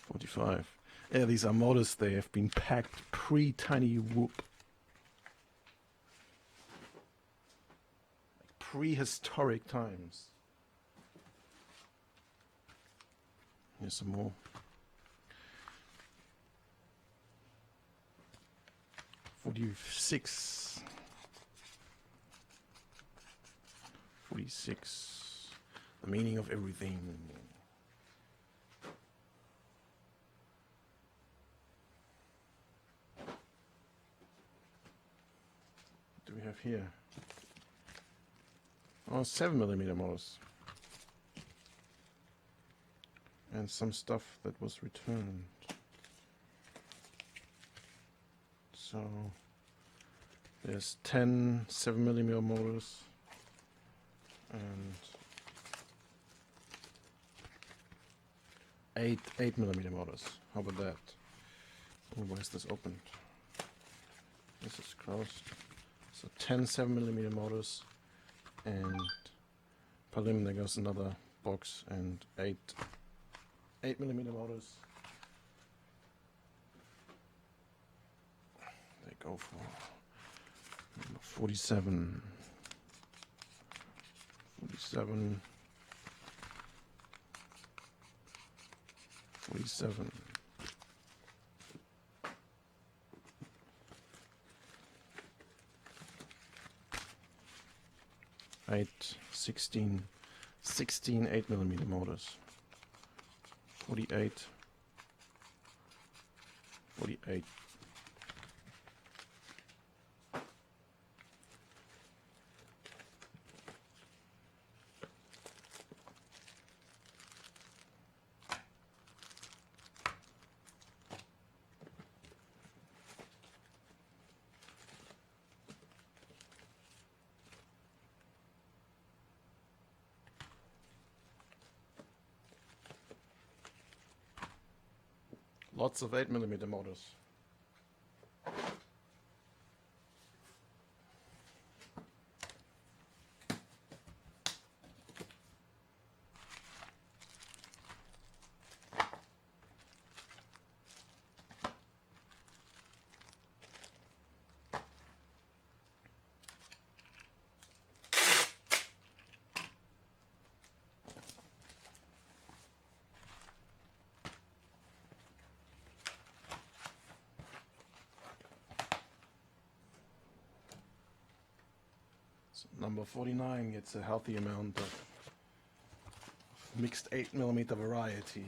45. Yeah, these are motors. They have been packed pre-tiny whoop. Like prehistoric times. Here's some more. 46. 46. The meaning of everything. What do we have here? Oh, 7mm motors. And some stuff that was returned. So there's 10 7mm motors and 8mm motors. How about that? Oh, why is this opened? This is closed. So 10 7mm motors and Palim, there goes another box, and 8mm motors. They go for number 47. 47. 47. 16 8mm motors. 48. 48. Lots of 8mm motors. So number 49 gets a healthy amount of mixed 8mm variety.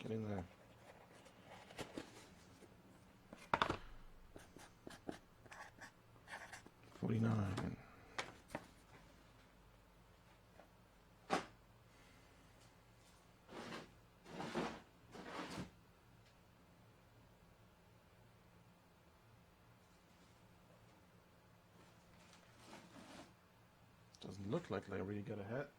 Get in there. $49. Doesn't look like they really got a hat.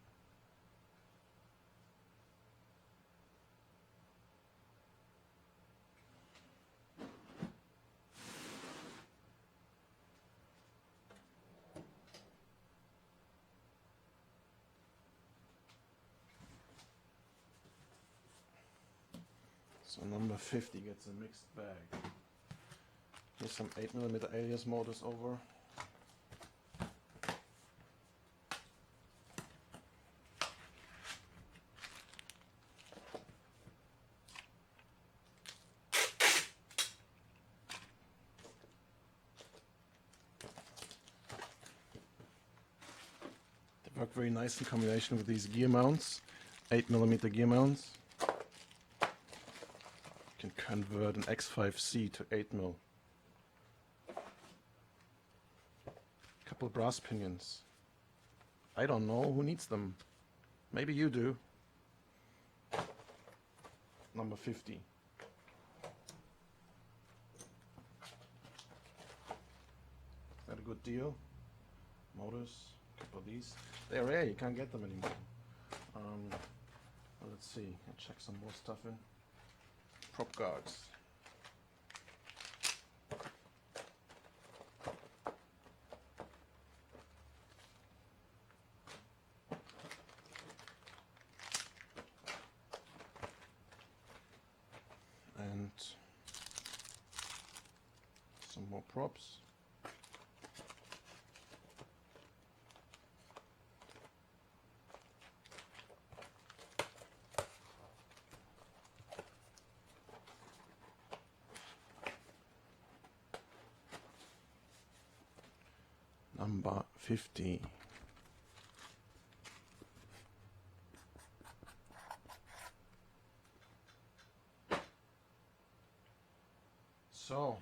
So number 50 gets a mixed bag. Here's some 8mm alias motors over. They work very nice in combination with these gear mounts, 8mm gear mounts. You can convert an X5C to 8mm. Couple brass pinions. I don't know who needs them. Maybe you do. Number 50. Is that a good deal? Motors, a couple of these. They're rare, you can't get them anymore. Well, let's see, I'll check some more stuff in. Prop guards. And some more props. Number 50. So,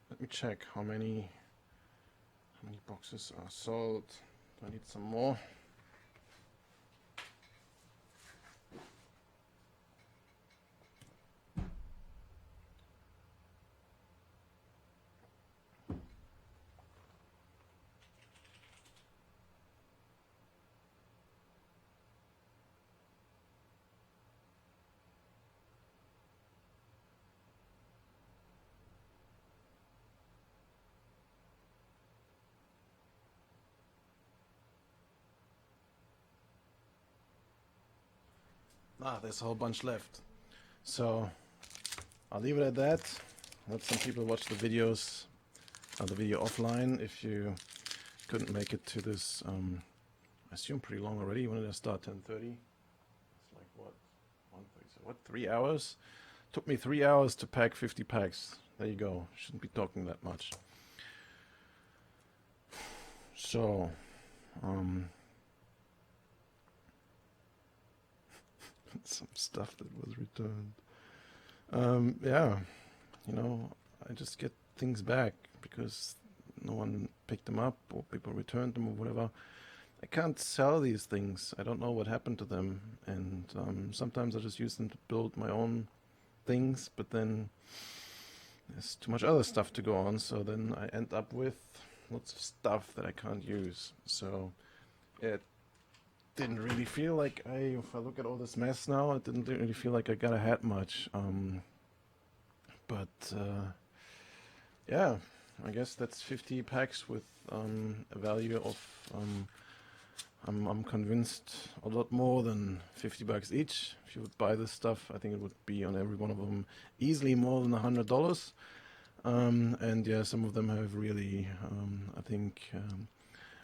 let me check how many boxes are sold. Do I need some more? There's a whole bunch left. So I'll leave it at that. Let some people watch the videos, the video offline. If you couldn't make it to this, I assume pretty long already. When did I start? 10:30. It's like what? 1:30. So what? 3 hours? Took me 3 hours to pack 50 packs. There you go. Shouldn't be talking that much. So, some stuff that was returned. Yeah, you know, I just get things back because no one picked them up or people returned them or whatever. I can't sell these things. I don't know what happened to them, and sometimes I just use them to build my own things, but then there's too much other stuff to go on, so then I end up with lots of stuff that I can't use. So it didn't really feel like if I look at all this mess now, it didn't really feel like I got a hat much. Yeah, I guess that's 50 packs with a value of, I'm convinced, a lot more than $50 each. If you would buy this stuff, I think it would be on every one of them easily more than $100. And yeah, some of them have really, I think,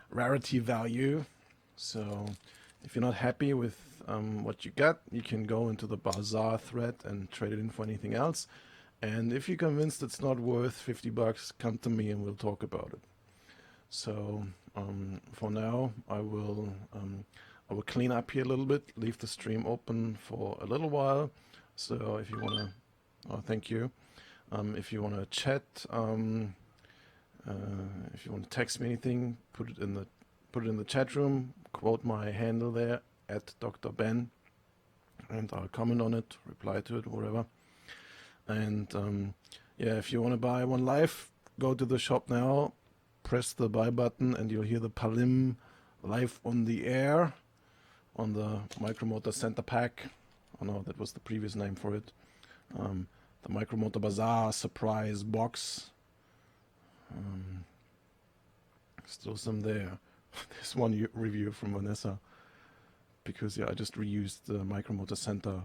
rarity value. So if you're not happy with what you got, you can go into the Bazar thread and trade it in for anything else. And if you're convinced it's not worth $50, come to me and we'll talk about it. So for now, I will I will clean up here a little bit, leave the stream open for a little while. So if you want to, oh, thank you. If you want to chat, if you want to text me anything, put it in the chat room. Quote my handle there at Dr. Ben, and I'll comment on it, reply to it, whatever. And yeah, if you want to buy one live, go to the shop now, press the buy button, and you'll hear the Palim live on the air on the Micromotor Center Pack. Oh no, that was the previous name for it. The Micromotor Bazar surprise box. Still some there. There's one review from Vanessa, because yeah, I just reused the Micromotor Center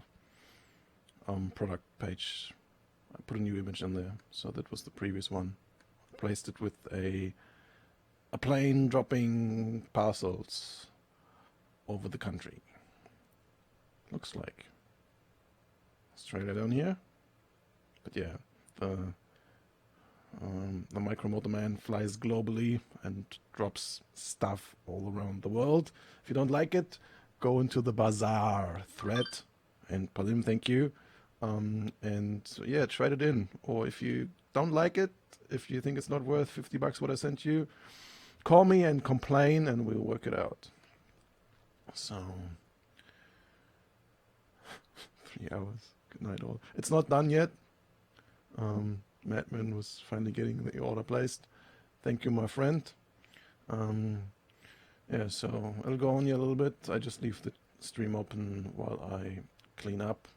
product page. I put a new image in there, so that was the previous one. Placed it with a plane dropping parcels over the country. Looks like. Straight down here. But yeah, the Micromotor Man flies globally and drops stuff all around the world. If you don't like it, go into the Bazar thread. And Palim, thank you. And yeah, try it in. Or if you don't like it, if you think it's not worth $50 what I sent you, call me and complain and we'll work it out. So, 3 hours. Good night all. It's not done yet. Madman was finally getting the order placed. Thank you, my friend. Yeah, so I'll go on here a little bit. I just leave the stream open while I clean up.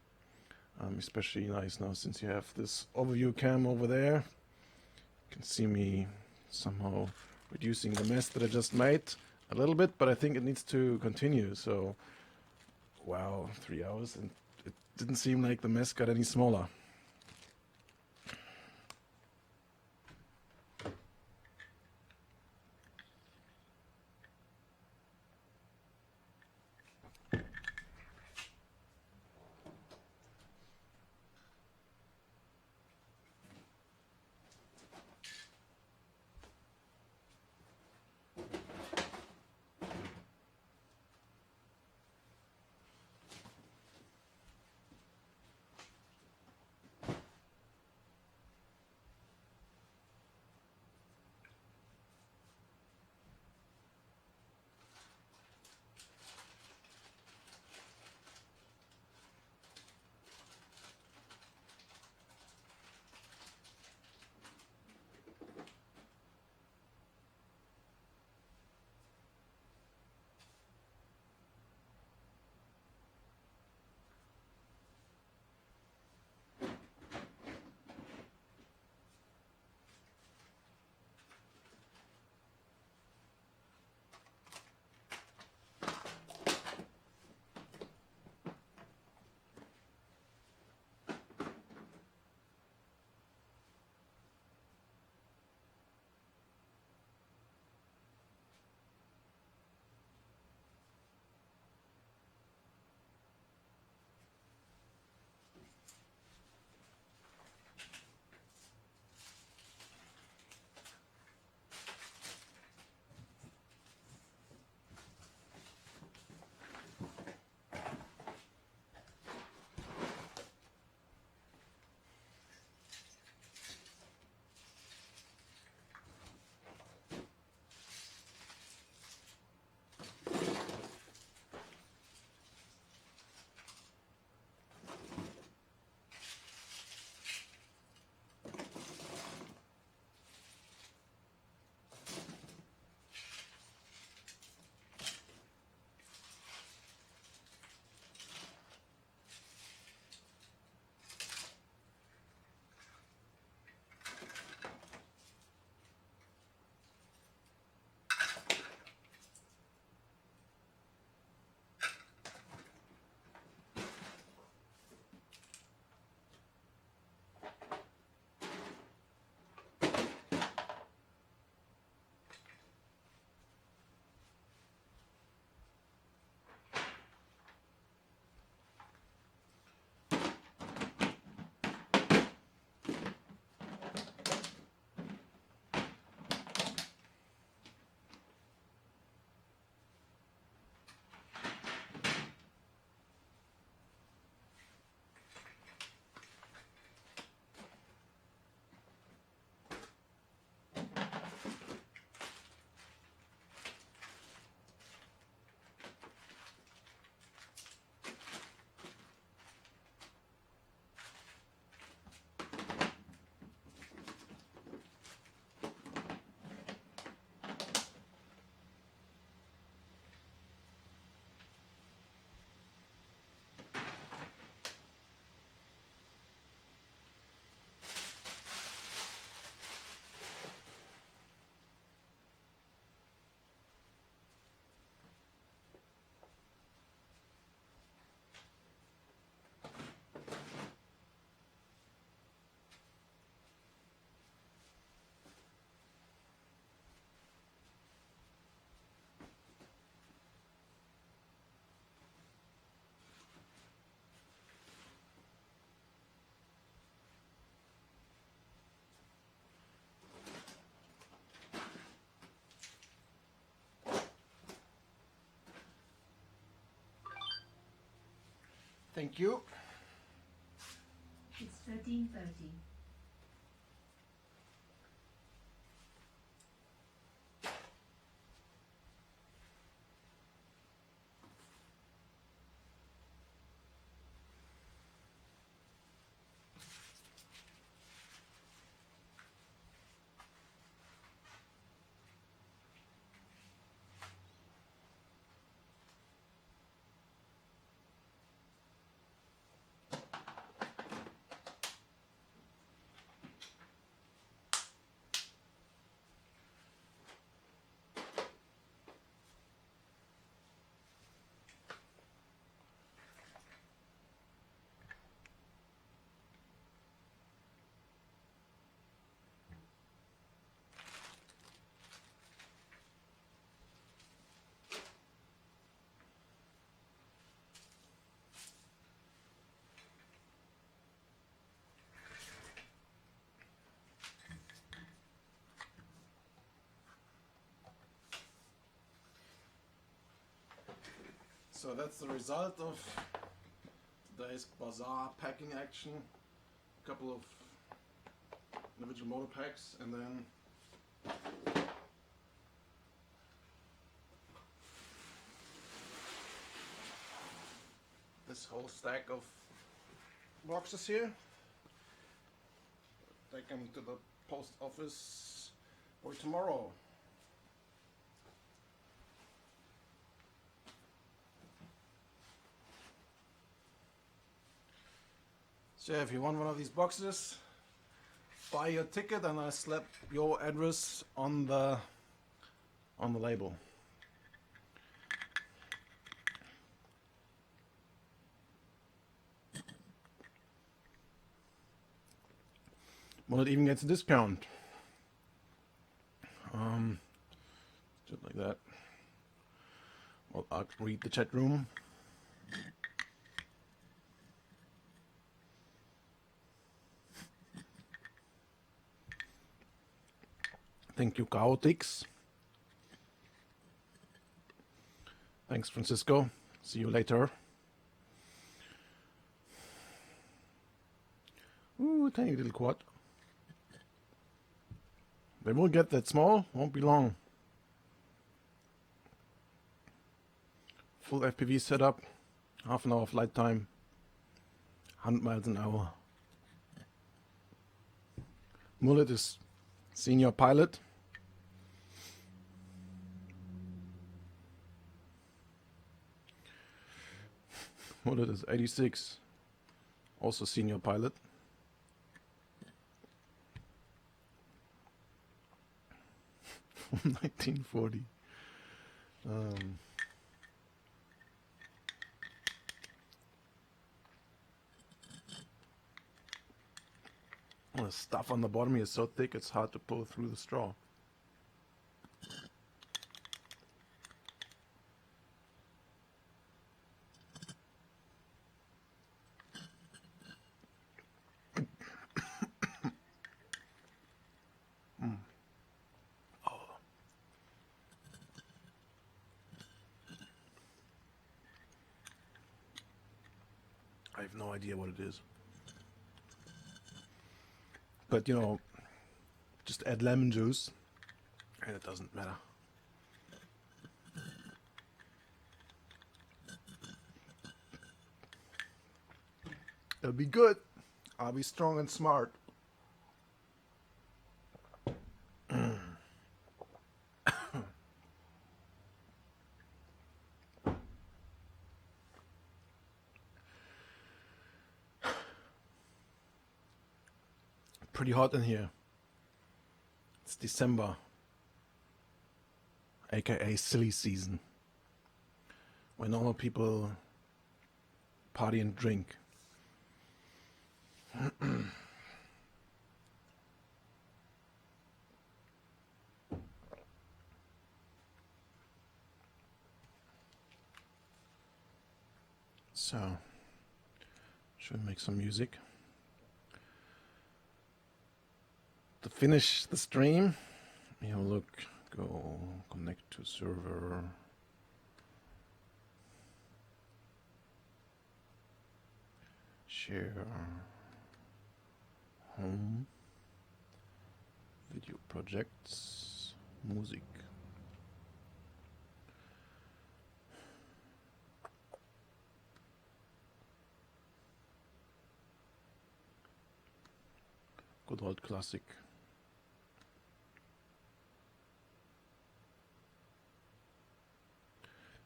Especially nice now since you have this overview cam over there. You can see me somehow reducing the mess that I just made a little bit, but I think it needs to continue. So, wow, 3 hours, and it didn't seem like the mess got any smaller. Thank you. It's 13:30. So that's the result of today's Bazar packing action. A couple of individual motor packs and then this whole stack of boxes here. Take them to the post office for tomorrow. So if you want one of these boxes, buy your ticket and I slap your address on the label. Well, it even gets a discount. Just like that. Well, I'll read the chat room. Thank you, Chaotix. Thanks, Francisco. See you later. Ooh, tiny little quad. They won't get that small, won't be long. Full FPV setup, half an hour flight time, 100 miles an hour. Mullet is senior pilot. Mullet is 86, also senior pilot. From 1940. The stuff on the bottom here is so thick it's hard to pull through the straw. I have no idea what it is. But you know, just add lemon juice and it doesn't matter. It'll be good. I'll be strong and smart. Pretty hot in here. It's December, aka silly season, when normal people party and drink. So, should make some music. To finish the stream, you look, go connect to server. Share. Home. Video projects. Music. Good old classic.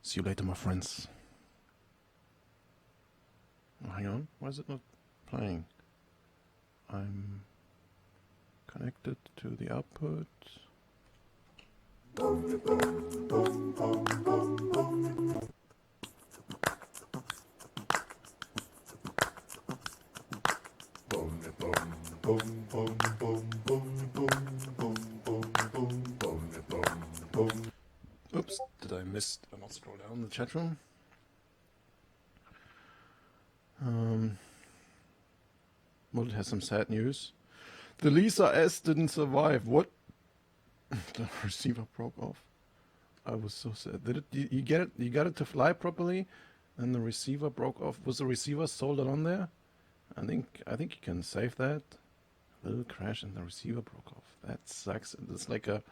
See you later, my friends. Oh, hang on, why is it not playing? I'm connected to the output. Oops, did I miss? I'll not scroll down the chat room. Well, it has some sad news. The Lisa S didn't survive. What? The receiver broke off. I was so sad. Did it? You get it? You got it to fly properly, and the receiver broke off. Was the receiver soldered on there? I think you can save that. A little crash and the receiver broke off. That sucks. It's like a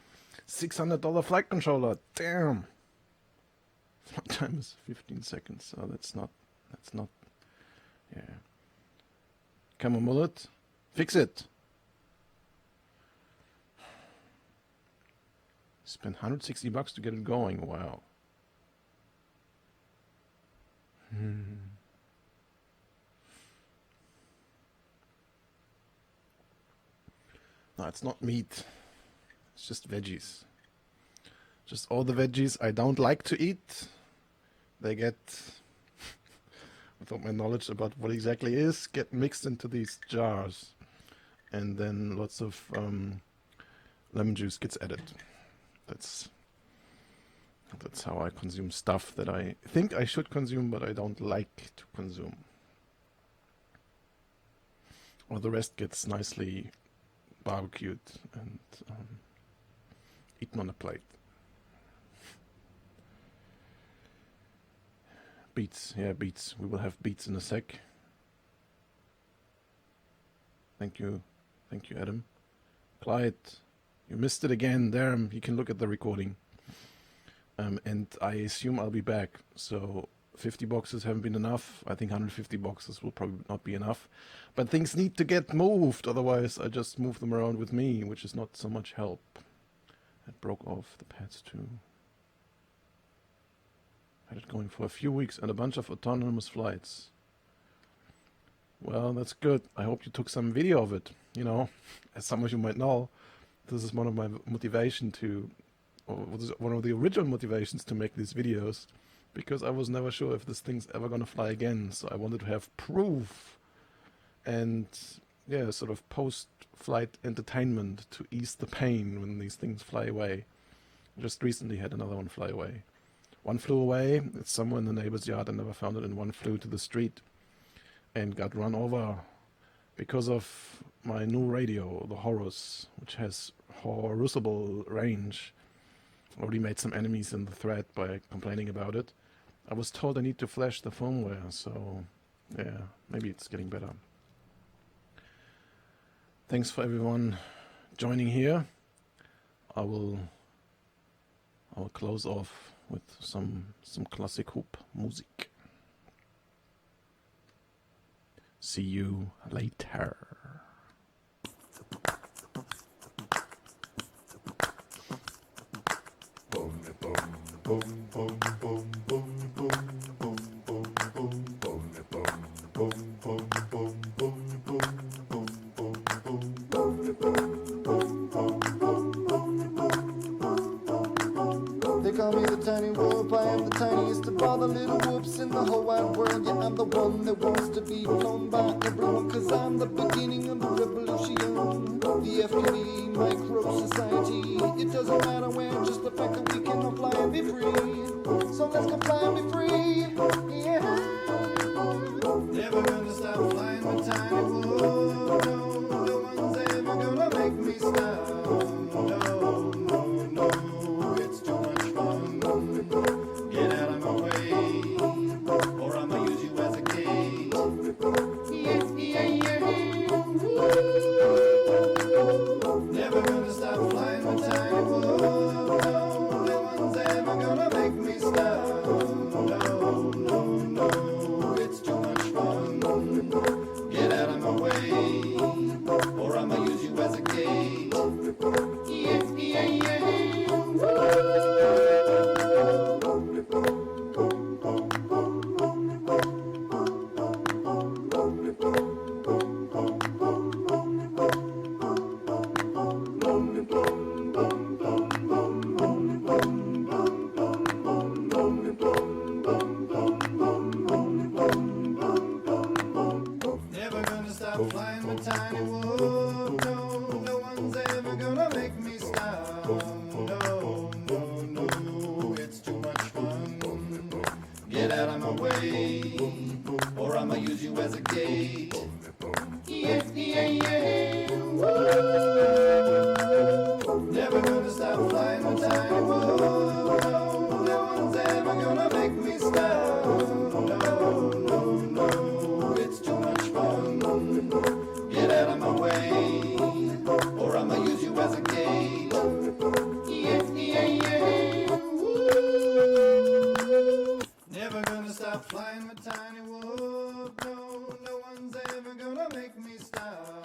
$600 flight controller. Damn. Flight time is 15 seconds. So that's not. Yeah. Come on, Mullet. Fix it. Spent $160 to get it going. Wow. No, it's not meat. It's just veggies. Just all the veggies I don't like to eat. They get, without my knowledge about what exactly is, get mixed into these jars. And then lots of lemon juice gets added. That's how I consume stuff that I think I should consume, but I don't like to consume. Or the rest gets nicely barbecued and eaten on a plate. Beets, yeah, beets. We will have beets in a sec. Thank you, Adam. Clyde, you missed it again. There, you can look at the recording. And I assume I'll be back. So 50 boxes haven't been enough. I think 150 boxes will probably not be enough. But things need to get moved. Otherwise, I just move them around with me, which is not so much help. I broke off the pads too. Had it going for a few weeks and a bunch of autonomous flights. Well, that's good. I hope you took some video of it. You know, as some of you might know, this is one of my motivation to, or one of the original motivations to make these videos, because I was never sure if this thing's ever gonna fly again. So I wanted to have proof and, yeah, sort of post-flight entertainment to ease the pain when these things fly away. Just recently had another one fly away. One flew away. It's somewhere in the neighbor's yard. I never found it. And one flew to the street and got run over because of my new radio, the Horus, which has horrible range. Already made some enemies in the thread by complaining about it. I was told I need to flash the firmware, so yeah, maybe it's getting better. Thanks for everyone joining here. I will close off with some classic hoop music. See you later. They call me the tiny whoop, I am the tiniest of all the little whoops in the whole wide world. Yeah, I'm the one that wants to be blown by everyone, cause I'm the beginning of the revolution. The FTV micro society, it doesn't matter where, just the fact that we can all fly and be free. So let's go fly and be free, yeah. Never gonna stop flying the tiny whoop, no one's ever gonna make me stop. No, it's too much fun. Get out of my way, or I'ma use you as a cage. Yeah. whoop. No, no one's ever gonna make me stop. No, no, no, it's too much fun. Get out of my way, or I'ma use you as a gate. Yeah, yeah, yeah, woo. Never gonna stop flying my tiny whoop. No, no one's ever gonna make me stop. No, no, no, it's too much fun. Get out of my way, or I'ma use you as a gate. Yeah, yeah, yeah, woo. Never gonna stop flying my tiny whoop. No, no one's ever gonna make me stop.